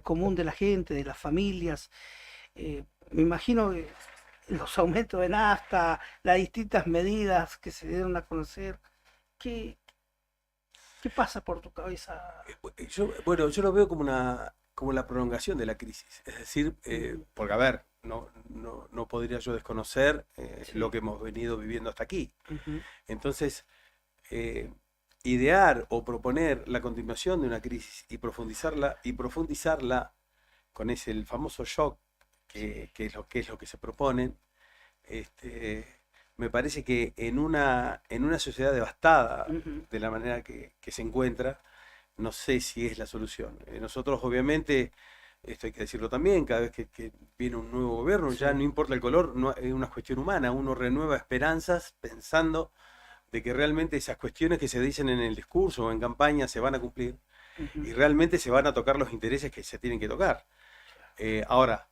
común de la gente, de las familias? Me imagino que los aumentos de nafta, las distintas medidas que se dieron a conocer, ¿qué pasa por tu cabeza? Bueno, yo lo veo como la prolongación de la crisis. Es decir, porque a ver, no podría yo desconocer lo que hemos venido viviendo hasta aquí. Ujú. Entonces, idear o proponer la continuación de una crisis y profundizarla con el famoso shock que es lo que se proponen, me parece que en una sociedad devastada Ujú. de la manera que se encuentra, no sé si es la solución. Nosotros obviamente, esto hay que decirlo también, cada vez que viene un nuevo gobierno, ya no importa el color, no, es una cuestión humana, uno renueva esperanzas pensando de que realmente esas cuestiones que se dicen en el discurso o en campaña se van a cumplir y realmente se van a tocar los intereses que se tienen que tocar. Ahora,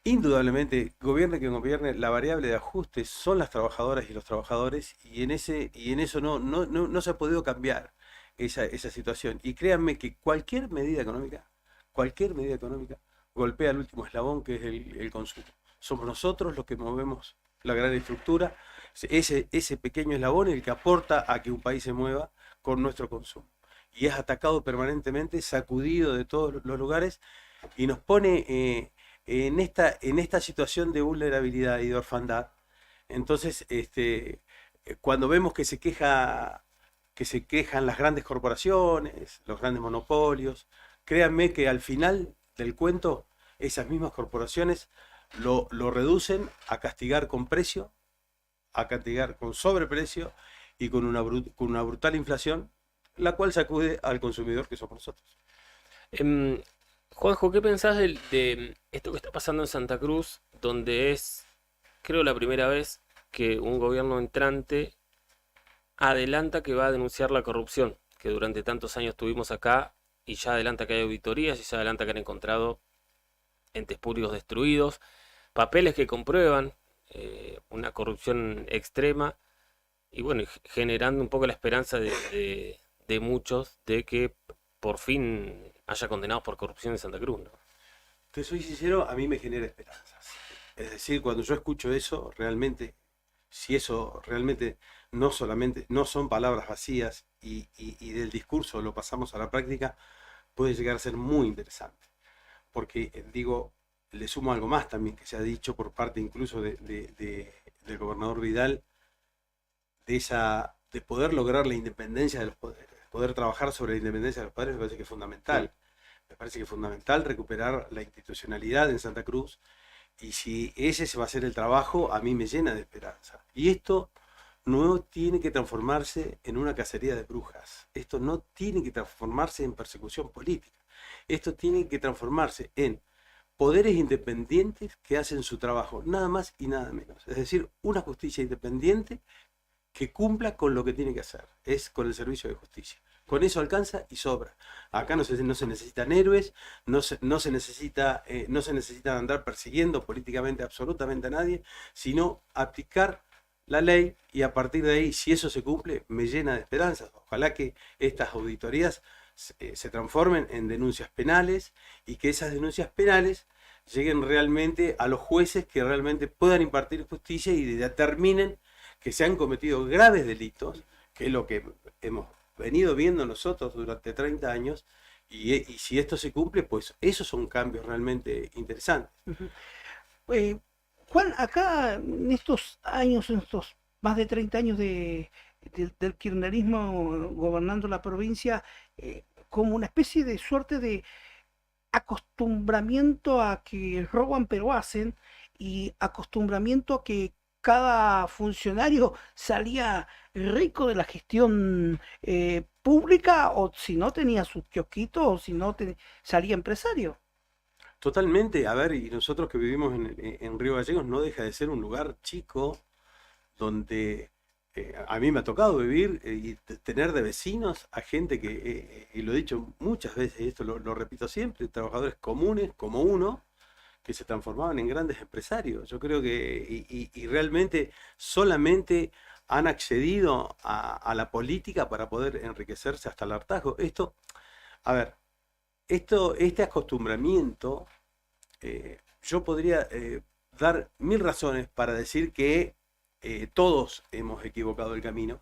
indudablemente, gobierne quien gobierne, la variable de ajuste son las trabajadoras y los trabajadores, y en eso no se ha podido cambiar esa situación. Y créanme que cualquier medida económica golpea el último eslabón, que es el consumo. Somos nosotros los que movemos la gran estructura, ese pequeño eslabón es el que aporta a que un país se mueva con nuestro consumo. Y es atacado permanentemente, sacudido de todos los lugares, y nos pone en esta situación de vulnerabilidad y de orfandad. Entonces, cuando vemos que se quejan las grandes corporaciones, los grandes monopolios, créanme que al final del cuento, esas mismas corporaciones lo reducen a castigar con precio, a castigar con sobreprecio y con una brutal inflación, la cual sacude al consumidor, que somos nosotros. Juanjo, ¿qué pensás de esto que está pasando en Santa Cruz, donde es, creo, la primera vez que un gobierno entrante adelanta que va a denunciar la corrupción que durante tantos años tuvimos acá, y ya adelanta que hay auditorías, y ya adelanta que han encontrado entes públicos destruidos, papeles que comprueban una corrupción extrema, y bueno, generando un poco la esperanza de muchos de que por fin haya condenados por corrupción en Santa Cruz, ¿no? Te soy sincero, a mí me genera esperanzas. Es decir, cuando yo escucho eso, realmente, si eso realmente no son palabras vacías y del discurso lo pasamos a la práctica, puede llegar a ser muy interesante. Porque, digo, le sumo algo más también que se ha dicho por parte incluso del gobernador Vidal, de poder lograr la independencia de los poderes, poder trabajar sobre la independencia de los poderes. Me parece que es fundamental. Me parece que es fundamental recuperar la institucionalidad en Santa Cruz, y si ese se va a hacer el trabajo, a mí me llena de esperanza. Y esto no tiene que transformarse en una cacería de brujas. Esto no tiene que transformarse en persecución política. Esto tiene que transformarse en poderes independientes que hacen su trabajo, nada más y nada menos. Es decir, una justicia independiente que cumpla con lo que tiene que hacer, es con el servicio de justicia. Con eso alcanza y sobra. Acá no se necesitan héroes, no se necesita andar persiguiendo políticamente absolutamente a nadie, sino aplicar la ley, y a partir de ahí, si eso se cumple, me llena de esperanzas. Ojalá que estas auditorías se transformen en denuncias penales, y que esas denuncias penales lleguen realmente a los jueces que realmente puedan impartir justicia y determinen que se han cometido graves delitos, que es lo que hemos venido viendo nosotros durante 30 años, y si esto se cumple, pues esos son cambios realmente interesantes. Juan, acá en estos años, en estos más de 30 años del kirchnerismo gobernando la provincia, como una especie de suerte de acostumbramiento a que roban pero hacen, y acostumbramiento a que cada funcionario salía rico de la gestión pública, o si no tenía sus kiosquitos, o si no salía empresario. Totalmente, a ver, y nosotros que vivimos en Río Gallegos no deja de ser un lugar chico donde a mí me ha tocado vivir y tener de vecinos a gente que, y lo he dicho muchas veces, y esto lo repito siempre, trabajadores comunes como uno, que se transformaban en grandes empresarios. Yo creo que, y realmente solamente han accedido a la política para poder enriquecerse hasta el hartazgo. Esto, a ver, este acostumbramiento, yo podría dar 1000 razones para decir que todos hemos equivocado el camino,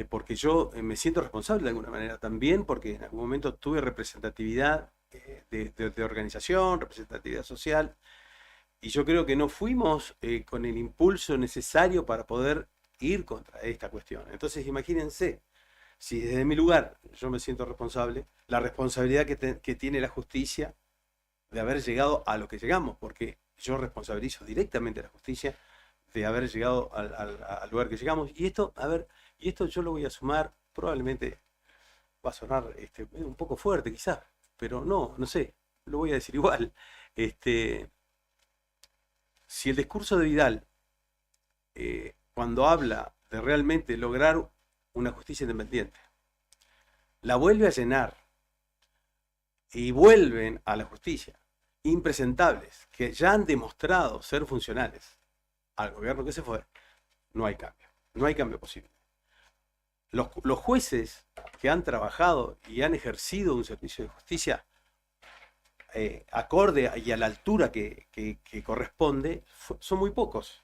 porque yo me siento responsable de alguna manera también, porque en algún momento tuve representatividad de organización, representatividad social, y yo creo que no fuimos con el impulso necesario para poder ir contra esta cuestión. Entonces imagínense, si desde mi lugar yo me siento responsable, la responsabilidad que tiene la justicia de haber llegado a lo que llegamos, porque yo responsabilizo directamente a la justicia de haber llegado al lugar que llegamos. Y esto, a ver, y esto yo lo voy a sumar, probablemente va a sonar un poco fuerte quizás, pero no sé, lo voy a decir igual. Si el discurso de Vidal, cuando habla de realmente lograr una justicia independiente, la vuelve a llenar y vuelven a la justicia impresentables que ya han demostrado ser funcionales al gobierno que se fue, no hay cambio posible. Los jueces que han trabajado y han ejercido un servicio de justicia acorde y a la altura que corresponde, son muy pocos.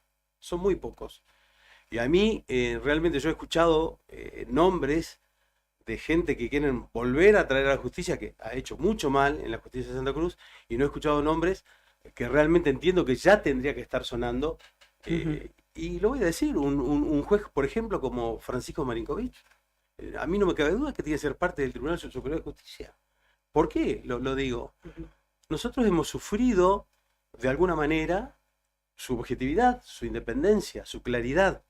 Y a mí realmente yo he escuchado nombres de gente que quieren volver a traer a la justicia, que ha hecho mucho mal en la justicia de Santa Cruz, y no he escuchado nombres que realmente entiendo que ya tendría que estar sonando. Y lo voy a decir, un juez, por ejemplo, como Francisco Marinkovic, a mí no me cabe duda que tiene que ser parte del Tribunal Superior de Justicia. ¿Por qué lo digo? Nosotros hemos sufrido, de alguna manera, su objetividad, su independencia, su claridad.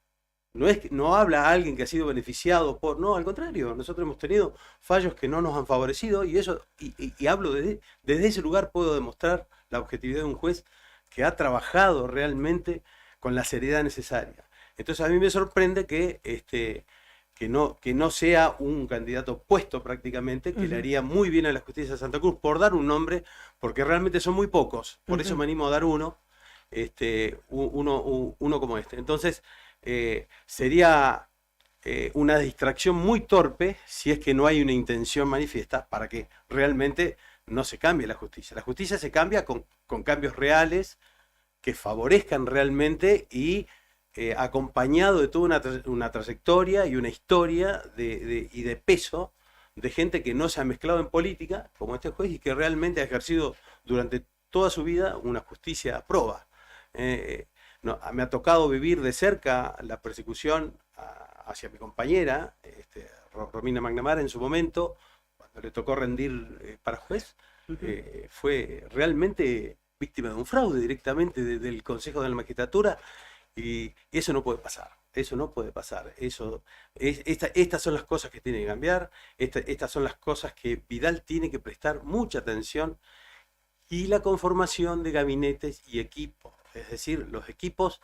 No habla alguien que ha sido beneficiado por... No, al contrario, nosotros hemos tenido fallos que no nos han favorecido, y eso, y hablo desde ese lugar, puedo demostrar la objetividad de un juez que ha trabajado realmente con la seriedad necesaria. Entonces a mí me sorprende que no sea un candidato puesto prácticamente, que le haría muy bien a la justicia de Santa Cruz, por dar un nombre, porque realmente son muy pocos, por eso me animo a dar uno como este. Entonces sería una distracción muy torpe si es que no hay una intención manifiesta para que realmente no se cambie la justicia. La justicia se cambia con cambios reales que favorezcan realmente y acompañado de toda una trayectoria y una historia y de peso de gente que no se ha mezclado en política, como este juez, y que realmente ha ejercido durante toda su vida una justicia a proba. Me ha tocado vivir de cerca la persecución hacia mi compañera, Romina McNamara, en su momento, cuando le tocó rendir para juez, fue realmente víctima de un fraude directamente del Consejo de la Magistratura, y eso no puede pasar. Estas son las cosas que tienen que cambiar, estas son las cosas que Vidal tiene que prestar mucha atención, y la conformación de gabinetes y equipos. Es decir, los equipos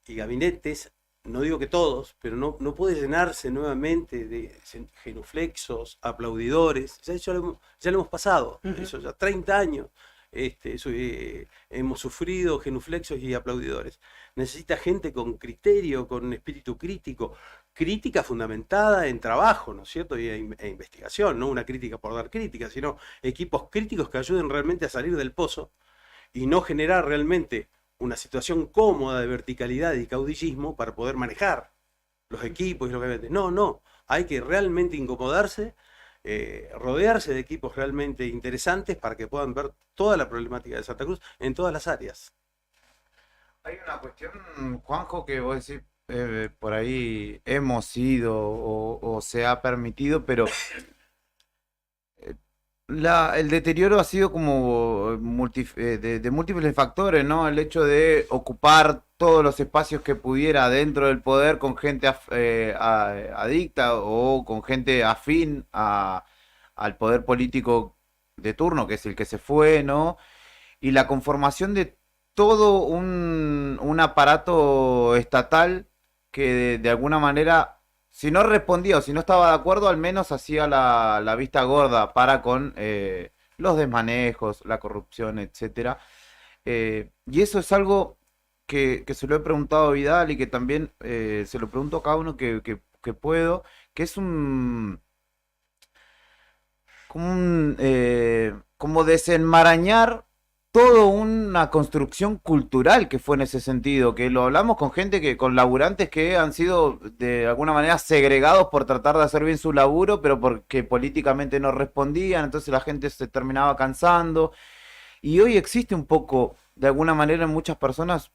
y gabinetes, no digo que todos, pero no puede llenarse nuevamente de genuflexos, aplaudidores. Ya lo hemos pasado, eso ya 30 años hemos sufrido genuflexos y aplaudidores. Necesita gente con criterio, con espíritu crítico, crítica fundamentada en trabajo, ¿no es cierto? E investigación, no una crítica por dar crítica, sino equipos críticos que ayuden realmente a salir del pozo y no generar realmente una situación cómoda de verticalidad y caudillismo para poder manejar los equipos y los gabinetes. No, Hay que realmente incomodarse, rodearse de equipos realmente interesantes para que puedan ver toda la problemática de Santa Cruz en todas las áreas. Hay una cuestión, Juanjo, que vos decís, por ahí hemos ido o se ha permitido, pero el deterioro ha sido como de múltiples factores, ¿no? El hecho de ocupar todos los espacios que pudiera dentro del poder con gente adicta o con gente afín al poder político de turno, que es el que se fue, ¿no? Y la conformación de todo un aparato estatal que de alguna manera, si no respondía o si no estaba de acuerdo, al menos hacía la vista gorda para con los desmanejos, la corrupción, etcétera. Y eso es algo que se lo he preguntado a Vidal y que también se lo pregunto a cada uno que puedo, que es como desenmarañar toda una construcción cultural que fue en ese sentido, que lo hablamos con gente con laburantes que han sido de alguna manera segregados por tratar de hacer bien su laburo, pero porque políticamente no respondían, entonces la gente se terminaba cansando. Y hoy existe un poco, de alguna manera en muchas personas,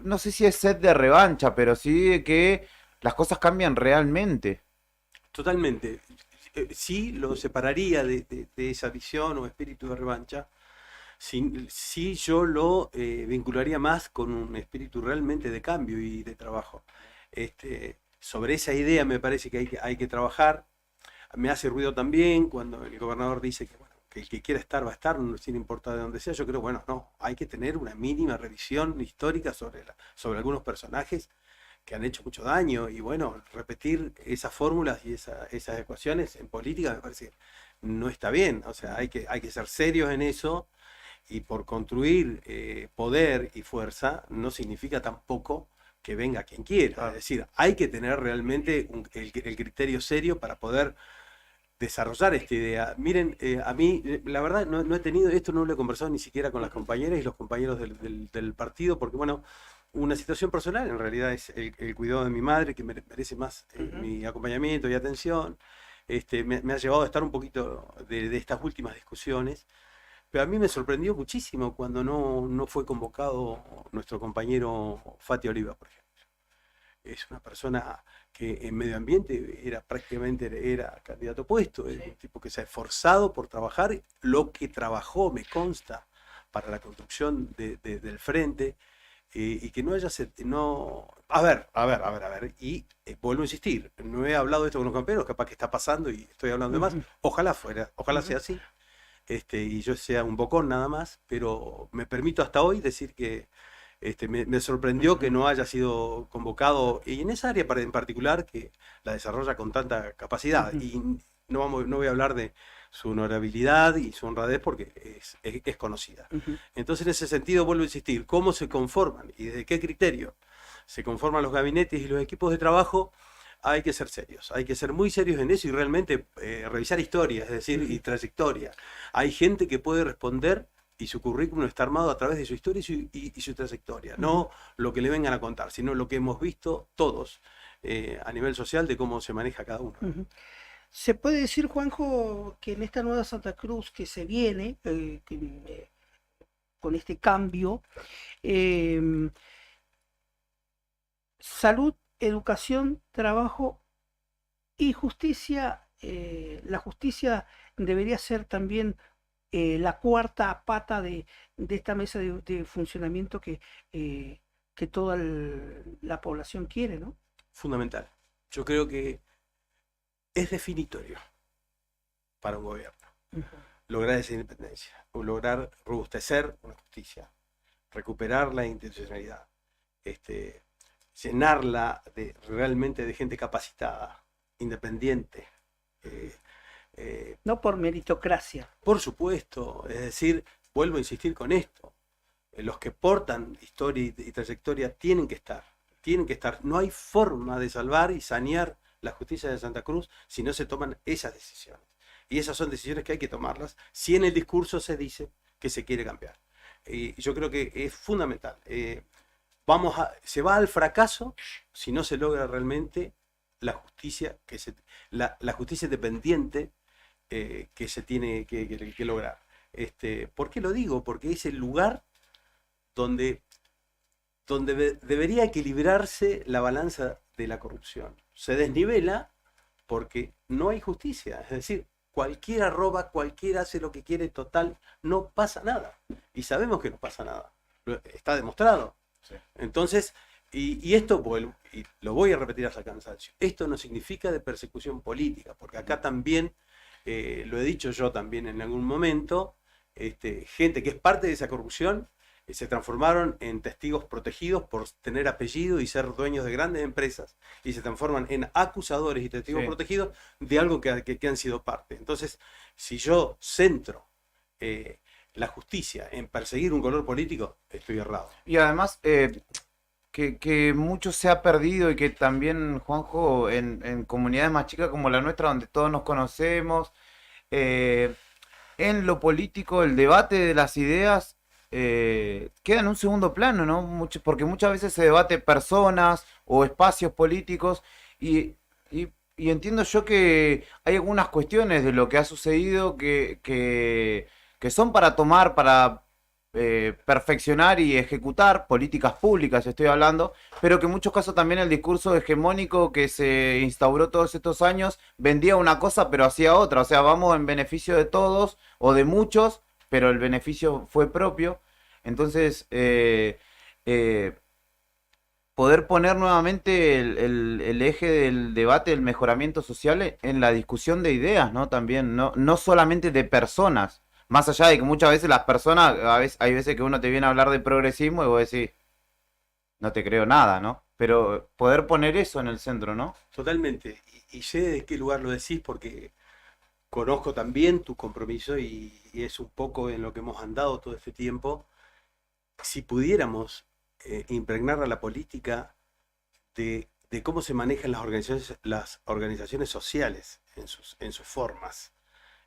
no sé si es sed de revancha, pero sí de que las cosas cambian realmente. Totalmente. Sí lo separaría de esa visión o espíritu de revancha. Sí, yo lo vincularía más con un espíritu realmente de cambio y de trabajo. Sobre esa idea me parece que hay que trabajar. Me hace ruido también cuando el gobernador dice que, bueno, que el que quiera estar va a estar, sin importar de dónde sea. Yo creo, bueno, no, hay que tener una mínima revisión histórica sobre algunos personajes que han hecho mucho daño, y bueno, repetir esas fórmulas y esas ecuaciones en política me parece que no está bien. O sea, hay que ser serios en eso. Y por construir poder y fuerza no significa tampoco que venga quien quiera. Es decir, hay que tener realmente el criterio serio para poder desarrollar esta idea. Miren, a mí, la verdad, no he tenido, esto no lo he conversado ni siquiera con las compañeras y los compañeros del partido, porque bueno, una situación personal en realidad es el cuidado de mi madre, que merece más mi acompañamiento y atención. Me ha llevado a estar un poquito de estas últimas discusiones. Pero a mí me sorprendió muchísimo cuando no fue convocado nuestro compañero Fati Oliva, por ejemplo. Es una persona que en medio ambiente prácticamente era candidato puesto, es un tipo que se ha esforzado por trabajar, lo que trabajó, me consta, para la construcción del frente, y que no haya... A ver, y vuelvo a insistir, no he hablado de esto con los compañeros, capaz que está pasando y estoy hablando de más, ojalá sea así. Y yo sea un bocón nada más, pero me permito hasta hoy decir que me sorprendió que no haya sido convocado, y en esa área en particular que la desarrolla con tanta capacidad. Y no voy a hablar de su honorabilidad y su honradez porque es conocida. Entonces, en ese sentido, vuelvo a insistir, ¿cómo se conforman y desde qué criterio se conforman los gabinetes y los equipos de trabajo? Hay que ser serios, hay que ser muy serios en eso y realmente revisar historia, es decir, y trayectoria. Hay gente que puede responder y su currículum está armado a través de su historia y su trayectoria. No lo que le vengan a contar, sino lo que hemos visto todos a nivel social de cómo se maneja cada uno. Se puede decir, Juanjo, que en esta nueva Santa Cruz que se viene, con este cambio, salud, educación, trabajo y justicia. La justicia debería ser también la cuarta pata de esta mesa de funcionamiento que toda la población quiere, ¿no? Fundamental. Yo creo que es definitorio para un gobierno lograr esa independencia, o lograr robustecer una justicia, recuperar la institucionalidad, llenarla realmente de gente capacitada, independiente. No por meritocracia. Por supuesto, es decir, vuelvo a insistir con esto, los que portan historia y trayectoria tienen que estar. No hay forma de salvar y sanear la justicia de Santa Cruz si no se toman esas decisiones. Y esas son decisiones que hay que tomarlas si en el discurso se dice que se quiere cambiar. Y yo creo que es fundamental. Se va al fracaso si no se logra realmente la justicia la justicia independiente que se tiene que lograr. ¿Por qué lo digo? Porque es el lugar donde debería equilibrarse la balanza de la corrupción. Se desnivela porque no hay justicia. Es decir, cualquiera roba, cualquiera hace lo que quiere, total, no pasa nada. Y sabemos que no pasa nada. Está demostrado. Sí. Entonces, y esto, y lo voy a repetir hasta el cansancio, esto no significa de persecución política, porque acá también, lo he dicho yo también en algún momento, gente que es parte de esa corrupción, se transformaron en testigos protegidos por tener apellido y ser dueños de grandes empresas, y se transforman en acusadores y testigos Sí. protegidos de algo que han sido parte. Entonces, si yo centro la justicia en perseguir un color político, estoy errado. Y además, que mucho se ha perdido y que también, Juanjo, en comunidades más chicas como la nuestra, donde todos nos conocemos, en lo político, el debate de las ideas queda en un segundo plano, ¿no? Porque muchas veces se debate personas o espacios políticos y entiendo yo que hay algunas cuestiones de lo que ha sucedido que son para tomar, para perfeccionar y ejecutar políticas públicas, estoy hablando, pero que en muchos casos también el discurso hegemónico que se instauró todos estos años vendía una cosa pero hacía otra, o sea, vamos en beneficio de todos o de muchos, pero el beneficio fue propio. Entonces, poder poner nuevamente el eje del debate del mejoramiento social en la discusión de ideas, ¿no? También, no solamente de personas. Más allá de que muchas veces las personas, hay veces que uno te viene a hablar de progresismo y vos decís, no te creo nada, ¿no? Pero poder poner eso en el centro, ¿no? Totalmente. Y sé de qué lugar lo decís porque conozco también tu compromiso y es un poco en lo que hemos andado todo este tiempo. Si pudiéramos impregnar a la política de cómo se manejan las organizaciones sociales en sus formas,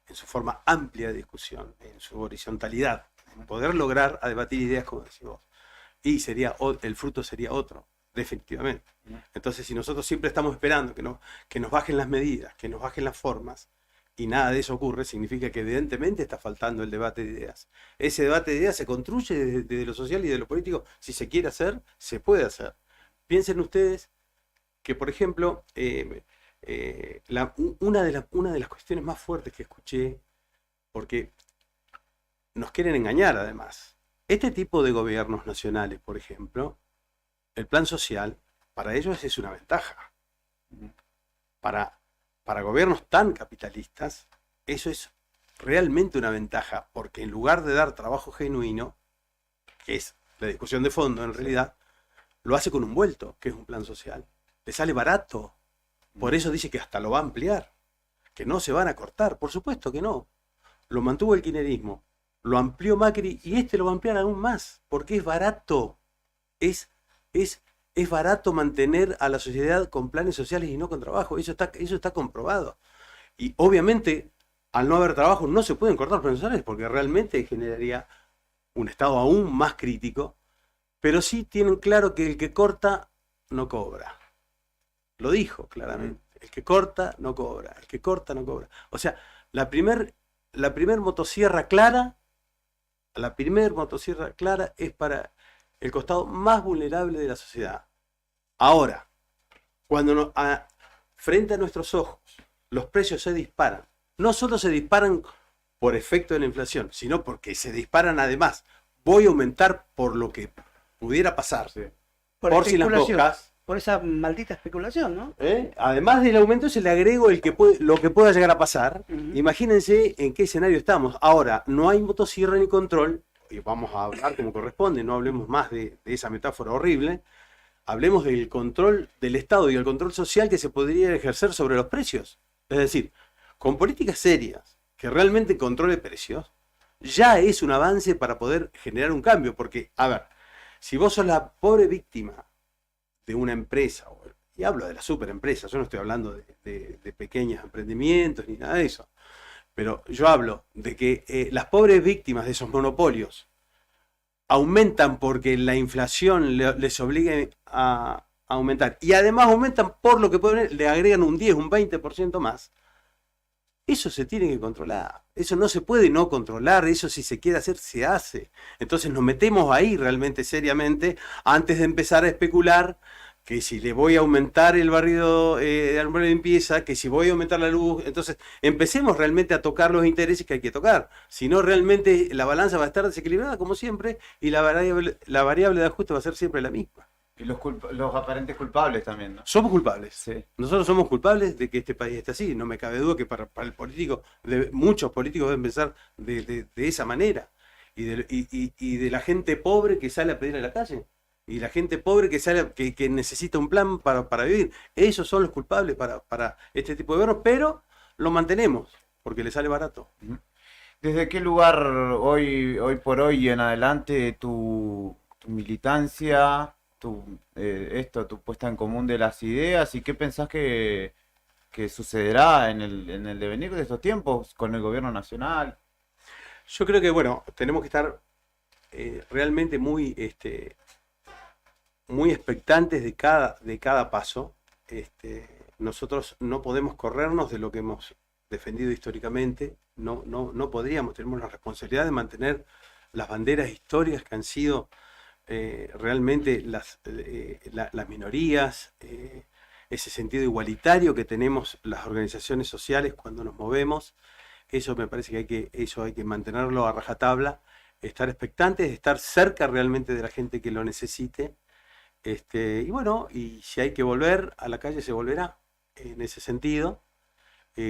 en su forma amplia de discusión, en su horizontalidad, en poder lograr a debatir ideas como decís vos. Y el fruto sería otro, definitivamente. Entonces, si nosotros siempre estamos esperando que nos bajen las medidas, que nos bajen las formas, y nada de eso ocurre, significa que evidentemente está faltando el debate de ideas. Ese debate de ideas se construye desde lo social y de lo político. Si se quiere hacer, se puede hacer. Piensen ustedes que, por ejemplo, una de las cuestiones más fuertes que escuché, porque nos quieren engañar además, este tipo de gobiernos nacionales, por ejemplo, el plan social, para ellos es una ventaja. Para gobiernos tan capitalistas, eso es realmente una ventaja, porque en lugar de dar trabajo genuino, que es la discusión de fondo en realidad, lo hace con un vuelto, que es un plan social. Le sale barato. Por eso dice que hasta lo va a ampliar, que no se van a cortar. Por supuesto que no. Lo mantuvo el kirchnerismo, lo amplió Macri y lo va a ampliar aún más, porque es barato. Es barato mantener a la sociedad con planes sociales y no con trabajo. Eso está comprobado. Y obviamente, al no haber trabajo, no se pueden cortar planes sociales porque realmente generaría un estado aún más crítico. Pero sí tienen claro que el que corta no cobra. Lo dijo claramente. El que corta no cobra. El que corta no cobra. O sea, la primer motosierra clara es para el costado más vulnerable de la sociedad. Ahora, cuando frente a nuestros ojos los precios se disparan, no solo se disparan por efecto de la inflación, sino porque se disparan además. Voy a aumentar por lo que pudiera pasar. Sí. Por si las moscas. Por esa maldita especulación, ¿no? Además del aumento se le agrego lo que pueda llegar a pasar. Imagínense en qué escenario estamos. Ahora, no hay motosierra ni control, y vamos a hablar como corresponde, no hablemos más de esa metáfora horrible. Hablemos del control del Estado y el control social que se podría ejercer sobre los precios. Es decir, con políticas serias que realmente controle precios, ya es un avance para poder generar un cambio. Porque, a ver, si vos sos la pobre víctima de una empresa, y hablo de la superempresa, yo no estoy hablando de pequeños emprendimientos ni nada de eso, pero yo hablo de que las pobres víctimas de esos monopolios aumentan porque la inflación les obliga a aumentar. Y además aumentan por lo que pueden, le agregan un 10, un 20% más. Eso se tiene que controlar. Eso no se puede no controlar. Eso si se quiere hacer, se hace. Entonces nos metemos ahí realmente seriamente antes de empezar a especular que si le voy a aumentar el barrido de limpieza, que si voy a aumentar la luz. Entonces empecemos realmente a tocar los intereses que hay que tocar. Si no, realmente la balanza va a estar desequilibrada como siempre y la variable de ajuste va a ser siempre la misma. Y los aparentes culpables también, ¿no? Somos culpables. Sí. Nosotros somos culpables de que este país esté así. No me cabe duda que para el político, muchos políticos deben pensar de esa manera. Y de la gente pobre que sale a pedir a la calle. Y la gente pobre que sale, que necesita un plan para vivir. Esos son los culpables para este tipo de gobierno, pero lo mantenemos porque le sale barato. ¿Desde qué lugar hoy por hoy y en adelante tu militancia, tu puesta en común de las ideas y qué pensás que sucederá en el devenir de estos tiempos con el gobierno nacional? Yo creo que, bueno, tenemos que estar realmente muy expectantes de cada paso. Nosotros no podemos corrernos de lo que hemos defendido históricamente. No podríamos, tenemos la responsabilidad de mantener las banderas históricas que han sido realmente las minorías, ese sentido igualitario que tenemos las organizaciones sociales cuando nos movemos. Eso me parece que hay que mantenerlo a rajatabla, estar expectantes, estar cerca realmente de la gente que lo necesite. Y bueno, y si hay que volver a la calle se volverá en ese sentido,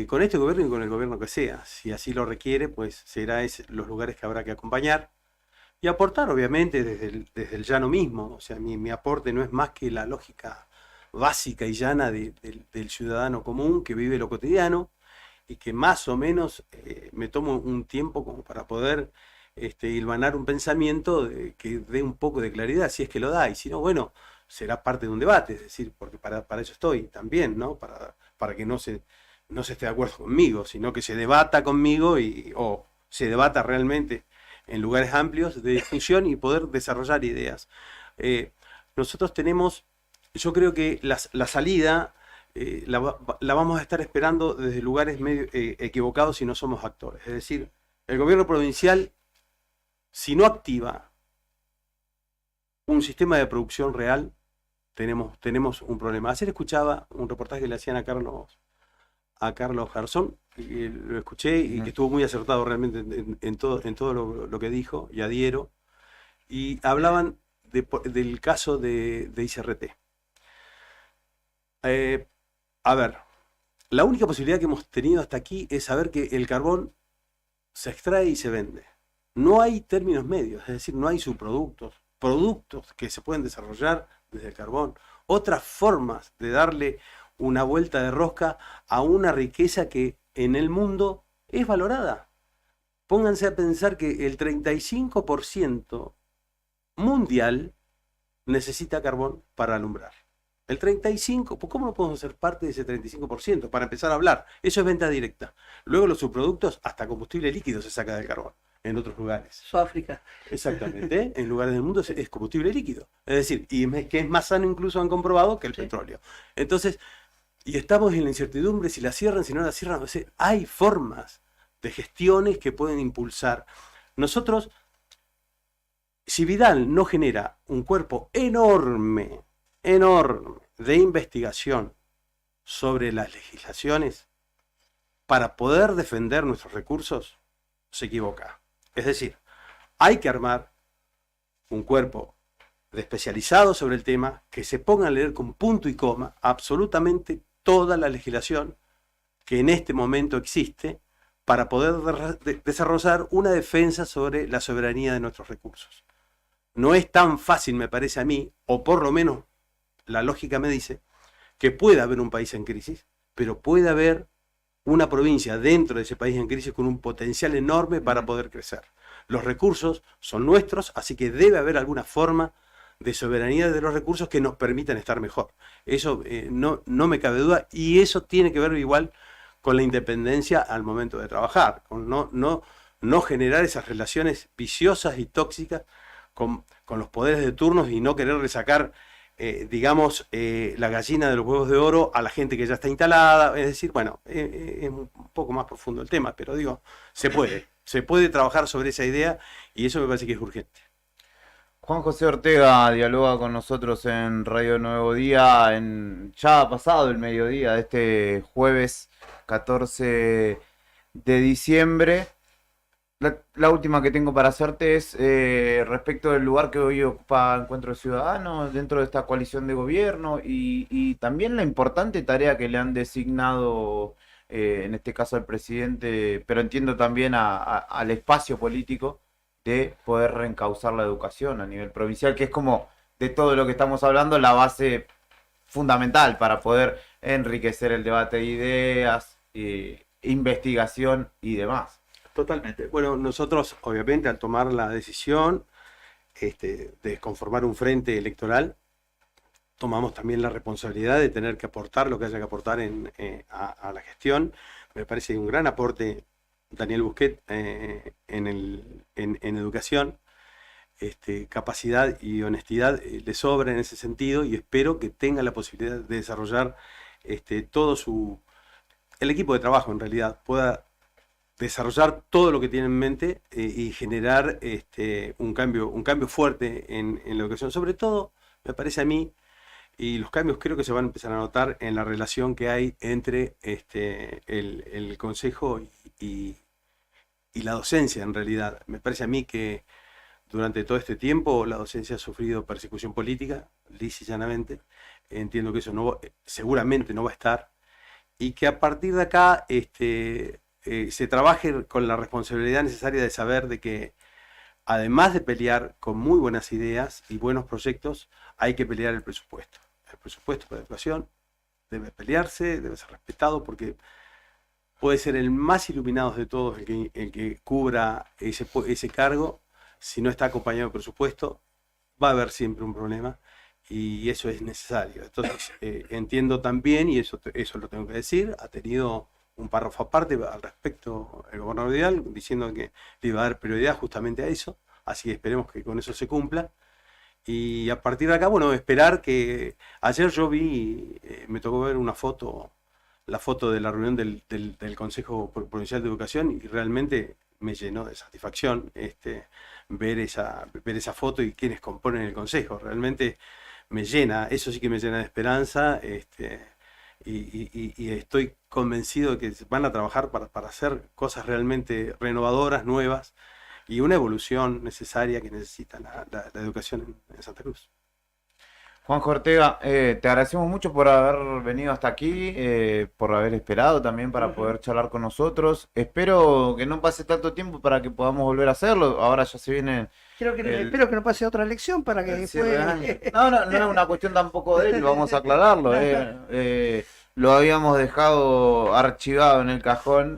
con este gobierno y con el gobierno que sea. Si así lo requiere, pues será los lugares que habrá que acompañar y aportar, obviamente, desde el llano mismo. O sea, mi aporte no es más que la lógica básica y llana del ciudadano común que vive lo cotidiano y que más o menos me tomo un tiempo como para poder hilvanar un pensamiento que dé un poco de claridad, si es que lo da, y si no, bueno, será parte de un debate, es decir, porque para eso estoy también, ¿no? Para que no se esté de acuerdo conmigo, sino que se debata conmigo o se debata realmente en lugares amplios de discusión y poder desarrollar ideas. Nosotros tenemos, yo creo que la salida la vamos a estar esperando desde lugares medio equivocados si no somos actores. Es decir, el gobierno provincial, si no activa un sistema de producción real, tenemos un problema. Ayer escuchaba un reportaje que le hacían a Carlos Garzón, y lo escuché y que estuvo muy acertado realmente en todo lo que dijo, y adhiero, y hablaban del caso de ICRT. A ver, la única posibilidad que hemos tenido hasta aquí es saber que el carbón se extrae y se vende. No hay términos medios, es decir, no hay subproductos, productos que se pueden desarrollar desde el carbón, otras formas de darle una vuelta de rosca a una riqueza que en el mundo es valorada. Pónganse a pensar que el 35% mundial necesita carbón para alumbrar. El 35%, ¿cómo no podemos ser parte de ese 35%? Para empezar a hablar, eso es venta directa. Luego los subproductos, hasta combustible líquido se saca del carbón en otros lugares. Sudáfrica. Exactamente, en lugares del mundo es combustible líquido. Es decir, y que es más sano incluso han comprobado que el petróleo. Entonces, y estamos en la incertidumbre si la cierran, si no la cierran. O sea, hay formas de gestiones que pueden impulsar. Nosotros, si Vidal no genera un cuerpo enorme de investigación sobre las legislaciones para poder defender nuestros recursos, se equivoca. Es decir, hay que armar un cuerpo de especializados sobre el tema que se ponga a leer con punto y coma absolutamente toda la legislación que en este momento existe para poder desarrollar una defensa sobre la soberanía de nuestros recursos. No es tan fácil, me parece a mí, o por lo menos la lógica me dice, que pueda haber un país en crisis, pero puede haber una provincia dentro de ese país en crisis con un potencial enorme para poder crecer. Los recursos son nuestros, así que debe haber alguna forma de soberanía de los recursos que nos permitan estar mejor. Eso no me cabe duda, y eso tiene que ver igual con la independencia al momento de trabajar, con no generar esas relaciones viciosas y tóxicas con los poderes de turnos y no quererle sacar digamos, la gallina de los huevos de oro a la gente que ya está instalada. Es decir, bueno, es un poco más profundo el tema, pero digo, se puede trabajar sobre esa idea y eso me parece que es urgente. Juan José Ortega dialoga con nosotros en Radio Nuevo Día, ya ha pasado el mediodía de este jueves 14 de diciembre. La última que tengo para hacerte es respecto del lugar que hoy ocupa Encuentro Ciudadano dentro de esta coalición de gobierno y también la importante tarea que le han designado, en este caso al presidente, pero entiendo también al espacio político, de poder reencauzar la educación a nivel provincial, que es como de todo lo que estamos hablando la base fundamental para poder enriquecer el debate de ideas, investigación y demás. Totalmente. Bueno, nosotros obviamente al tomar la decisión de conformar un frente electoral, tomamos también la responsabilidad de tener que aportar lo que haya que aportar a la gestión. Me parece un gran aporte Daniel Busquet en educación. Capacidad y honestidad le sobra en ese sentido y espero que tenga la posibilidad de desarrollar el equipo de trabajo en realidad pueda desarrollar todo lo que tiene en mente y generar un cambio fuerte en la educación. Sobre todo, me parece a mí, y los cambios creo que se van a empezar a notar en la relación que hay entre el Consejo y la docencia en realidad. Me parece a mí que durante todo este tiempo la docencia ha sufrido persecución política, lisa y llanamente. Entiendo que eso seguramente no va a estar y que a partir de acá se trabaje con la responsabilidad necesaria de saber de que además de pelear con muy buenas ideas y buenos proyectos, hay que pelear el presupuesto. El presupuesto para educación debe pelearse, debe ser respetado porque puede ser el más iluminado de todos el que cubra ese cargo. Si no está acompañado de presupuesto, va a haber siempre un problema y eso es necesario. Entonces, entiendo también, y eso lo tengo que decir, ha tenido un párrafo aparte al respecto el gobernador Vidal, diciendo que le iba a dar prioridad justamente a eso, así que esperemos que con eso se cumpla. Y a partir de acá, bueno, esperar que... Ayer yo me tocó ver la foto de la reunión del Consejo Provincial de Educación y realmente me llenó de satisfacción ver esa foto y quienes componen el Consejo. Realmente me llena, eso sí que me llena de esperanza y estoy convencido de que van a trabajar para hacer cosas realmente renovadoras, nuevas y una evolución necesaria que necesita la educación en Santa Cruz. Juanjo Ortega, te agradecemos mucho por haber venido hasta aquí, por haber esperado también para poder charlar con nosotros. Espero que no pase tanto tiempo para que podamos volver a hacerlo. Ahora ya se viene... Espero que no pase otra elección para que después... No es una cuestión tampoco de él, vamos a aclararlo. Lo habíamos dejado archivado en el cajón,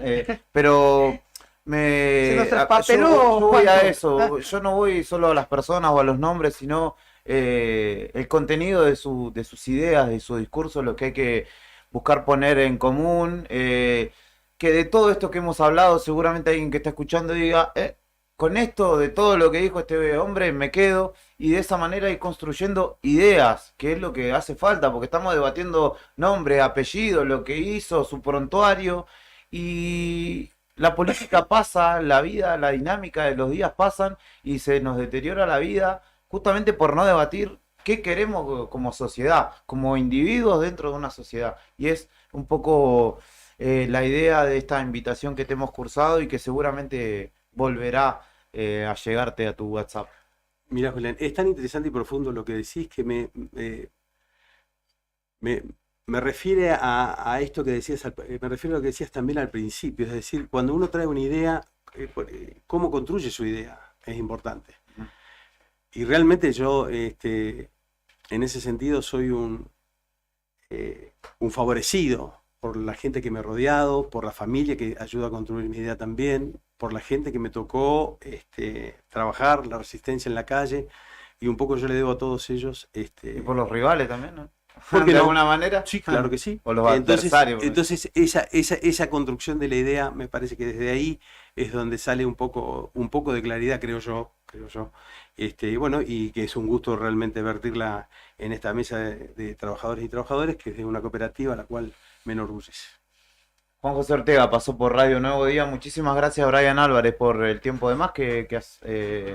pero... Se nos traspapeló, yo voy a Juanjo. eso, yo no voy solo a las personas o a los nombres, sino... el contenido de sus ideas, de su discurso, lo que hay que buscar poner en común, que de todo esto que hemos hablado, seguramente alguien que está escuchando diga, con esto, de todo lo que dijo este hombre, me quedo, y de esa manera ir construyendo ideas, que es lo que hace falta, porque estamos debatiendo nombres, apellidos, lo que hizo, su prontuario, y la política pasa, la vida, la dinámica de los días pasan, y se nos deteriora la vida, justamente por no debatir qué queremos como sociedad, como individuos dentro de una sociedad. Y es un poco la idea de esta invitación que te hemos cursado y que seguramente volverá a llegarte a tu WhatsApp. Mirá, Julián, es tan interesante y profundo lo que decís que me refiere a esto que decías, me refiero a lo que decías también al principio, es decir, cuando uno trae una idea, cómo construye su idea es importante. Y realmente yo, en ese sentido, soy un favorecido por la gente que me ha rodeado, por la familia que ayuda a construir mi idea también, por la gente que me tocó trabajar, la resistencia en la calle, y un poco yo le debo a todos ellos. Y por los rivales también, ¿no? ¿De alguna manera? Sí, claro que sí. O los adversarios. Entonces esa construcción de la idea, me parece que desde ahí es donde sale un poco de claridad, creo yo, creo yo. Y bueno, y que es un gusto realmente vertirla en esta mesa de trabajadores y trabajadores, que es de una cooperativa a la cual me enorgullece. Juan José Ortega pasó por Radio Nuevo Día. Muchísimas gracias a Brian Álvarez por el tiempo de más que has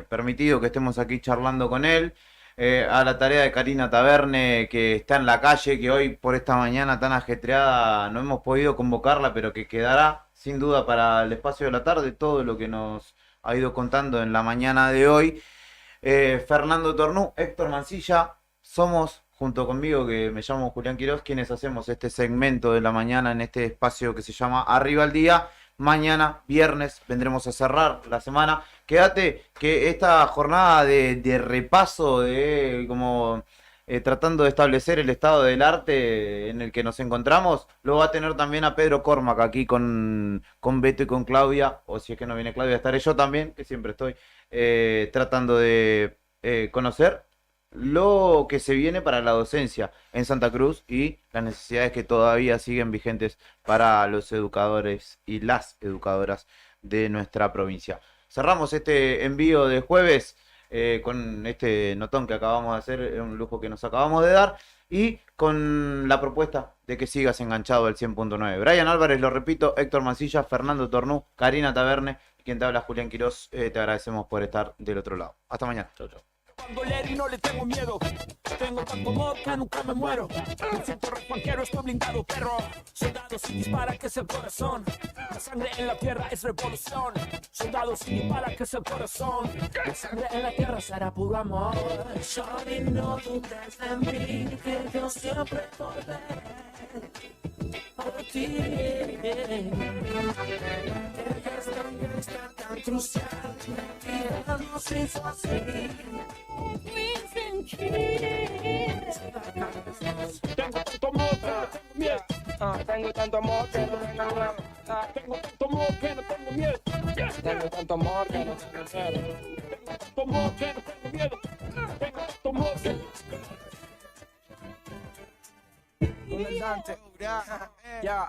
permitido que estemos aquí charlando con él. A la tarea de Karina Taverne, que está en la calle, que hoy por esta mañana tan ajetreada no hemos podido convocarla, pero que quedará sin duda para el espacio de la tarde, todo lo que nos ha ido contando en la mañana de hoy. Fernando Tornú, Héctor Mancilla, somos, junto conmigo, que me llamo Julián Quiroz, quienes hacemos este segmento de la mañana en este espacio que se llama Arriba al Día. Mañana, viernes, vendremos a cerrar la semana. Quédate que esta jornada de repaso, de como tratando de establecer el estado del arte en el que nos encontramos, lo va a tener también a Pedro Cormac aquí con Beto y con Claudia, o si es que no viene Claudia, estaré yo también, que siempre estoy tratando de conocer lo que se viene para la docencia en Santa Cruz y las necesidades que todavía siguen vigentes para los educadores y las educadoras de nuestra provincia. Cerramos este envío de jueves con este notón que acabamos de hacer, un lujo que nos acabamos de dar, y con la propuesta de que sigas enganchado al 100.9. Brian Álvarez, lo repito, Héctor Mancilla, Fernando Tornú, Karina Taverne, y quien te habla, Julián Quiroz. Te agradecemos por estar del otro lado. Hasta mañana. Chau, chau. Bandolero y no le tengo miedo. Tengo tanto amor que nunca me muero. Me siento repanquero, estoy blindado, perro. Soldado sin dispara, que es el corazón. La sangre en la tierra es revolución. Soldado sin dispara, que es el corazón. La sangre en la tierra será puro amor. Shorty, no dudes de mí, que yo siempre volveré por ti. Esta tan crucial, que nos hizo así. Tengo tanto amor que no tengo miedo. Tengo tanto amor que no tengo miedo. Tengo tanto amor que no tengo miedo. Tengo tanto amor que no tengo miedo. Tengo tanto amor que ya.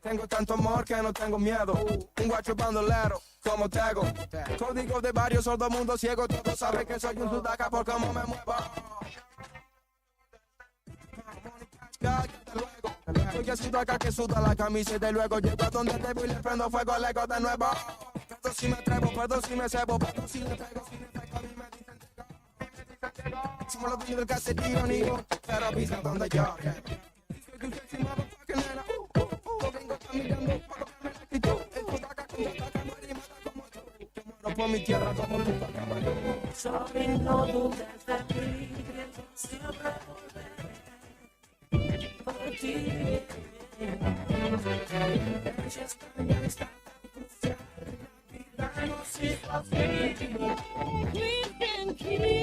Tengo tanto amor que no tengo miedo. Un guacho bandolero, como Tego. Código de barrio, sordo mundo ciego. Todos saben que soy un sudaca por cómo me muevo. Soy el sudaca que suda la camisa y de luego llego a donde debo y le prendo fuego al ego de nuevo. Perdón si me atrevo, perdón si me cebo, perdón si le pego, si le pego a mí me dicen Tego. Somos los dueños del caserío, niño, pero pisa donde yo. Por mi tierra como tú, sorry, no dudes de mí, que yo siempre volveré por ti. Ella está crucial, la vida nos hizo así. We can keep